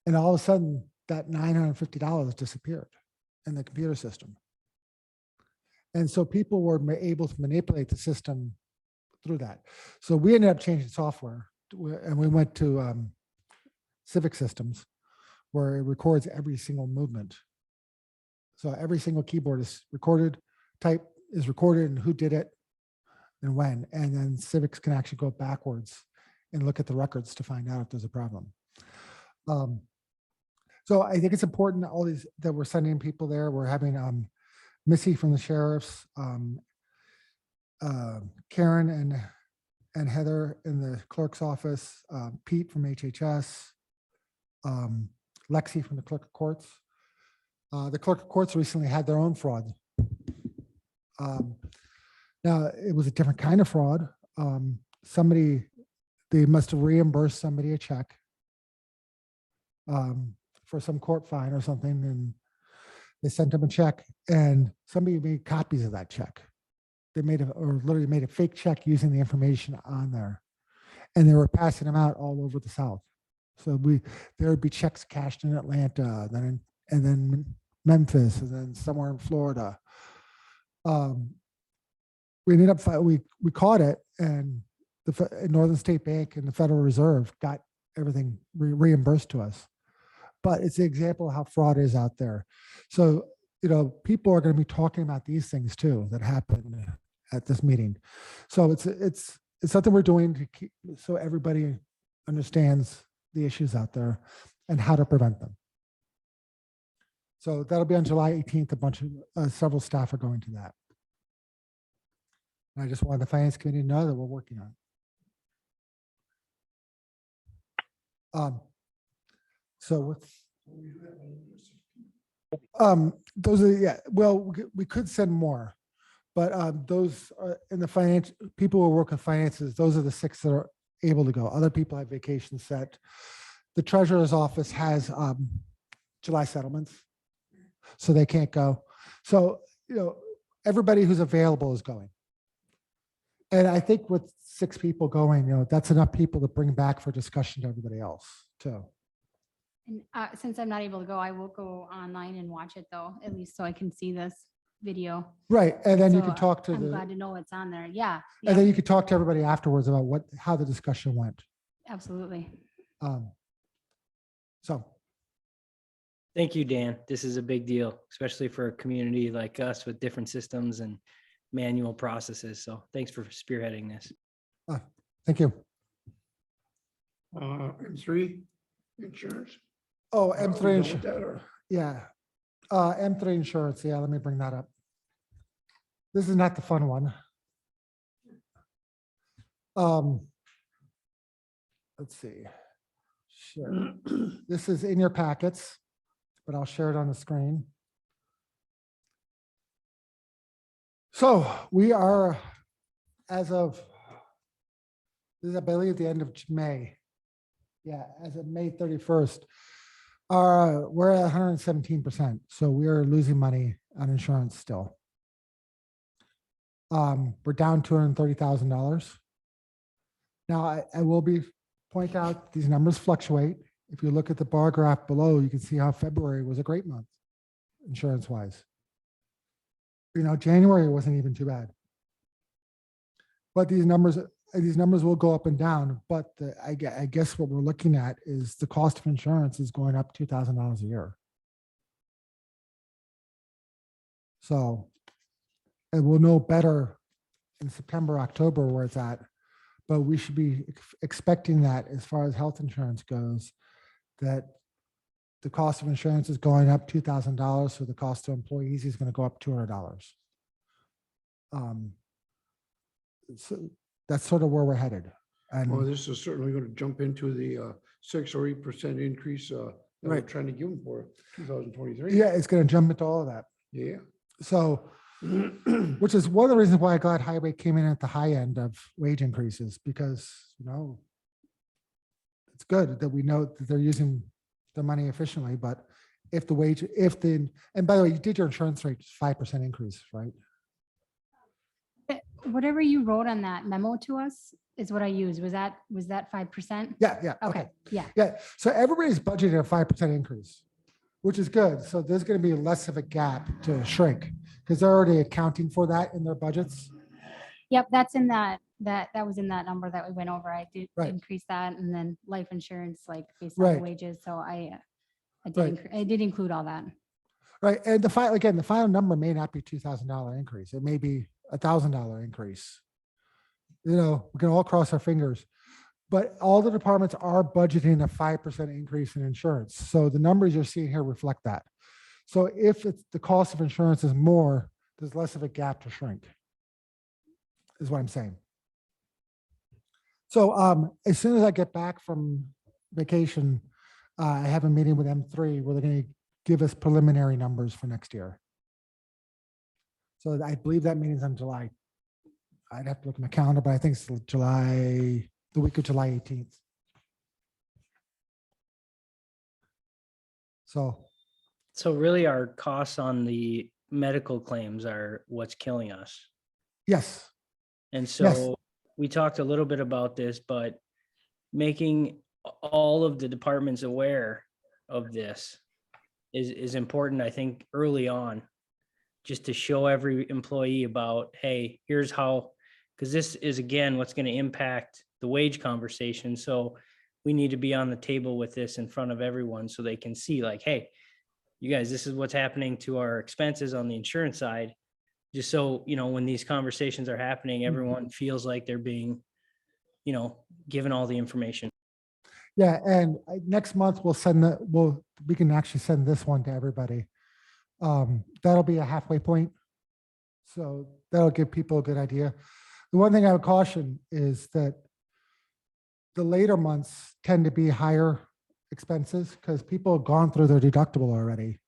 And all of a sudden that $950 disappeared in the computer system. And so people were able to manipulate the system through that. So we ended up changing software and we went to Civic Systems where it records every single movement. So every single keyboard is recorded, type is recorded and who did it and when, and then Civics can actually go backwards and look at the records to find out if there's a problem. So I think it's important all these that we're sending people there. We're having Missy from the sheriffs, Karen and Heather in the clerk's office, Pete from HHS, Lexi from the clerk of courts. The clerk of courts recently had their own fraud. Now it was a different kind of fraud. They must have reimbursed somebody a check for some court fine or something, and they sent them a check, and somebody made copies of that check. They literally made a fake check using the information on there, and they were passing them out all over the South. So there would be checks cashed in Atlanta, and then Memphis, and then somewhere in Florida. We ended up, we caught it, and the Northern State Bank and the Federal Reserve got everything reimbursed to us. But it's an example of how fraud is out there. So, people are going to be talking about these things too that happened at this meeting. So it's something we're doing to keep, so everybody understands the issues out there and how to prevent them. So that'll be on July 18th. A bunch of several staff are going to that. And I just wanted the Finance Committee to know that we're working on it. So what's, those are, well, we could send more, but those are in the finance, people who work with finances, those are the 6 that are able to go. Other people have vacations set. The treasurer's office has July settlements, so they can't go. So, everybody who's available is going. And I think with 6 people going, that's enough people to bring back for discussion to everybody else too. And since I'm not able to go, I will go online and watch it though, at least so I can see this video. Right, and then you So can talk to I'm the, glad to know it's on there. Yeah. and then you could talk to everybody afterwards about how the discussion went. Absolutely. So, Thank you, Dan. This is a big deal, especially for a community like us with different systems and manual processes. So thanks for spearheading this. thank you. M3 insurance. Oh, Are we M3 done with insurance. that, or- Yeah. M3 insurance. Yeah, let me bring that up. This is not the fun one. Let's see. Sure. This is in your packets, but I'll share it on the screen. So we are, as of, this is, I believe, the end of May. Yeah, as of May 31st. We're at 117%. So we are losing money on insurance still. We're down $230,000. Now, I will point out these numbers fluctuate. If you look at the bar graph below, you can see how February was a great month, insurance wise. January wasn't even too bad. But these numbers will go up and down. But I guess what we're looking at is the cost of insurance is going up $2,000 a year. So, and we'll know better in September, October where it's at. But we should be expecting that as far as health insurance goes, that the cost of insurance is going up $2,000. So the cost to employees is going to go up $200. So that's sort of where we're headed. Well, And this is certainly going to jump into the 6 or 8% increase that we're Right. trying to give them for 2023. yeah, it's going to jump into all of that. Yeah. So, which is one of the reasons why I glad highway came in at the high end of wage increases, because, it's good that we know that they're using the money efficiently, but and by the way, you did your insurance rate 5% increase, right? Whatever you wrote on that memo to us is what I used. Was that 5%? Yeah. Okay, yeah. Yeah. So everybody's budgeted a 5% increase, which is good. So there's going to be less of a gap to shrink because they're already accounting for that in their budgets. Yep, that's in that was in that number that we went over. I did Right. increase that, and then life insurance, like based on Right. the wages. So I did Right. I did include all that. Right. And the final number may not be $2,000 increase. It may be $1,000 increase. We can all cross our fingers, but all the departments are budgeting a 5% increase in insurance. So the numbers you're seeing here reflect that. So if the cost of insurance is more, there's less of a gap to shrink, is what I'm saying. So as soon as I get back from vacation, I have a meeting with M3 where they're going to give us preliminary numbers for next year. So I believe that meeting's on July. I'd have to look at my calendar, but I think it's the week of July 18th. So, really our costs on the medical claims are what's killing us. yes, And Yes. so we talked a little bit about this, but making all of the departments aware of this is important, I think, early on. Just to show every employee about, hey, here's how, because this is again, what's going to impact the wage conversation. So we need to be on the table with this in front of everyone so they can see like, hey, you guys, this is what's happening to our expenses on the insurance side. Just so, you know, when these conversations are happening, everyone feels like they're being, you know, given all the information. Yeah, and next month we can actually send this one to everybody. That'll be a halfway point. So that'll give people a good idea. The one thing I would caution is that the later months tend to be higher expenses because people have gone through their deductible already.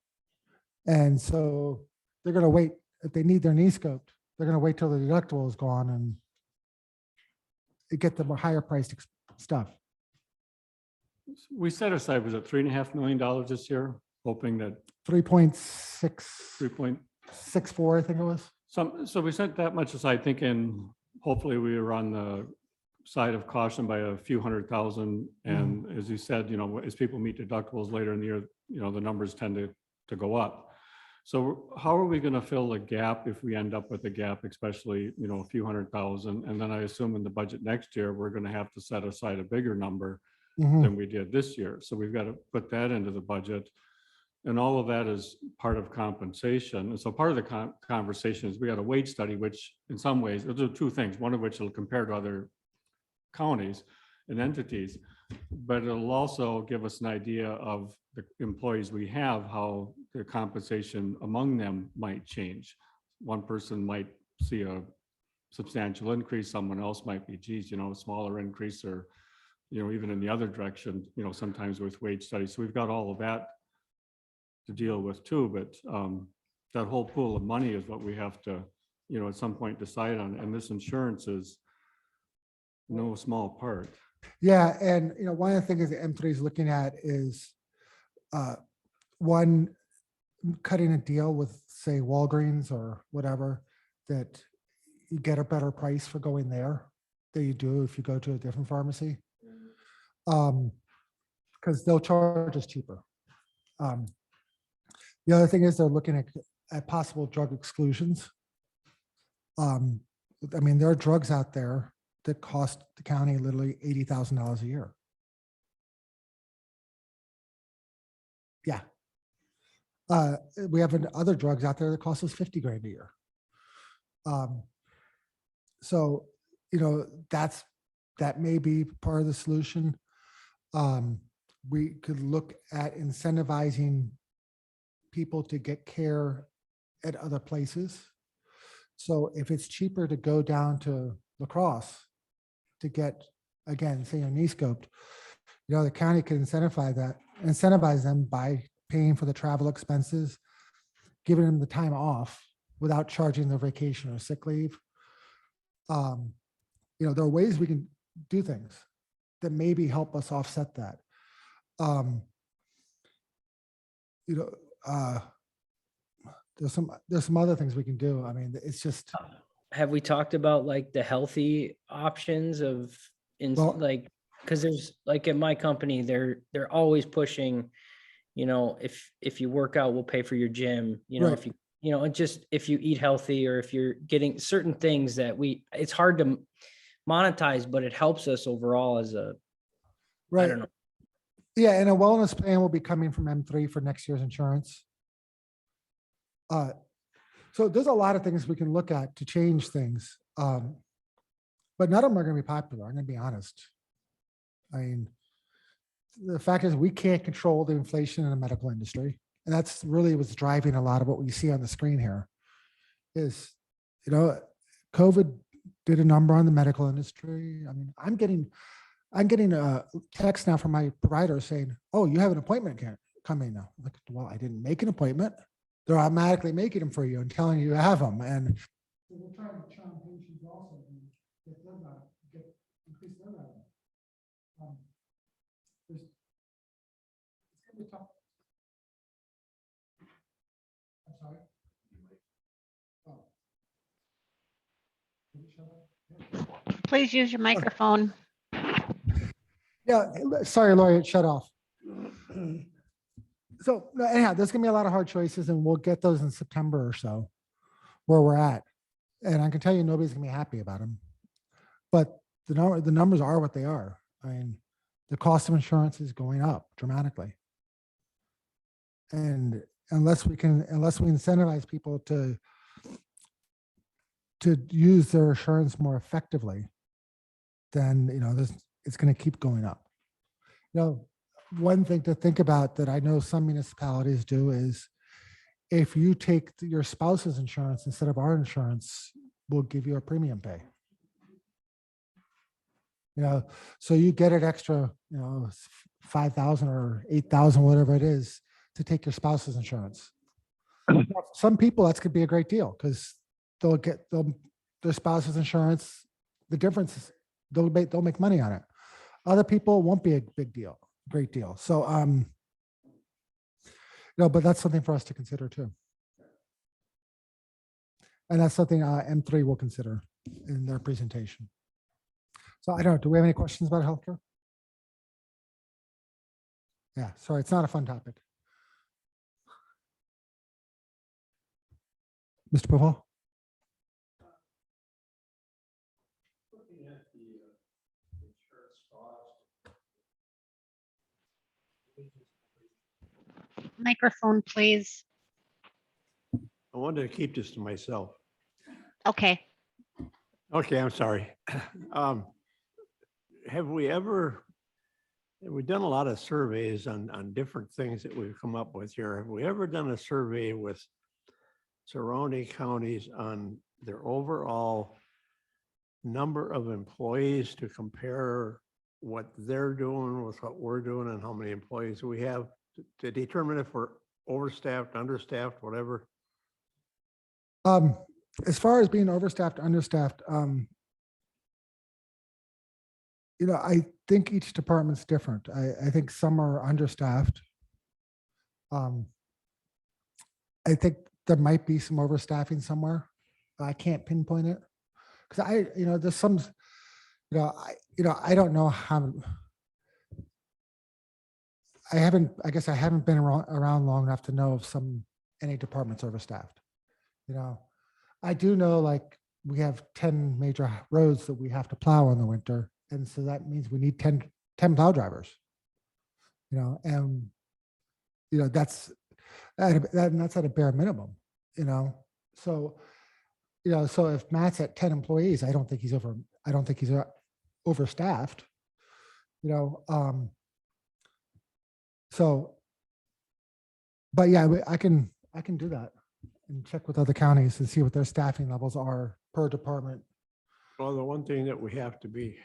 And so they're going to wait. If they need their knee scoped, they're going to wait till the deductible is gone and get the more higher priced stuff. We set aside, was it $3.5 million this year, hoping that 3.6, 3 6.4, I think it was. So we set that much aside thinking hopefully we were on the side of caution by a few $100,000. And as you said, you know, as people meet deductibles later in the year, you know, the numbers tend to go up. So how are we going to fill the gap if we end up with a gap, especially, you know, a few $100,000? And then I assume in the budget next year, we're going to have to set aside a bigger number than we did this year. So we've got to put that into the budget. And all of that is part of compensation. And so part of the conversation is we got a wage study, which in some ways, those are two things, one of which will compare to other counties and entities, but it'll also give us an idea of the employees we have, how the compensation among them might change. One person might see a substantial increase, someone else might be, geez, you know, a smaller increase, or, you know, even in the other direction, you know, sometimes with wage studies. So we've got all of that to deal with too, but that whole pool of money is what we have to, you know, at some point decide on. And this insurance is no small part. Yeah, and you know, one of the things that M3 is looking at is one, cutting a deal with, say, Walgreens or whatever, that you get a better price for going there than you do if you go to a different pharmacy. Because they'll charge us cheaper. The other thing is they're looking at possible drug exclusions. I mean, there are drugs out there that cost the county literally $80,000 a year. Yeah. We have other drugs out there that cost us 50 grand a year. So, you know, that may be part of the solution. We could look at incentivizing people to get care at other places. So if it's cheaper to go down to La Crosse to get, again, say, your knee scoped, you know, the county can incentivize them by paying for the travel expenses, giving them the time off without charging their vacation or sick leave. You know, there are ways we can do things that maybe help us offset that. You know, there's some other things we can do. I mean, it's just. Have we talked about like the healthy options of like, because there's like at my company, they're always pushing, you know, if you work out, we'll pay for your gym, you know, if you know, just if you eat healthy, or if you're getting certain things that it's hard to monetize, but it helps us overall as a, I don't know. Yeah, and a wellness plan will be coming from M3 for next year's insurance. So there's a lot of things we can look at to change things, but none of them are going to be popular. I'm going to be honest. I mean, the fact is we can't control the inflation in the medical industry, and that's really what's driving a lot of what we see on the screen here. Is, you know, COVID did a number on the medical industry. I mean, I'm getting a text now from my provider saying, "Oh, you have an appointment coming now." I'm like, well, I didn't make an appointment. They're automatically making them for you and telling you have them. And so we're trying to charm patients also and get increase their revenue. It's going to be tough. I'm sorry. Oh. Did it shut off? Please use your microphone. Yeah, sorry, Lori, it shut off. So no, anyhow, there's gonna be a lot of hard choices and we'll get those in September or so where we're at. And I can tell you, nobody's gonna be happy about them. But the numbers are what they are. I mean, the cost of insurance is going up dramatically. And unless we incentivize people to use their insurance more effectively, then, it's going to keep going up. One thing to think about that I know some municipalities do is if you take your spouse's insurance instead of our insurance, we'll give you a premium pay. So you get an extra, 5,000 or 8,000, whatever it is, to take your spouse's insurance. Some people, that's could be a great deal because they'll get their spouse's insurance. The difference is they'll make money on it. Other people, it won't be a great deal. So, but that's something for us to consider too. And that's something M3 will consider in their presentation. So I don't know, do we have any questions about healthcare? Yeah, sorry, it's not a fun topic. Mr. Pavol? Microphone, please. I wanted to keep this to myself. Okay. Okay, I'm sorry. Have we done a lot of surveys on different things that we've come up with here? Have we ever done a survey with surrounding counties on their overall number of employees to compare what they're doing with what we're doing and how many employees we have to determine if we're overstaffed, understaffed, whatever? As far as being overstaffed, understaffed, I think each department's different. I think some are understaffed. I think there might be some overstaffing somewhere. I can't pinpoint it because there's some, I don't know how. I guess I haven't been around long enough to know if any department's overstaffed. I do know like we have 10 major roads that we have to plow in the winter. And so that means we need 10 plow drivers, and, that's at a bare minimum, so, so if Matt's at 10 employees, I don't think he's overstaffed, so, but yeah, I can do that and check with other counties and see what their staffing levels are per department. Well, the one thing that we have to be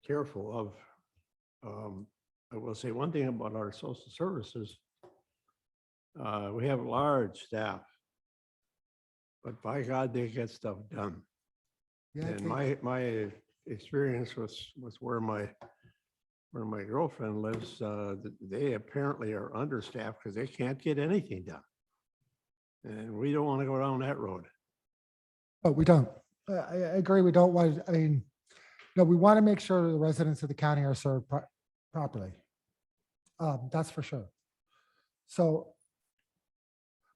careful of, I will say one thing about our social services. We have large staff, but by God, they get stuff done. Yeah, And my experience was where my girlfriend lives, they apparently are understaffed because they can't get anything done. And we don't want to go down that road. Oh, we don't. I agree. We don't want, we want to make sure the residents of the county are served properly. That's for sure. So,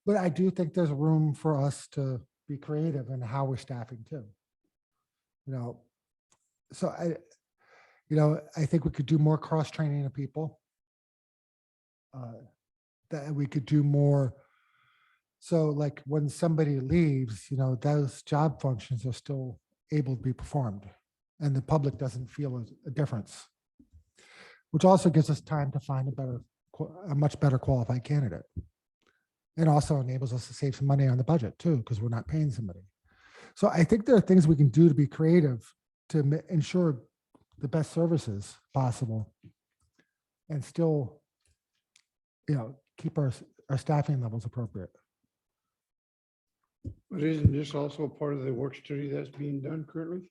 but I do think there's room for us to be creative in how we're staffing too. So I think we could do more cross-training of people. That we could do more. So like when somebody leaves, those job functions are still able to be performed and the public doesn't feel a difference, which also gives us time to find a much better qualified candidate. And also enables us to save some money on the budget too, because we're not paying somebody. So I think there are things we can do to be creative to ensure the best services possible and still, keep our staffing levels appropriate. But isn't this also part of the work study that's being done currently?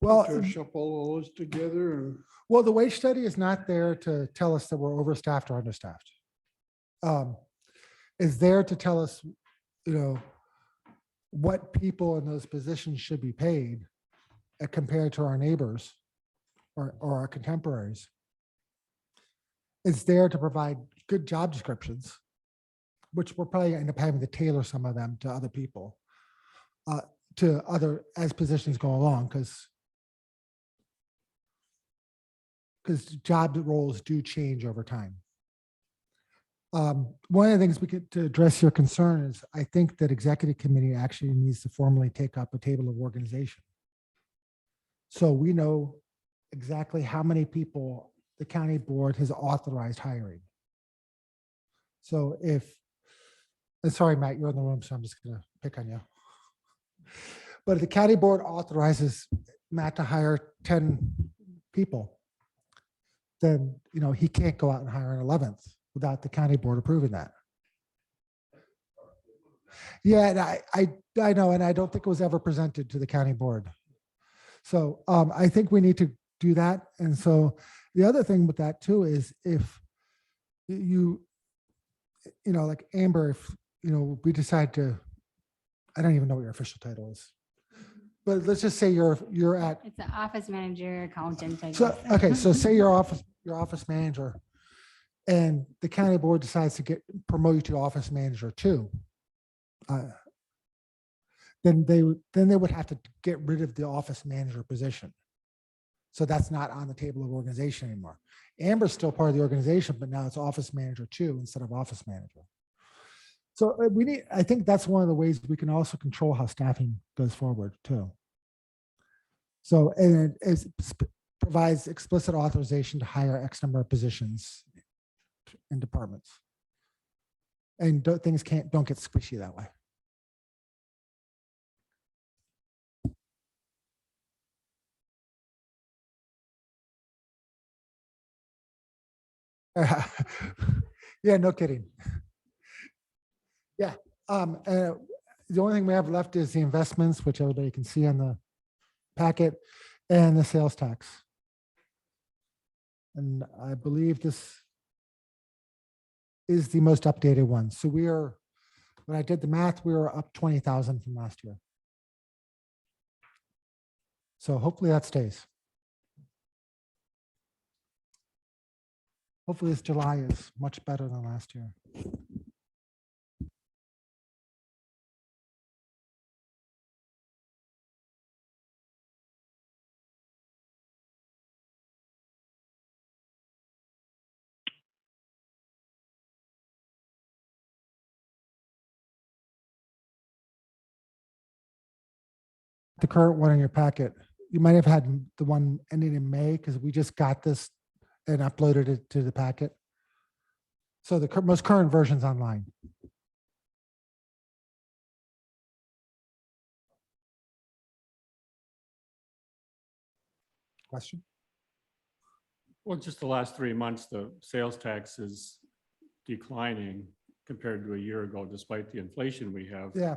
Well, To shuffle all those together and. well, the wage study is not there to tell us that we're overstaffed or understaffed. It's there to tell us, what people in those positions should be paid compared to our neighbors or our contemporaries. It's there to provide good job descriptions, which we're probably end up having to tailor some of them to other people, to other, as positions go along, because job roles do change over time. One of the things we could, to address your concern is, I think that executive committee actually needs to formally take up a table of organization. So we know exactly how many people the county board has authorized hiring. So if, and sorry, Matt, you're in the room, so I'm just gonna pick on you. But if the county board authorizes Matt to hire 10 people, then, you know, he can't go out and hire an 11th without the county board approving that. Yeah, and I know, and I don't think it was ever presented to the county board. So I think we need to do that. And so the other thing with that too is, if you know, like Amber, if, you know, we decide to, I don't even know what your official title is, but let's just say you're at, It's an office manager, accountant. I so, guess. okay, so say your office manager, and the county board decides to promote you to office manager too. Then they would have to get rid of the office manager position. So that's not on the table of organization anymore. Amber's still part of the organization, but now it's office manager too, instead of office manager. So I think that's one of the ways we can also control how staffing goes forward too. So, and it provides explicit authorization to hire X number of positions in departments. And things don't get squishy that way. Yeah, no kidding. Yeah. The only thing we have left is the investments, which everybody can see on the packet, and the sales tax. And I believe this is the most updated one. So when I did the math, we were up 20,000 from last year. So hopefully that stays. Hopefully this July is much better than last year. The current one in your packet, you might have had the one ending in May, because we just got this and uploaded it to the packet. So the most current version's online. Question? Well, just the last 3 months, the sales tax is declining compared to a year ago, despite the inflation we have. Yeah.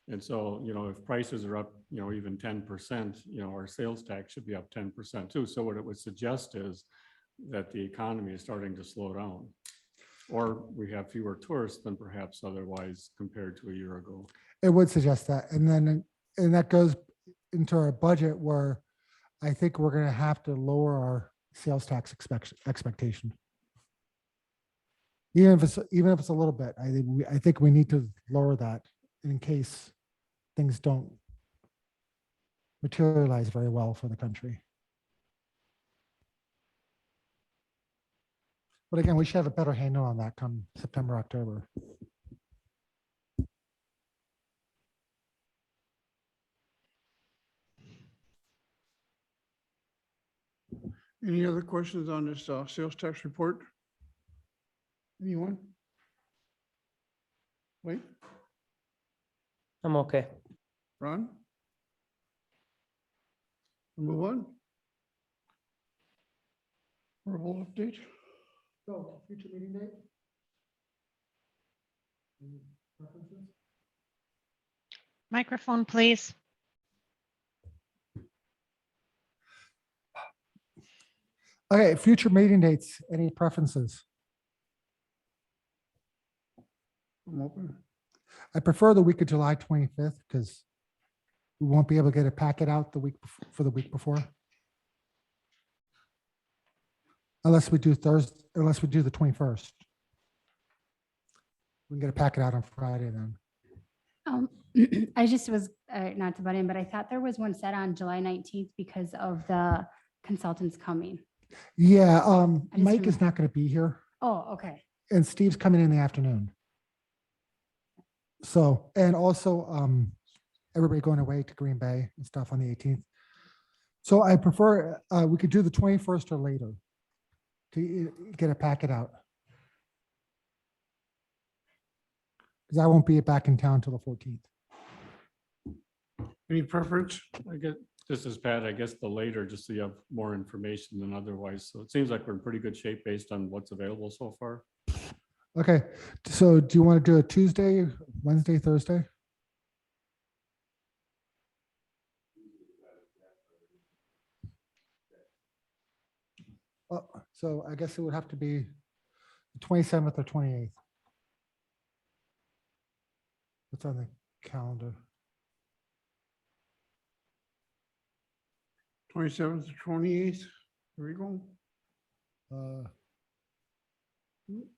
And so, you know, if prices are up, you know, even 10%, you know, our sales tax should be up 10% too. So what it would suggest is that the economy is starting to slow down, or we have fewer tourists than perhaps otherwise compared to a year ago. It would suggest that. And that goes into our budget, where I think we're going to have to lower our sales tax expectation. Even if it's a little bit, I think we need to lower that in case things don't materialize very well for the country. But again, we should have a better handle on that come September, October. Any other questions on this sales tax report? Anyone? Wait, I'm okay. Ron? Move on. Verbal update. So, future meeting date? Any preferences? Microphone, please. Okay, future meeting dates, any preferences? I'm open. I prefer the week of July 25th, because we won't be able to get a packet out the week for the week before. Unless we do the 21st. We can get a packet out on Friday then. I just was, not to butt in, but I thought there was one set on July 19th because of the consultants coming. Yeah, I just Mike is remem- not going to be here Oh, okay. and Steve's coming in the afternoon. So, and also, everybody going away to Green Bay and stuff on the 18th. So I prefer, we could do the 21st or later to get a packet out. Because I won't be back in town till the 14th. Any preference? I guess, this is Pat, I guess the later, just so you have more information than otherwise. So it seems like we're in pretty good shape based on what's available so far. Okay, so do you want to do a Tuesday, Wednesday, Thursday? So I guess it would have to be the 27th or 28th. What's on the calendar? 27th to 28th. Here we go.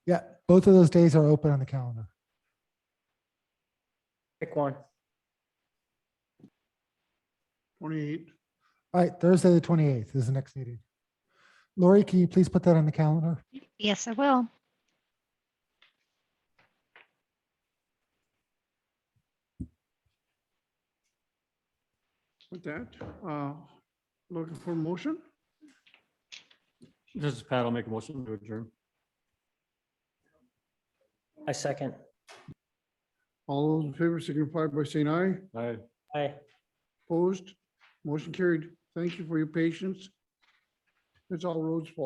Yeah, both of those days are open on the calendar. Pick one. 28. All right, Thursday, the 28th is the next meeting. Lori, can you please put that on the calendar? Yes, I will. With that, looking for a motion? This is Pat, I'll make a motion to adjourn. I second. All those in favor signify by saying aye. Aye. Aye. Opposed? Motion carried. Thank you for your patience. It's all roads fault.